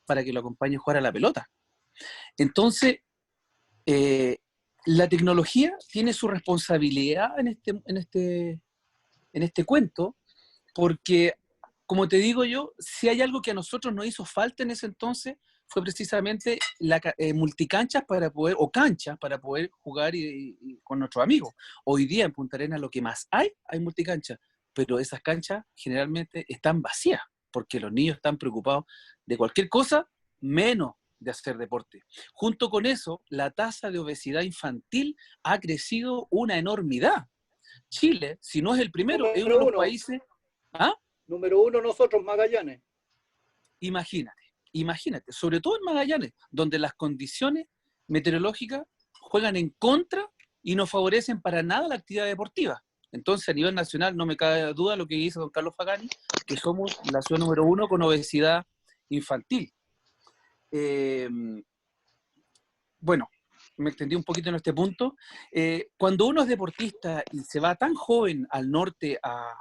para que lo acompañe a jugar a la pelota. Entonces, la tecnología tiene su responsabilidad en este cuento, porque, como te digo yo, si hay algo que a nosotros nos hizo falta en ese entonces, fue precisamente multicanchas para poder, o canchas para poder jugar con nuestros amigos. Hoy día en Punta Arenas lo que más hay multicanchas, pero esas canchas generalmente están vacías, porque los niños están preocupados de cualquier cosa, menos de hacer deporte. Junto con eso, la tasa de obesidad infantil ha crecido una enormidad. Chile, si no es el primero, es uno de los países... ¿Ah? Número 1 nosotros, Magallanes. Imagínate, sobre todo en Magallanes, donde las condiciones meteorológicas juegan en contra y no favorecen para nada la actividad deportiva. Entonces, a nivel nacional, no me cabe duda lo que dice don Carlos Fagani, que somos la ciudad número 1 con obesidad infantil. Bueno, me extendí un poquito en este punto. Cuando uno es deportista y se va tan joven al norte a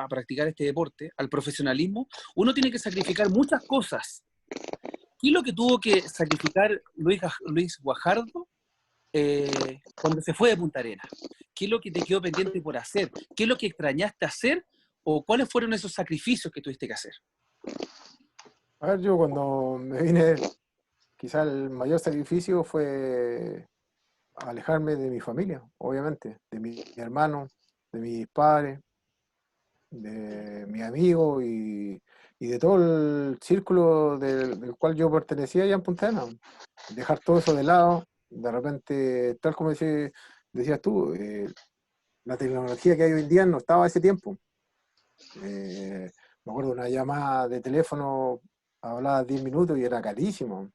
practicar este deporte, al profesionalismo, uno tiene que sacrificar muchas cosas. ¿Qué es lo que tuvo que sacrificar Luis Guajardo cuando se fue de Punta Arenas? ¿Qué es lo que te quedó pendiente por hacer? ¿Qué es lo que extrañaste hacer? ¿O cuáles fueron esos sacrificios que tuviste que hacer? A ver, yo cuando me vine, quizá el mayor sacrificio fue alejarme de mi familia, obviamente, de mi hermano, de mis padres, de mis amigos y de todo el círculo del cual yo pertenecía allá en Punta Arenas. Dejar todo eso de lado, de repente, tal como decías tú, la tecnología que hay hoy en día no estaba a ese tiempo. Me acuerdo una llamada de teléfono, hablaba 10 minutos y era carísimo.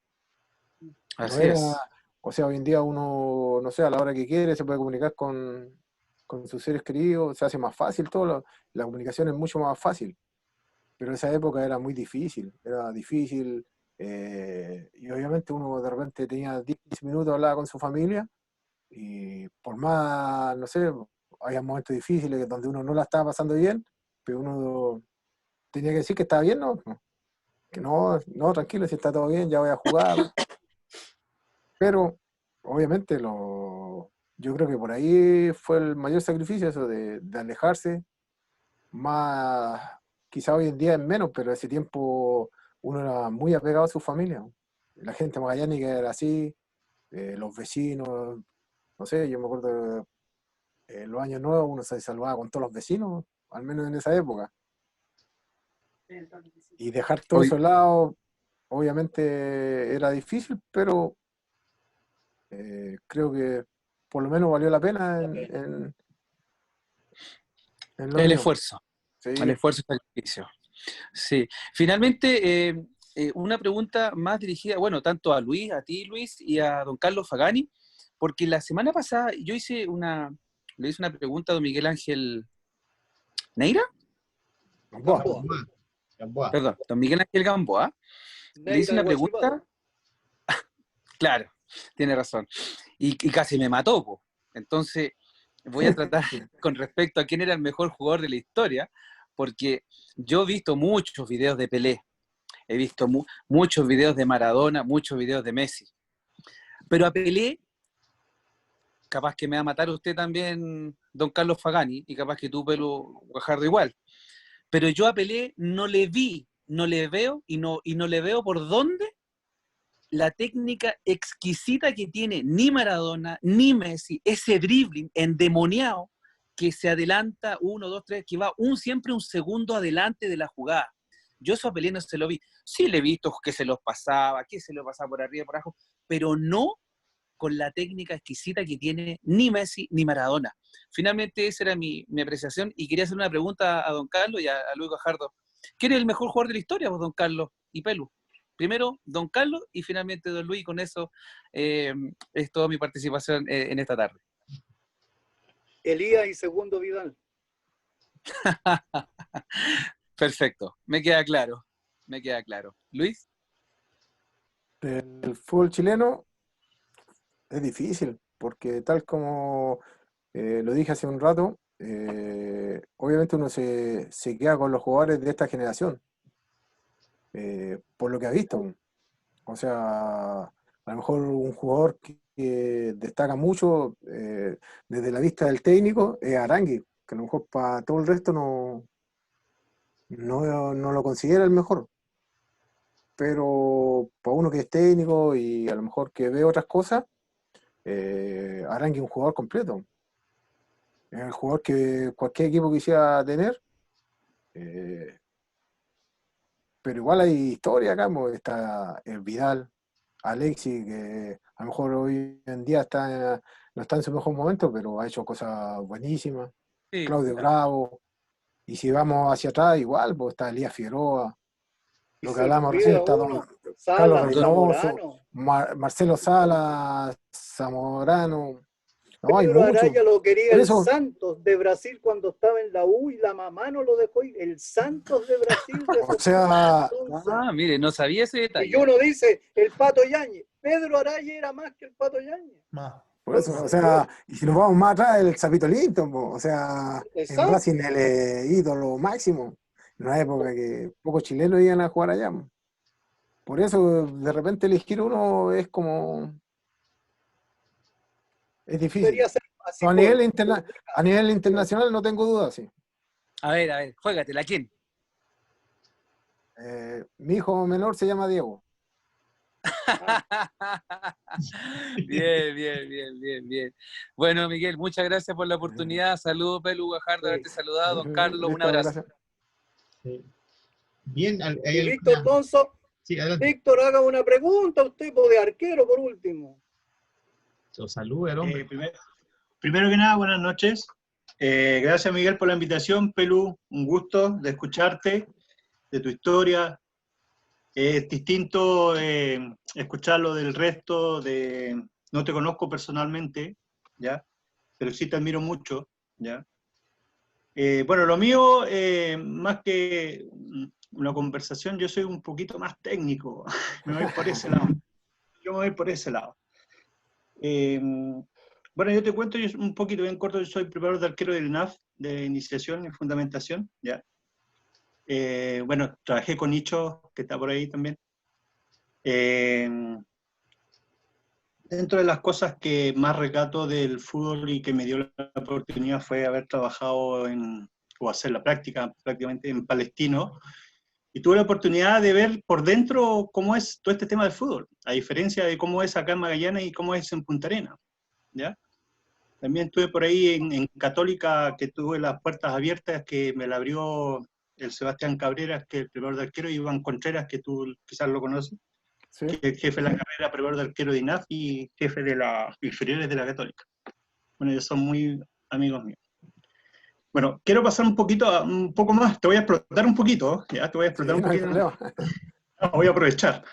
Así No era, es. o sea, hoy en día uno, no sé, a la hora que quiere se puede comunicar con sus seres queridos, se hace más fácil todo, la comunicación es mucho más fácil. Pero en esa época era muy difícil, y obviamente uno de repente tenía 10 minutos, hablaba con su familia, y por más, no sé, había momentos difíciles donde uno no la estaba pasando bien, pero uno tenía que decir que estaba bien, ¿no? Que no, tranquilo, si está todo bien, ya voy a jugar. Pero obviamente yo creo que por ahí fue el mayor sacrificio, eso de alejarse. Más, quizá hoy en día es menos, pero ese tiempo uno era muy apegado a su familia. La gente magallánica era así, los vecinos, no sé, yo me acuerdo en los años nuevos uno se saludaba con todos los vecinos, al menos en esa época. Y dejar todo eso al lado, obviamente era difícil, pero creo que por lo menos valió la pena en lo El mío. esfuerzo. Sí. El esfuerzo y sacrificio. Sí. Finalmente, una pregunta más dirigida, bueno, tanto a Luis, a ti, Luis, y a don Carlos Fagani, porque la semana pasada yo le hice una pregunta a don Miguel Ángel Neira. Gamboa. Gamboa. Perdón, don Miguel Ángel Gamboa, le hice Neira una de Guachipato. pregunta. Claro, tiene razón. Y casi me mató, po. Entonces, voy a tratar con respecto a quién era el mejor jugador de la historia, porque yo he visto muchos videos de Pelé, he visto muchos videos de Maradona, muchos videos de Messi. Pero a Pelé, capaz que me va a matar usted también, don Carlos Fagani, y capaz que tú, Pelu Guajardo, igual. Pero yo a Pelé no le vi, no le veo, y no le veo por dónde la técnica exquisita que tiene ni Maradona, ni Messi, ese dribbling endemoniado que se adelanta 1, 2, 3, que va siempre un segundo adelante de la jugada. Yo eso a Pelé no se lo vi. Sí le he visto que se los pasaba, que se lo pasaba por arriba, por abajo, pero no con la técnica exquisita que tiene ni Messi ni Maradona. Finalmente esa era mi apreciación y quería hacer una pregunta a don Carlos y a Luis Guajardo. ¿Quién es el mejor jugador de la historia, vos, don Carlos y Pelu? Primero, don Carlos y finalmente don Luis. Con eso es toda mi participación en esta tarde. Elías y segundo Vidal. Perfecto, me queda claro. Me queda claro. Luis. El fútbol chileno es difícil, porque tal como lo dije hace un rato, obviamente uno se queda con los jugadores de esta generación, por lo que ha visto. O sea, a lo mejor un jugador que destaca mucho desde la vista del técnico es Arangui, que a lo mejor para todo el resto no lo considera el mejor. Pero para uno que es técnico y a lo mejor que ve otras cosas, Arangui es un jugador completo. Es el jugador que cualquier equipo quisiera tener. Pero igual hay historia acá, pues, está el Vidal, Alexis, que a lo mejor hoy en día no está en su mejor momento, pero ha hecho cosas buenísimas. Sí, Claudio claro. Bravo. Y si vamos hacia atrás, igual, pues está Elías Figueroa. Y Lo que se hablamos olvida recién está uno. Carlos Salas, Reynoso, Zamorano. Marcelo Salas, Zamorano. No, hay Pedro muchos. Araya lo quería Por el eso, Santos de Brasil cuando estaba en la U y la mamá no lo dejó ir. El Santos de Brasil de o esos sea, entonces. Mire, no sabía ese Y detalle. uno dice, el Pato Yáñez. Pedro Araya era más que el Pato Yáñez. Más. por eso, o sea, y si nos vamos más atrás, el Zapito Linton, po, o sea, en Exacto. Racing el ídolo máximo, en una época que pocos chilenos iban a jugar allá. Por eso, de repente elegir uno es como, es difícil. Debería ser así Pero por a nivel internacional no tengo dudas, sí. A ver, juégatela, ¿quién? Mi hijo menor se llama Diego. Bien. Bueno, Miguel, muchas gracias por la oportunidad. Saludos, Pelu Guajardo, haberte saludado. Don Carlos, un Listo, abrazo. gracias. Bien, Y Víctor Donzo, Sí, adelante. Víctor, haga una pregunta a usted de arquero por último. Salud, el hombre. Primero que nada, buenas noches. Gracias, Miguel, por la invitación. Pelu, un gusto de escucharte, de tu historia. Es distinto escucharlo del resto. No te conozco personalmente, ¿ya? Pero sí te admiro mucho, ¿ya? Bueno, lo mío, más que una conversación, yo soy un poquito más técnico. Me voy por ese lado. Yo me voy por ese lado. Bueno, yo te cuento yo un poquito bien corto. Yo soy preparador de arquero del INAF, de iniciación y fundamentación, ¿ya? Bueno, trabajé con Nicho, que está por ahí también. Dentro de las cosas que más recato del fútbol y que me dio la oportunidad fue haber trabajado o hacer la práctica prácticamente en Palestino, y tuve la oportunidad de ver por dentro cómo es todo este tema del fútbol, a diferencia de cómo es acá en Magallanes y cómo es en Punta Arenas, ¿ya? También estuve por ahí en Católica, que tuve las puertas abiertas, que me la abrió el Sebastián Cabreras, que es el preparador de arquero, y Iván Contreras, que tú quizás lo conoces, Sí. que es jefe de la carrera, preparador de arquero de INAF y jefe de las inferiores de la Católica. Bueno, ellos son muy amigos míos. Bueno, quiero pasar un poco más, te voy a explotar un poquito, ¿ya? Te voy a explotar Sí, un no hay poquito. problema. Voy a aprovechar.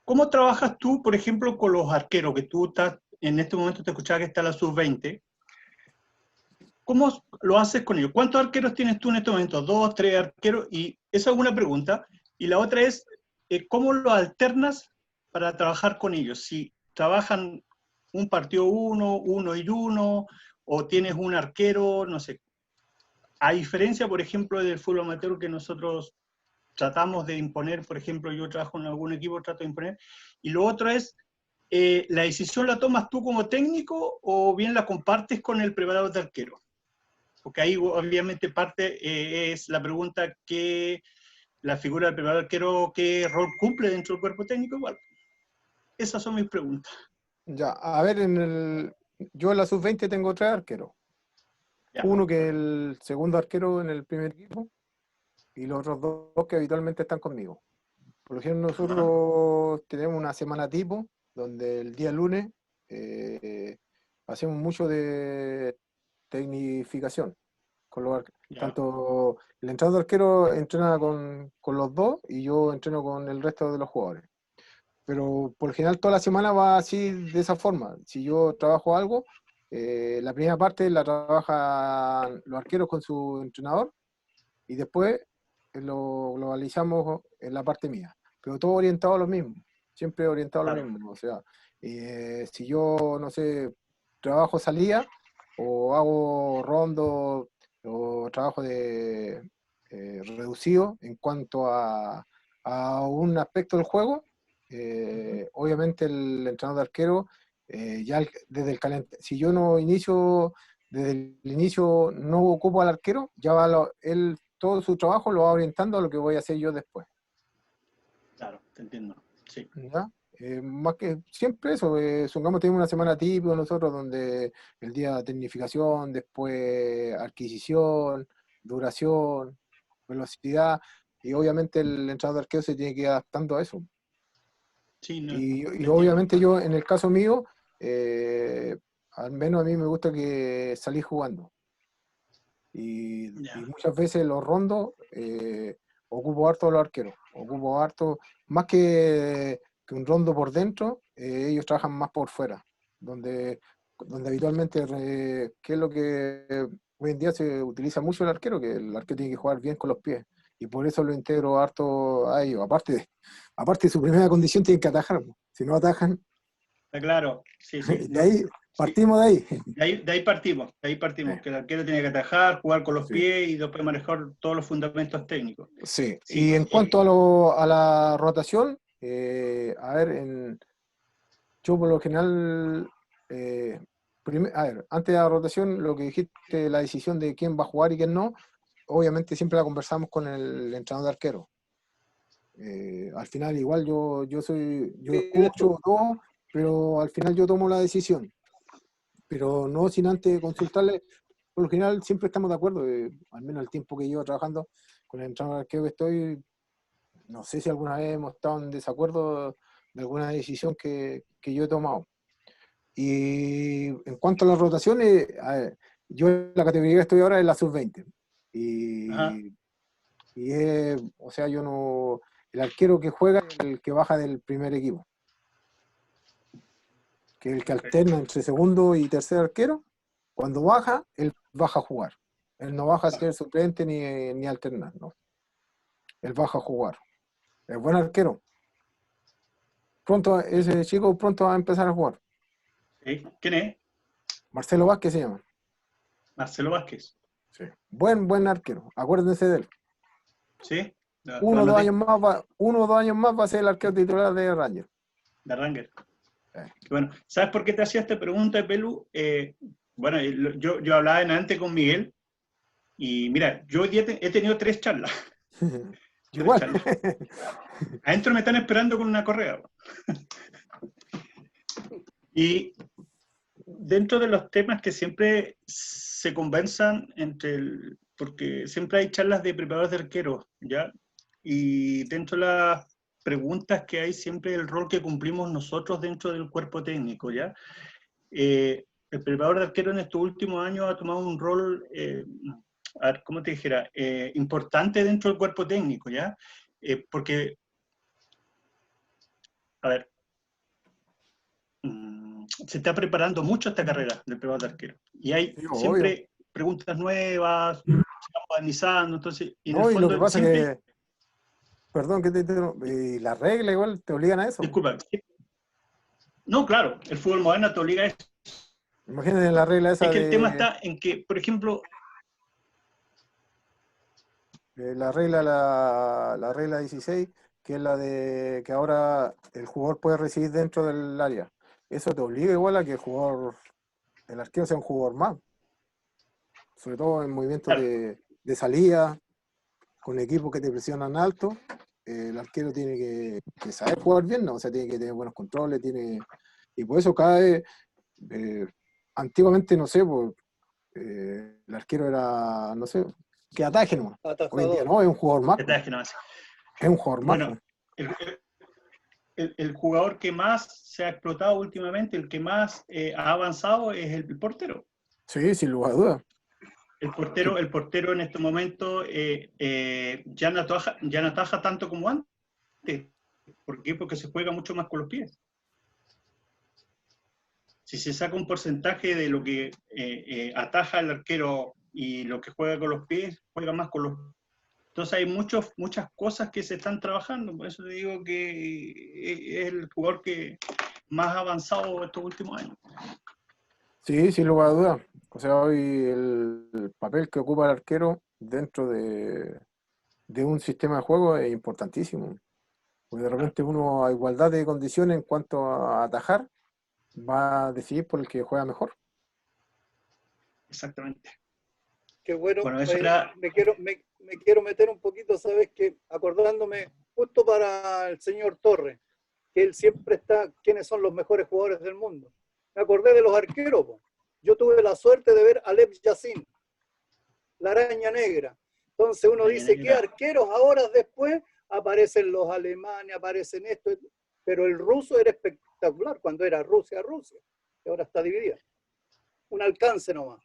¿Cómo trabajas tú, por ejemplo, con los arqueros? Que tú estás, en este momento te escuchaba que está la sub-20. ¿cómo lo haces con ellos? ¿Cuántos arqueros tienes tú en este momento? ¿2, 3 arqueros? Y esa es una pregunta. Y la otra es, ¿cómo lo alternas para trabajar con ellos? Si trabajan un partido uno y uno, o tienes un arquero, no sé. A diferencia, por ejemplo, del fútbol amateur que nosotros tratamos de imponer, por ejemplo, yo trabajo en algún equipo, trato de imponer, y lo otro es, ¿la decisión la tomas tú como técnico o bien la compartes con el preparador de arquero? Porque ahí obviamente parte es la pregunta que la figura del preparador de arquero, ¿qué rol cumple dentro del cuerpo técnico? Igual. Esas son mis preguntas. Ya, a ver, yo en la sub-20 tengo 3 arqueros. Ya. Uno que es el segundo arquero en el primer equipo y los otros dos que habitualmente están conmigo. Por ejemplo, nosotros tenemos una semana tipo donde el día lunes hacemos mucho de tecnificación. Tanto el entrenador de arquero entrena con los dos y yo entreno con el resto de los jugadores. Pero por lo general toda la semana va así, de esa forma. Si yo trabajo algo, la primera parte la trabajan los arqueros con su entrenador y después lo globalizamos en la parte mía. Pero todo orientado a lo mismo, siempre orientado a lo mismo. O sea, si yo, no sé, trabajo salida o hago rondo o trabajo de reducido en cuanto a un aspecto del juego, obviamente el entrenador de arquero, desde el si yo no inicio, desde el inicio no ocupo al arquero, ya va él todo su trabajo lo va orientando a lo que voy a hacer yo después. Claro, te entiendo. Sí. ¿Ya? Más que siempre eso, supongamos tenemos una semana típica nosotros donde el día de tecnificación, después adquisición, duración, velocidad, y obviamente el entrenador de arquero se tiene que ir adaptando a eso. Sí, no, Y obviamente yo, en el caso mío, al menos a mí me gusta que salí jugando. Y muchas veces los rondos ocupo harto a los arqueros. Ocupo harto, más que un rondo por dentro, ellos trabajan más por fuera. Donde habitualmente, que es lo que hoy en día se utiliza mucho el arquero, que el arquero tiene que jugar bien con los pies. Y por eso lo integro harto a ellos. Aparte de su primera condición, tienen que atajar. Si no atajan, está claro. Sí, sí. de ahí partimos de ahí. De ahí partimos, Sí. que el arquero tiene que atajar, jugar con los Sí. pies y después manejar todos los fundamentos técnicos. Sí, Sí, y en cuanto a la rotación, a ver, yo por lo general, a ver, antes de la rotación, lo que dijiste, la decisión de quién va a jugar y quién no, obviamente siempre la conversamos con el entrenador de arquero. Al final igual yo escucho todo, pero al final yo tomo la decisión. Pero no sin antes consultarle. Por lo general siempre estamos de acuerdo, al menos el tiempo que llevo trabajando con el entrenador de arquero que estoy, no sé si alguna vez hemos estado en desacuerdo de alguna decisión que yo he tomado. Y en cuanto a las rotaciones, a ver, yo en la categoría que estoy ahora es la sub-20. O sea, yo no. El arquero que juega es el que baja del primer equipo. Que es el que alterna entre segundo y tercer arquero. Cuando baja, él baja a jugar. Él no baja a ser suplente ni alternar, ¿no? Él baja a jugar. Es buen arquero. Ese chico pronto va a empezar a jugar. ¿Sí? ¿Quién es? Marcelo Vázquez se llama. Marcelo Vázquez. Sí. Buen arquero. Acuérdense de él. ¿Sí? Uno o 2 años más va a ser el arquero titular de Rangers. De Rangers. Bueno, ¿sabes por qué te hacía esta pregunta, Pelu? Bueno, yo hablaba antes con Miguel y mira, yo hoy día he tenido 3 charlas. Igual. Adentro me están esperando con una correa. Y dentro de los temas que siempre se conversan porque siempre hay charlas de preparadores de arqueros, ¿ya? Y dentro de las preguntas que hay siempre el rol que cumplimos nosotros dentro del cuerpo técnico, ¿ya? El preparador de arquero en estos últimos años ha tomado un rol, a ver, ¿cómo te dijera? Importante dentro del cuerpo técnico, ¿ya? Porque, a ver, se está preparando mucho esta carrera del preparador de arquero. Y hay siempre preguntas nuevas, se van modernizando, entonces, y en el No, y lo fondo que pasa siempre, que, perdón que te interrumpa, y las reglas igual te obligan a eso. disculpa, no, claro, el fútbol moderno te obliga a eso. Imagínate la regla Es esa que el tema de está en que, por ejemplo, la regla 16, que es la de que ahora el jugador puede recibir dentro del área. Eso te obliga igual a que el arquero sea un jugador más, sobre todo en movimientos claro, de salida, con equipos que te presionan alto. El arquero tiene que saber jugar bien, ¿no? O sea, tiene que tener buenos controles, y por eso cada vez, antiguamente, no sé, pues, el arquero era, no sé, que ataje nomás. Hoy en día Atajador. no, es un jugador más, ¿qué pues. tal que no hace? Es un jugador más, Bueno, pues. el jugador que más se ha explotado últimamente, el que más ha avanzado es el portero. Sí, sin lugar a dudas. El portero en este momento ya no ataja tanto como antes. ¿Por qué? Porque se juega mucho más con los pies. Si se saca un porcentaje de lo que ataja el arquero y lo que juega con los pies, juega más con los. Entonces hay muchas cosas que se están trabajando. Por eso te digo que es el jugador que más ha avanzado estos últimos años. Sí, sin lugar a dudas. O sea, hoy el papel que ocupa el arquero dentro de un sistema de juego es importantísimo. Porque de repente uno, a igualdad de condiciones en cuanto a atajar, va a decidir por el que juega mejor. Exactamente. Qué bueno, Bueno, eso era. me quiero meter un poquito, ¿sabes? Que acordándome justo para el señor Torres, que él siempre está, quiénes son los mejores jugadores del mundo. Me acordé de los arqueros, po. Yo tuve la suerte de ver a Lev Yassin, la araña negra. Entonces uno dice, ¿qué arqueros ahora después? Aparecen los alemanes, aparecen esto, pero el ruso era espectacular cuando era Rusia, y ahora está dividida. Un alcance nomás.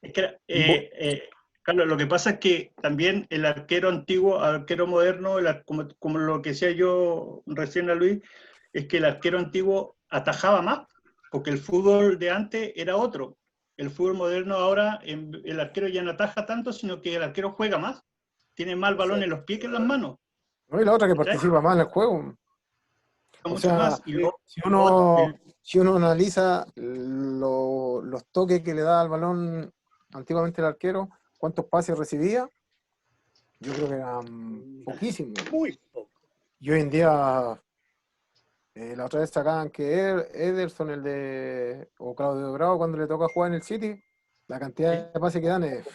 Es que, Carlos, lo que pasa es que también el arquero antiguo, arquero moderno, como lo que decía yo recién a Luis, es que el arquero antiguo atajaba más, porque el fútbol de antes era otro. El fútbol moderno ahora, el arquero ya no ataja tanto, sino que el arquero juega más. Tiene más el balón en los pies que en las manos. ¿No? Y la otra que ¿Cachai? participa más en el juego. O Mucho sea, más. Y si uno analiza los toques que le da al balón antiguamente el arquero, cuántos pases recibía, yo creo que eran poquísimos. Muy poco. Y hoy en día, la otra vez sacaban que Ederson, o Claudio Bravo, cuando le toca jugar en el City, la cantidad de pases que dan es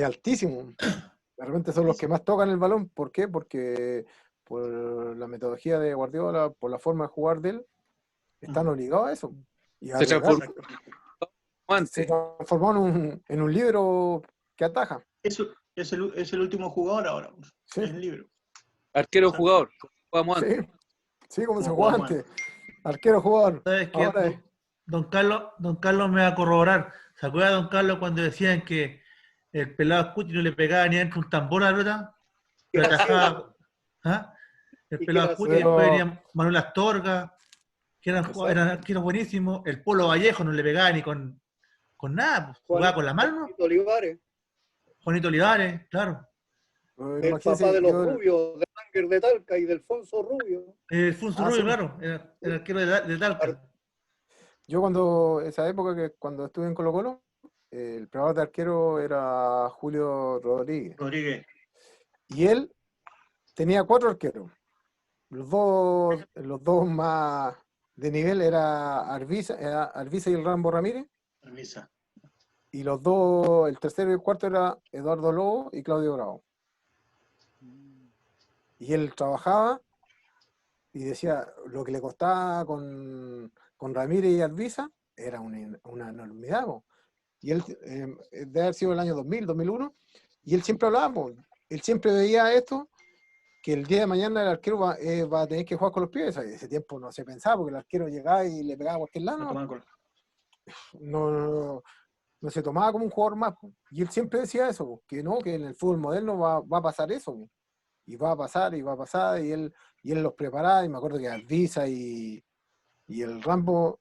altísimo. De repente son los que más tocan el balón. ¿Por qué? Porque por la metodología de Guardiola, por la forma de jugar de él, están obligados a eso. Y a Se transformó arriesgar. Se antes. transformó en un libro que ataja. eso es el último jugador ahora. Sí. Es el libro. Arquero jugador. Jugamos antes. Sí, sí, como se Como jugaba jugamos antes. Arquero jugador. ¿Sabes qué? Ahora es. Don Carlos me va a corroborar. ¿Se acuerda, don Carlos, cuando decían que el pelado Scuti no le pegaba ni dentro un tambor a la pelota? Pero atajaba. ¿Ah? El ¿Y pelado qué Scuti, hacía? después venía Manuel Astorga, que Exacto. eran arqueros buenísimos. El Polo Vallejo no le pegaba ni con nada, pues, jugaba con la mano, ¿no? Juanito Olivares, Juanito Olivares, claro. el Imagínense, papá de los Rubios, de Ángel de Talca y del Alfonso Rubio. El Funso Rubio, sí. claro, era el arquero de Talca. yo esa época que cuando estuve en Colo-Colo, el preparador de arquero era Julio Rodríguez. Y él tenía 4 arqueros. Los dos más de nivel era Arbiza y el Rambo Ramírez. Arbiza. Y los dos, el tercero y el cuarto era Eduardo Lobo y Claudio Bravo. Y él trabajaba y decía lo que le costaba con Ramírez y Arbiza era una enormidad. Po. Y él, debe haber sido el año 2000, 2001, y él siempre hablaba, po. Él siempre veía esto, que el día de mañana el arquero va a tener que jugar con los pies. Ese tiempo no se pensaba, porque el arquero llegaba y le pegaba a cualquier lado. No se tomaba como un jugador más. Po. Y él siempre decía eso, que no, que en el fútbol moderno va a pasar eso. Po. Y va a pasar, y él los preparaba, y me acuerdo que Arbiza y el Rambo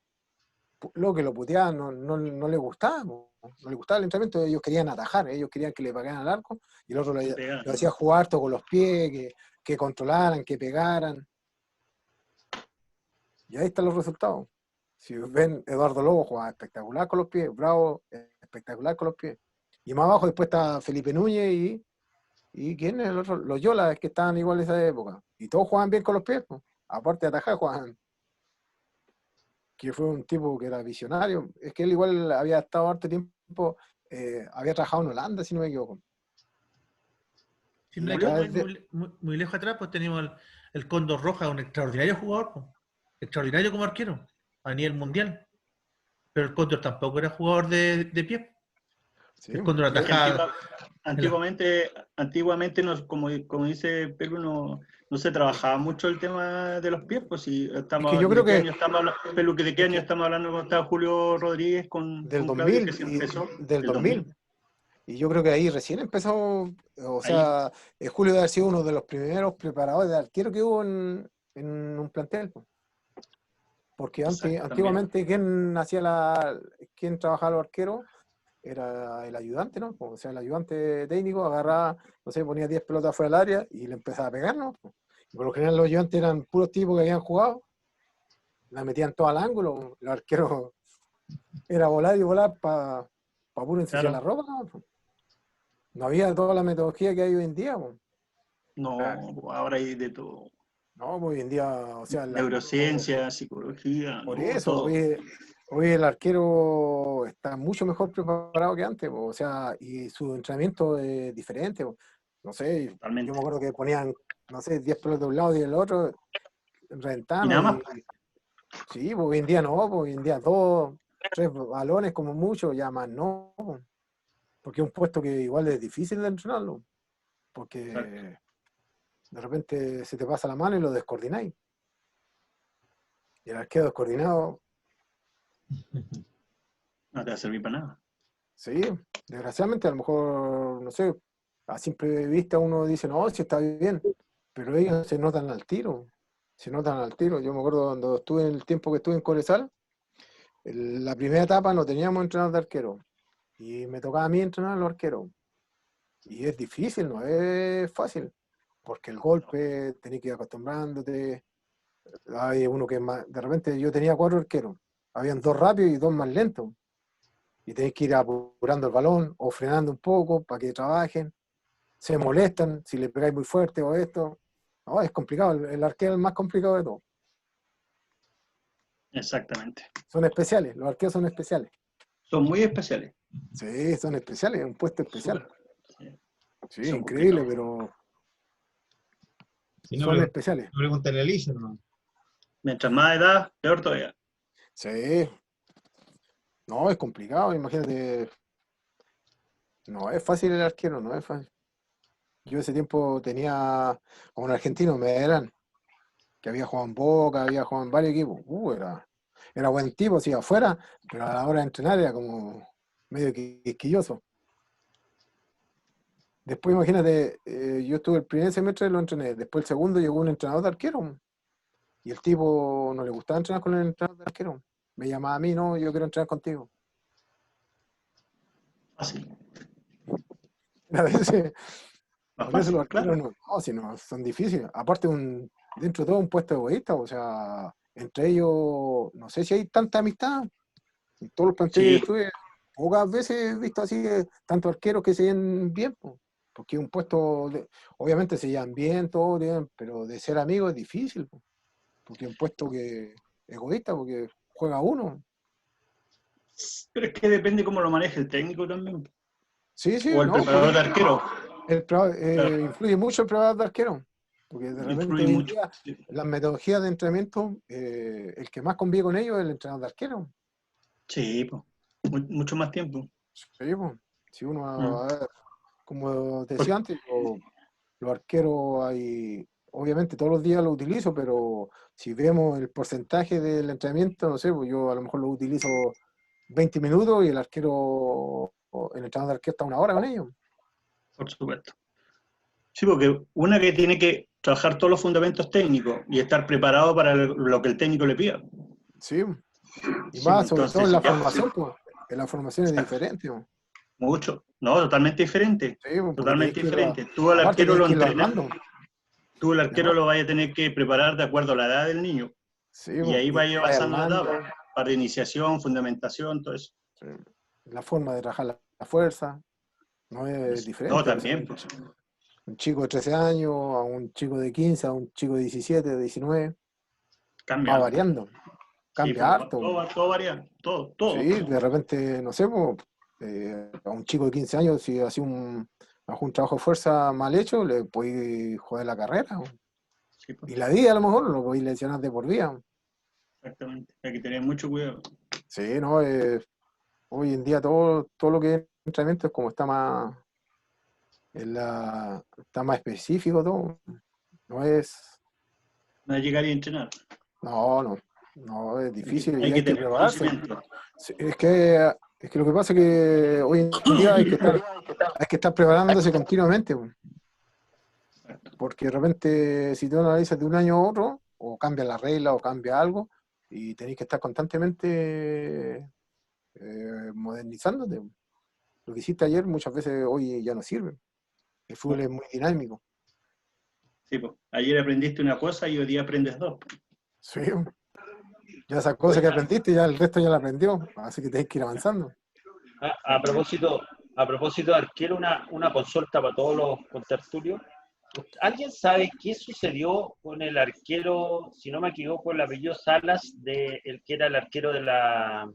lo que lo puteaban no le gustaba, no le gustaba el entrenamiento, ellos querían atajar, ellos querían que le pegaran al arco, y el otro lo hacía jugar harto con los pies, que controlaran, que pegaran. Y ahí están los resultados. Si ven, Eduardo Lobo jugaba espectacular con los pies, Bravo espectacular con los pies. Y más abajo después está Felipe Núñez y ¿quién es el otro? Los Yolas, que estaban igual en esa época. Y todos jugaban bien con los pies, pues. Aparte de atajar, jugaban. Que fue un tipo que era visionario. Es que él igual había estado harto tiempo, había trabajado en Holanda, si no me equivoco. Si no hay que ir muy lejos atrás, pues tenemos el Cóndor Roja, un extraordinario jugador, pues. Extraordinario como arquero, a nivel mundial. Pero el Cóndor tampoco era jugador de pie. Sí. El Cóndor atajaba. Antiguamente como dice Pedro, no se trabajaba mucho el tema de los pies, pues si estamos, es que yo creo que ¿de qué año estamos hablando cuando estaba Julio Rodríguez con del Claudio, 2000, que se empezó? del 2000. Y yo creo que ahí recién empezó, o sea, Julio debe haber sido uno de los primeros preparadores de arquero que hubo en un plantel. Porque antiguamente quien trabajaba los arqueros era el ayudante, ¿no? O sea, el ayudante técnico agarraba, no sé, ponía 10 pelotas fuera del área y le empezaba a pegar, ¿no? Y por lo general los ayudantes eran puros tipos que habían jugado, la metían todo al ángulo, el arquero era volar y volar para puro ensuciar la ropa, ¿no? No había toda la metodología que hay hoy en día, ¿no? No, ahora hay de todo. No, hoy en día, o sea... Neurociencia, psicología... Por eso, hoy el arquero está mucho mejor preparado que antes, o sea, y su entrenamiento es diferente. No sé, Totalmente. Yo me acuerdo que ponían, no sé, 10 pelotas de un lado y del otro, reventando. ¿Y nada más? Sí, pues hoy en día no, hoy en día 2, 3 balones como mucho, ya más no. Porque es un puesto que igual es difícil de entrenarlo, porque de repente se te pasa la mano y lo descoordináis. Y el arquero descoordinado... No te va a servir para nada. Sí, desgraciadamente a lo mejor, no sé, a simple vista uno dice, no, si está bien, pero ellos se notan al tiro. Yo me acuerdo cuando estuve en el tiempo que estuve en Cobresal, la primera etapa no teníamos entrenador de arquero. Y me tocaba a mí entrenar a los arqueros. Y es difícil, no es fácil. Porque el golpe, tenés que ir acostumbrándote. Hay uno que es más... De repente yo tenía 4 arqueros. Habían 2 rápidos y 2 más lentos. Y tenés que ir apurando el balón o frenando un poco para que trabajen. Se molestan si le pegáis muy fuerte o esto. No, es complicado. El arquero es el más complicado de todo. Exactamente. Son especiales. Los arqueros son especiales. Son muy especiales. Sí, son especiales. Es un puesto especial. Sí, Son increíble, pero... Si no, son especiales. Pregúntale a Alicia, ¿no? Mientras más edad, peor todavía. Sí. No, es complicado, imagínate. No es fácil el arquero, no es fácil. Yo ese tiempo tenía a un argentino, Medellín, que había jugado en Boca, había jugado en varios equipos. Era buen tipo, sí, afuera, pero a la hora de entrenar era como medio quisquilloso. Después, imagínate, yo estuve el primer semestre, lo entrené. Después el segundo llegó un entrenador de arquero. Y el tipo no le gustaba entrenar con el entrenador de arquero. Me llamaba a mí, no, yo quiero entrenar contigo. Fácil. A veces, Más por eso fácil, los arqueros claro. no, si no, son difíciles. Aparte, dentro de todo, un puesto egoísta, o sea, entre ellos, no sé si hay tanta amistad. En todos los planteles que estuve, pocas veces he visto así, tanto arqueros que se llevan bien, porque un puesto, obviamente se llevan bien, todo bien, pero de ser amigos es difícil, porque es un puesto que egoísta, porque juega uno. Pero es que depende cómo lo maneje el técnico también. Sí, O el preparador de arquero. Influye mucho el preparador de arquero, porque de repente Influye hoy en mucho. día, las metodologías de entrenamiento, el que más convive con ellos es el entrenador de arquero. Sí, pues. Mucho más tiempo. Sí, pues. Si uno, a ver, como te decía antes, los arqueros hay, obviamente todos los días lo utilizo, pero si vemos el porcentaje del entrenamiento, no sé, pues yo a lo mejor lo utilizo 20 minutos y el entrenador de arquero está 1 hora con ellos. Por supuesto. Sí, porque una que tiene que trabajar todos los fundamentos técnicos y estar preparado para lo que el técnico le pida. Sí, Y Sí, más, sobre todo en entonces, la ya, formación, pues, que la formación es diferente, pues. mucho. No, totalmente diferente. Sí, pues, porque tenéis Totalmente que ir diferente. Tú al aparte arquero tenéis lo que irlo entrenas, armando. tú al Y arquero aparte, lo vayas a tener que preparar de acuerdo a la edad del niño. sí, Y pues, ahí y lo vaya vais avanzando la armando. etapa. Para iniciación, fundamentación, todo eso. Sí. La forma de trabajar la fuerza, no es No, diferente. O sea, también, pues. un chico de 13 años, a un chico de 15, a un chico de 17, de 19, va Cambia. variando, Sí, cambia pues, harto. todo varía, todo. Sí, de repente, no sé, pues, a un chico de 15 años, si hace hace un trabajo de fuerza mal hecho, le podéis joder la carrera, po. Sí, pues, Y la vida a lo mejor lo podéis lesionar de por vida. exactamente. Hay que tener mucho cuidado. Sí, ¿no? Hoy en día todo lo que es entrenamiento es como está más, está más específico todo. No es, No es llegar y entrenar. no, es difícil y Hay que hay que tener prepararse. conocimiento. Sí, es que lo que pasa es que hoy en día hay que estar preparándose continuamente, po. Porque de repente si tú analizas de un año a otro, o cambia la regla o cambia algo, y tenéis que estar constantemente modernizándote. Lo que hiciste ayer muchas veces hoy ya no sirve. El fútbol es muy dinámico. Sí, pues. Ayer aprendiste una cosa y hoy día aprendes dos. Sí, ya esa cosa que aprendiste, ya el resto ya la aprendió, así que tenéis que ir avanzando. A propósito de arquero, una consulta para todos los contertulios. ¿Alguien sabe qué sucedió con el arquero, si no me equivoco, el apellido Salas, el que era el arquero de la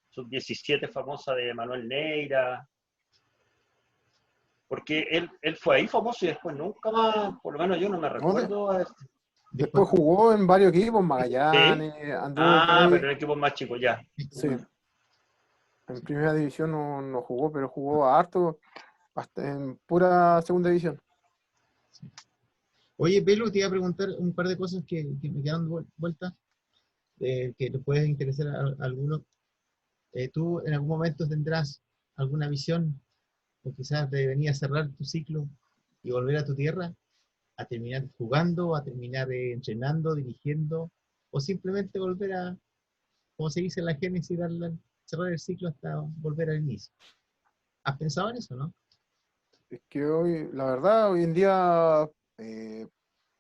sub-17 famosa de Manuel Neira? Porque él fue ahí famoso y después nunca más, por lo menos yo no me ¿No? recuerdo. Después, Después jugó en varios equipos, ¿Sí? Magallanes, anduvo por Ah, ahí. pero el equipo más chico, ya. Sí, en primera división no jugó, pero jugó harto, hasta en pura segunda división. oye, Pelu, te iba a preguntar un par de cosas que me quedan vueltas, que te pueden interesar a algunos. ¿Tú en algún momento tendrás alguna visión, o quizás de venir a cerrar tu ciclo y volver a tu tierra, a terminar jugando, a terminar entrenando, dirigiendo, o simplemente volver a, como se dice en la génesis, cerrar el ciclo hasta volver al inicio? ¿Has pensado en eso, no? Es que hoy, la verdad, hoy en día, eh,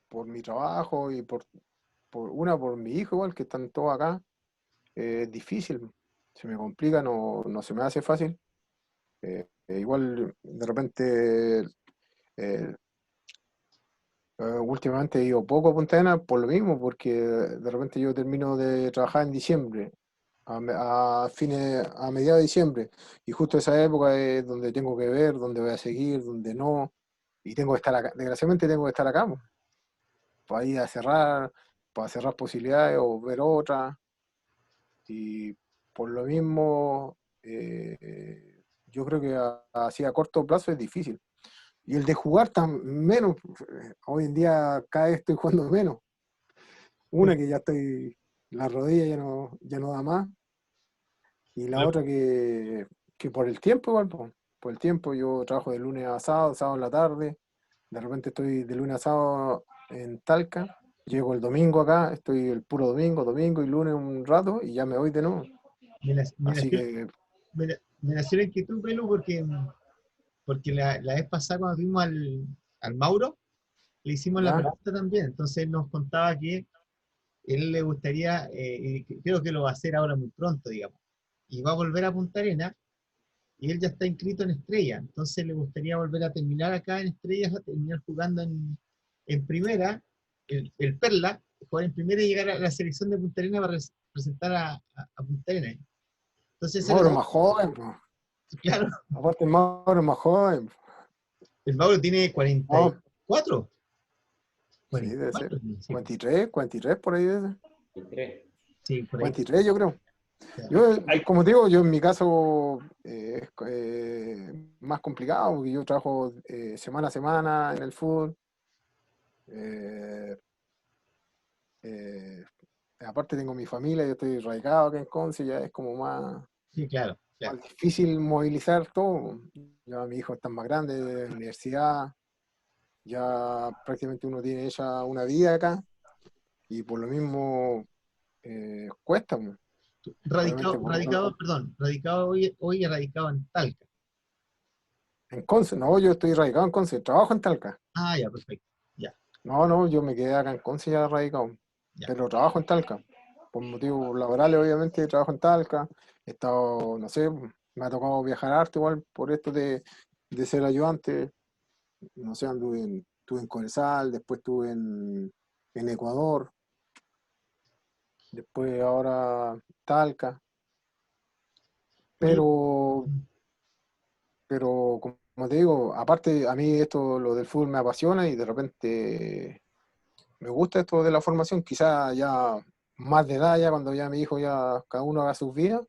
por mi trabajo y por mi hijo igual, que están todos acá, es difícil. Se me complica, no se me hace fácil. Igual, de repente, eh, últimamente he ido poco a Punta Arenas por lo mismo, porque de repente yo termino de trabajar en diciembre, a mediados de diciembre, y justo esa época es donde tengo que ver, dónde voy a seguir, dónde no, y tengo que estar acá, desgraciadamente tengo que estar acá, pues, para ir para cerrar posibilidades o ver otras, y por lo mismo, yo creo que así a corto plazo es difícil. Y el de jugar tan menos, hoy en día cada vez estoy jugando menos. Una que ya la rodilla ya no da más, y la otra que por el tiempo, igual, po. Por el tiempo yo trabajo de lunes a sábado, sábado en la tarde, de repente estoy de lunes a sábado en Talca, llego el domingo acá, estoy el puro domingo y lunes un rato y ya me voy de nuevo. Me, Así que me nació la inquietud, Pelu, porque la vez pasada cuando vimos al Mauro, le hicimos la ya, pregunta también. Entonces él nos contaba que él le gustaría, y creo que lo va a hacer ahora muy pronto, digamos, y va a volver a Punta Arenas, y él ya está inscrito en Estrella. Entonces le gustaría volver a terminar acá en Estrellas, a terminar jugando en primera, el Perla, jugar en primera y llegar a la selección de Punta Arenas para representar a Punta Arenas. Entonces, Mauro es más joven, po. claro, Aparte Mauro es más joven. el Mauro tiene No, 44. sí, debe 44, ser. sí, 43 por ahí debe ser. sí, por ahí. 43 yo creo. Ya. Yo, Hay, como te digo, yo en mi caso es más complicado porque yo trabajo semana a semana en el fútbol. eh, eh, Aparte tengo mi familia, yo estoy radicado acá en Conce, ya es como Sí, claro, más claro. difícil movilizar todo. Ya mi hijo está más grande, de universidad, ya prácticamente uno tiene hecha una vida acá y por lo mismo cuesta, po. Obviamente, radicado hoy radicado en Talca. en Conce, no, yo estoy radicado en Conce, trabajo en Talca. Ah, ya, perfecto. Ya, No, yo me quedé acá en Conce ya radicado, ya. pero trabajo en Talca. Por motivos laborales, obviamente, trabajo en Talca. He estado, no sé, me ha tocado viajar harto igual por esto de ser ayudante. No sé, estuve en Cobresal, después estuve en Ecuador, después ahora Talca. Oye, Pero, pero como te digo, aparte a mí esto, lo del fútbol me apasiona y de repente me gusta esto de la formación, quizá ya más de edad, ya cuando ya mi hijo ya cada uno haga sus vidas,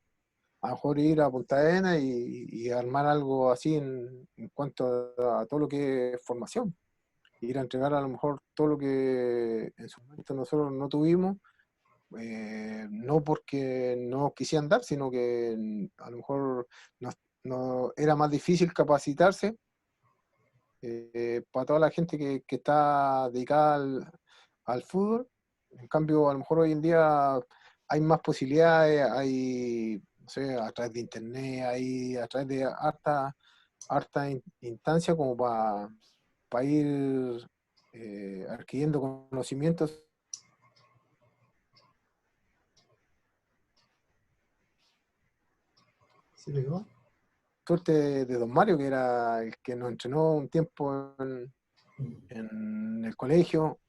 a lo mejor ir a Punta Arenas y armar algo así en cuanto a todo lo que es formación. Ir a entregar a lo mejor todo lo que en su momento nosotros no tuvimos, no porque no quisieran dar, sino que a lo mejor no, era más difícil capacitarse para toda la gente que está dedicada al fútbol. En cambio, a lo mejor hoy en día hay más posibilidades, hay, no sé, a través de internet, hay a través de harta instancia como para ir adquiriendo conocimientos. ¿se pegó? Suerte de Don Mario, que era el que nos entrenó un tiempo en el colegio,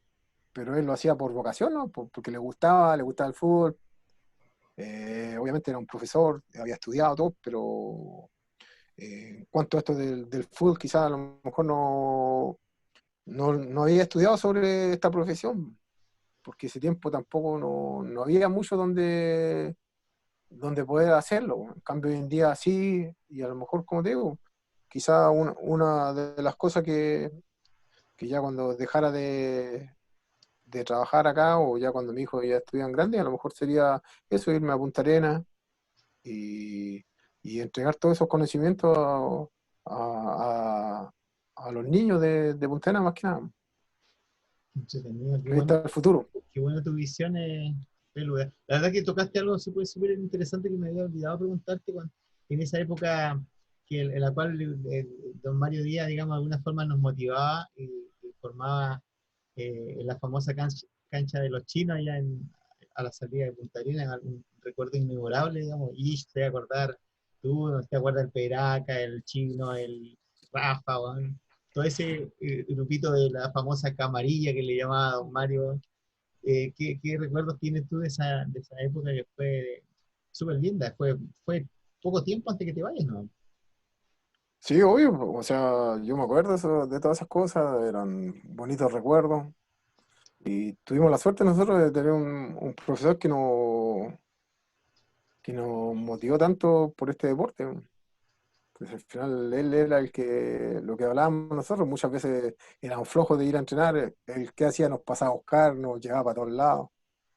pero él lo hacía por vocación, ¿no? Porque le gustaba el fútbol. Obviamente era un profesor, había estudiado todo, pero en cuanto a esto del fútbol, quizás a lo mejor no había estudiado sobre esta profesión, porque ese tiempo tampoco no había mucho donde poder hacerlo. En cambio, hoy en día sí, y a lo mejor, como te digo, quizá una de las cosas que ya cuando dejara de trabajar acá, o ya cuando mi hijo ya estuviera grande, a lo mejor sería eso, irme a Punta Arenas y, y entregar todos esos conocimientos a, a los niños de Punta Arenas más que nada, Entretenido, que ahí está el futuro. qué buena tu visión, Peluda. La verdad que tocaste algo súper interesante que me había olvidado preguntarte en esa época en la cual don Mario Díaz, digamos, de alguna forma nos motivaba y formaba en la famosa cancha de los chinos allá a la salida de Punta Arenas, un recuerdo inmemorable, digamos, y te voy a acordar tú, no te acuerdas el Peraca, el Chino, el Rafa, weón, todo ese grupito de la famosa camarilla que le llamaba Don Mario. ¿Qué recuerdos tienes tú de esa época que fue súper linda? Fue poco tiempo antes que te vayas, ¿no? Sí, obvio, o sea, yo me acuerdo de todas esas cosas, eran bonitos recuerdos. Y tuvimos la suerte nosotros de tener un profesor que nos motivó tanto por este deporte. Pues al final él era lo que hablábamos nosotros, muchas veces éramos flojos de ir a entrenar, el que hacía nos pasaba a buscar, nos llevaba para todos lados,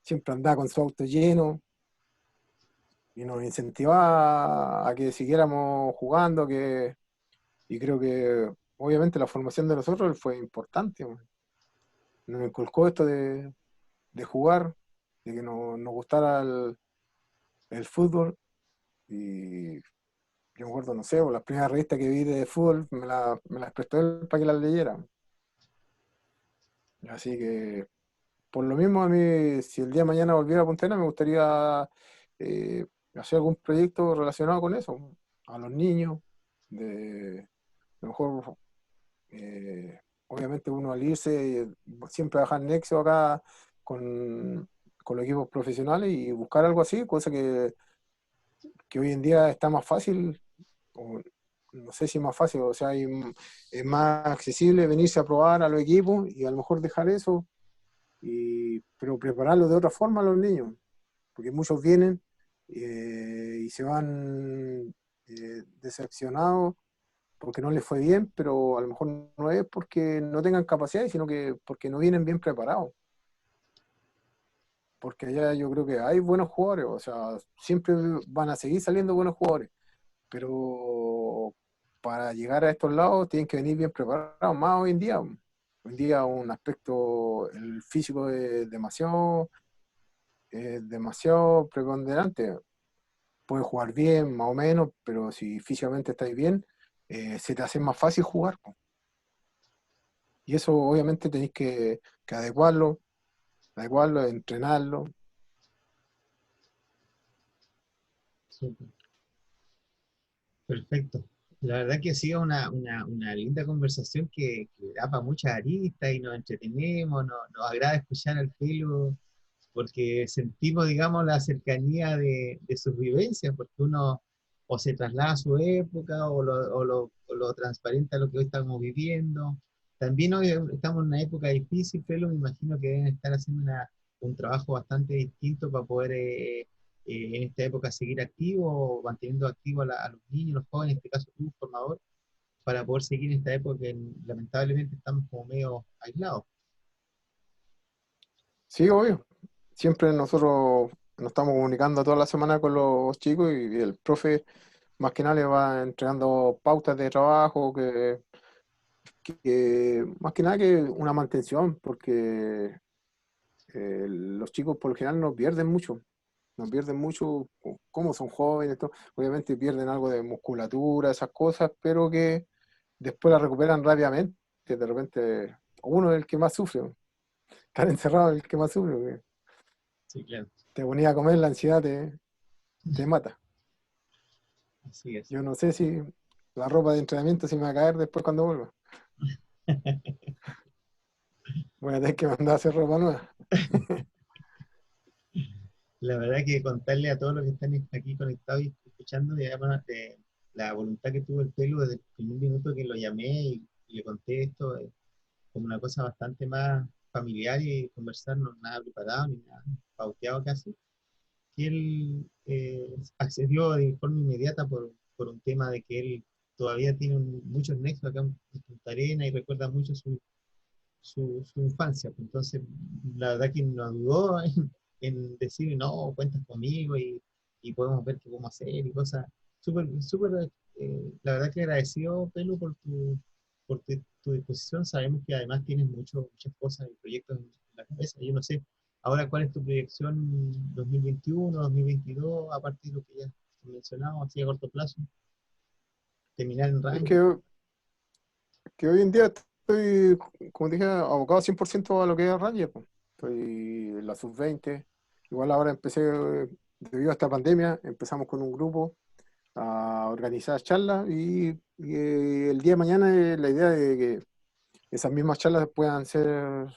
siempre andaba con su auto lleno y nos incentivaba a que siguiéramos jugando, y creo que obviamente la formación de nosotros fue importante. Nos inculcó esto de jugar, de que nos gustara el fútbol. Y yo me acuerdo, no sé, las primeras revistas que vi de fútbol me las prestó él para que las leyera. Así que, por lo mismo, a mí, si el día de mañana volviera a Punta Arenas, me gustaría hacer algún proyecto relacionado con eso, a los niños, a lo mejor, obviamente uno al irse, siempre dejar nexo acá con, con los equipos profesionales y buscar algo así, cosa que hoy en día está más fácil, o no sé si es más fácil, o sea, es más accesible venirse a probar a los equipos y a lo mejor dejar eso, pero prepararlo de otra forma a los niños, porque muchos vienen y se van decepcionados porque no les fue bien, pero a lo mejor no es porque no tengan capacidad, sino que porque no vienen bien preparados. Porque allá yo creo que hay buenos jugadores, o sea, siempre van a seguir saliendo buenos jugadores, pero para llegar a estos lados tienen que venir bien preparados, más hoy en día. Hoy en día un aspecto, el físico es demasiado preponderante. puedes jugar bien, más o menos, pero si físicamente estáis bien, se te hace más fácil jugar, po. Y eso obviamente tenéis que adecuarlo, entrenarlo. Súper. Perfecto. La verdad que ha sido una linda conversación que da para muchas aristas y nos entretenemos, nos agrada escuchar al Pelo porque sentimos, digamos, la cercanía de sus vivencias, porque uno o se traslada a su época o lo transparenta a lo que hoy estamos viviendo. También hoy estamos en una época difícil, pero me imagino que deben estar haciendo un trabajo bastante distinto para poder en esta época seguir activo, manteniendo activo a los niños, los jóvenes, en este caso tú, formador, para poder seguir en esta época que lamentablemente estamos como medio aislados. Sí, obvio. Siempre nosotros nos estamos comunicando toda la semana con los chicos y el profe más que nada le va entregando pautas de trabajo, más que nada que una mantención, porque los chicos por lo general nos pierden mucho, como son jóvenes, obviamente pierden algo de musculatura, esas cosas, pero que después la recuperan rápidamente, que de repente uno es el que más sufre, estar encerrado es el que más sufre, porque Sí, claro, te ponía a comer, la ansiedad te mata. así es. Yo no sé si la ropa de entrenamiento se me va a caer después cuando vuelva. Voy a tener que mandar a hacer ropa nueva. La verdad que contarle a todos los que están aquí conectados y escuchando, digamos, de la voluntad que tuvo el Pelu desde el primer minuto que lo llamé y le conté esto, como una cosa bastante más familiar y conversar, no nada preparado ni nada pauteado casi, que él accedió de forma inmediata por un tema de que él todavía tiene muchos nexos acá en Punta Arenas y recuerda mucho su infancia. Entonces, la verdad que no dudó en decir, no, cuentas conmigo y podemos ver qué podemos hacer y cosas. Súper, súper, la verdad que agradecido, Pelu, por tu disposición. Sabemos que además tienes muchas cosas y proyectos en la cabeza. Yo no sé, ahora cuál es tu proyección 2021, 2022, aparte de lo que ya he mencionado, así a corto plazo, terminar en Es ranking. que hoy en día estoy, como dije, abocado 100% a lo que es Ranger, po. Estoy en la sub-20. Igual ahora empecé, debido a esta pandemia, empezamos con un grupo a organizar charlas y el día de mañana es la idea de que esas mismas charlas puedan ser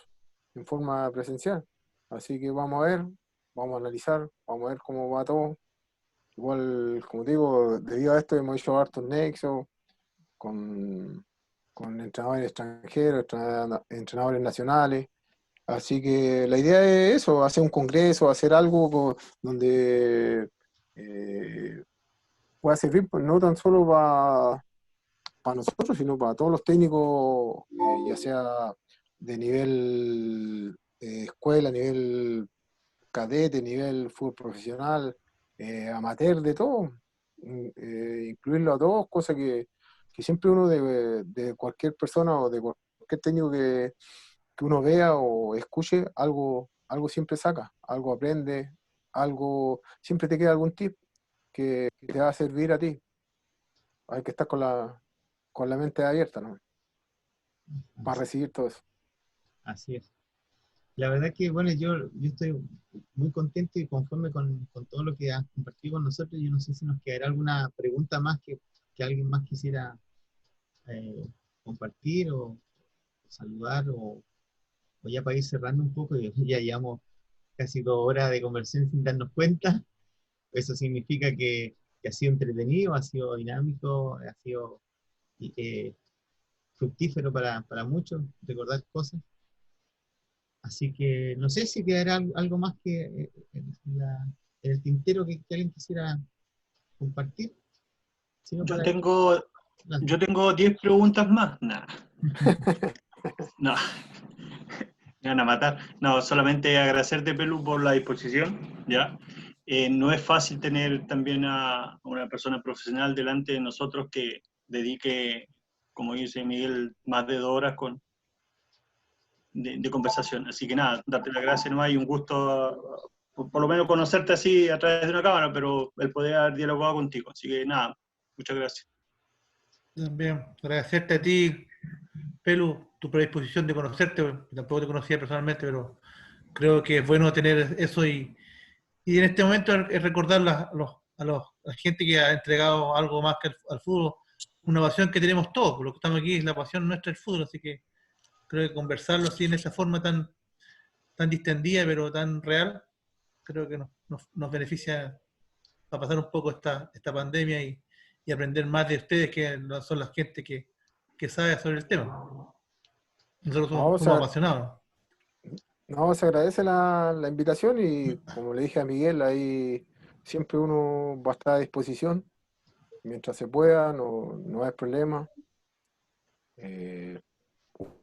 en forma presencial. Así que vamos a ver, vamos a analizar, vamos a ver cómo va todo. Igual, como te digo, debido a esto hemos hecho hartos nexos con, con entrenadores extranjeros, entrenadores nacionales. Así que la idea es eso, hacer un congreso, hacer algo donde pueda servir, pues, no tan solo para nosotros, sino para todos los técnicos, ya sea de nivel escuela, nivel cadete, nivel fútbol profesional, amateur, de todo. Incluirlo a todos, cosa que siempre uno de cualquier persona o de cualquier técnico que uno vea o escuche, algo siempre saca, algo aprende, algo, siempre te queda algún tip que te va a servir a ti. Hay que estar con la mente abierta, ¿no? Para recibir todo eso. Así es. La verdad que, bueno, yo estoy muy contento y conforme con todo lo que has compartido con nosotros. Yo no sé si nos quedará alguna pregunta más que alguien más quisiera eh, compartir o saludar o ya para ir cerrando un poco. Ya llevamos casi 2 horas de conversación sin darnos cuenta. Eso significa que ha sido entretenido, ha sido dinámico, ha sido eh, fructífero para muchos, recordar cosas. Así que no sé si quedará algo más que en el tintero que alguien quisiera compartir. Sino Yo para, tengo, no, yo tengo 10 preguntas más. Nah, no, me van a matar. No, solamente agradecerte, Pelu, por la disposición, ¿ya? No es fácil tener también a una persona profesional delante de nosotros que dedique, como dice Miguel, más de 2 horas de conversación. Así que nada, darte las gracias nomás y un gusto por lo menos conocerte así a través de una cámara, pero el poder haber dialogado contigo. Así que nada, muchas gracias. También agradecerte a ti, Pelu, tu predisposición de conocerte. Tampoco te conocía personalmente, pero creo que es bueno tener eso y en este momento es recordar a la gente que ha entregado algo más que al fútbol, una pasión que tenemos todos, por lo que estamos aquí es la pasión nuestra del fútbol, así que creo que conversarlo así en esa forma tan distendida pero tan real, creo que nos beneficia para pasar un poco esta pandemia y aprender más de ustedes, que son la gente que sabe sobre el tema. Nosotros No, somos apasionados. No, se agradece la invitación y como le dije a Miguel, ahí siempre uno va a estar a disposición mientras se pueda, no hay problema.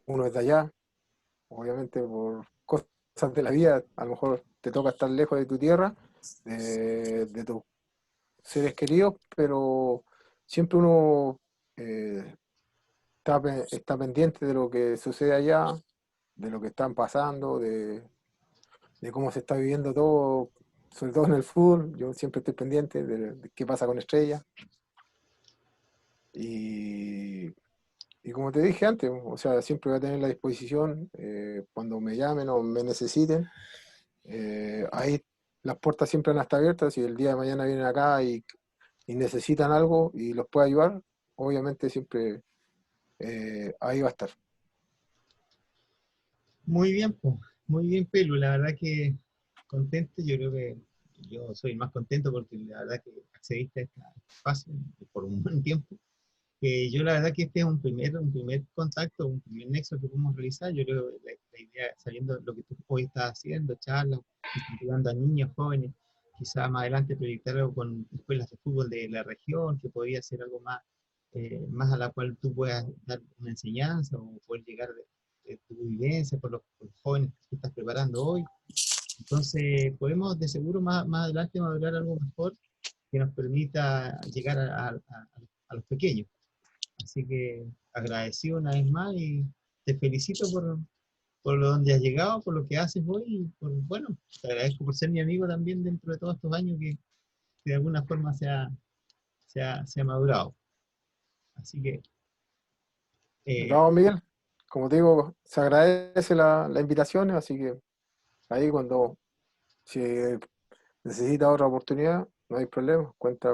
Uno es de allá, obviamente por cosas de la vida, a lo mejor te toca estar lejos de tu tierra, de tus seres queridos, pero siempre uno está pendiente de lo que sucede allá, de lo que están pasando, de cómo se está viviendo todo, sobre todo en el fútbol. Yo siempre estoy pendiente de qué pasa con Estrella. Y como te dije antes, o sea, siempre voy a tener la disposición cuando me llamen o me necesiten. Ahí las puertas siempre van a estar abiertas. Si el día de mañana vienen acá y necesitan algo y los puedo ayudar, obviamente siempre ahí va a estar. Muy bien, pues. Muy bien, Pelu. La verdad que contento. Yo creo que yo soy más contento porque la verdad que accediste a este espacio por un buen tiempo. Yo la verdad que este es un primer contacto, un primer nexo que podemos realizar. Yo creo que la idea, sabiendo lo que tú hoy estás haciendo, charlas, incentivando a niños, jóvenes, quizás más adelante proyectar algo con escuelas de fútbol de la región, que podría ser algo más, más a la cual tú puedas dar una enseñanza o poder llegar de tu vivencia por los jóvenes que tú estás preparando hoy. Entonces, podemos de seguro más adelante hablar algo mejor que nos permita llegar a los pequeños. Así que agradecido una vez más y te felicito por lo donde has llegado, por lo que haces hoy y bueno, te agradezco por ser mi amigo también dentro de todos estos años que de alguna forma se ha madurado. Así que... No, Miguel, como te digo, se agradece la invitación, así que ahí si necesita otra oportunidad, no hay problema, cuenta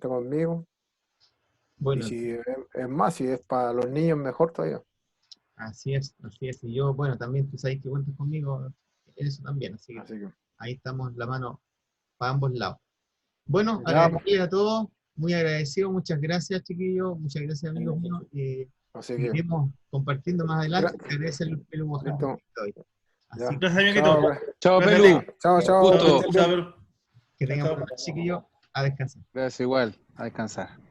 conmigo. Bueno, Y si es más, si es para los niños, mejor todavía. así es. Y yo, bueno, también tú sabes que cuentas conmigo en eso también, así que ahí estamos la mano para ambos lados. Bueno, Ya, agradecido a todos, muy agradecido, muchas gracias chiquillos, muchas gracias amigos míos. así que, Seguiremos compartiendo más adelante. Te agradece el Pelu Guajardo hoy. ya. Así Gracias, bien, Chao, Chao, Gracias, Pelu. Rick. chao. Gusto. que estén bien. que tengan buenas noches, chiquillos, a descansar. Gracias igual. A descansar.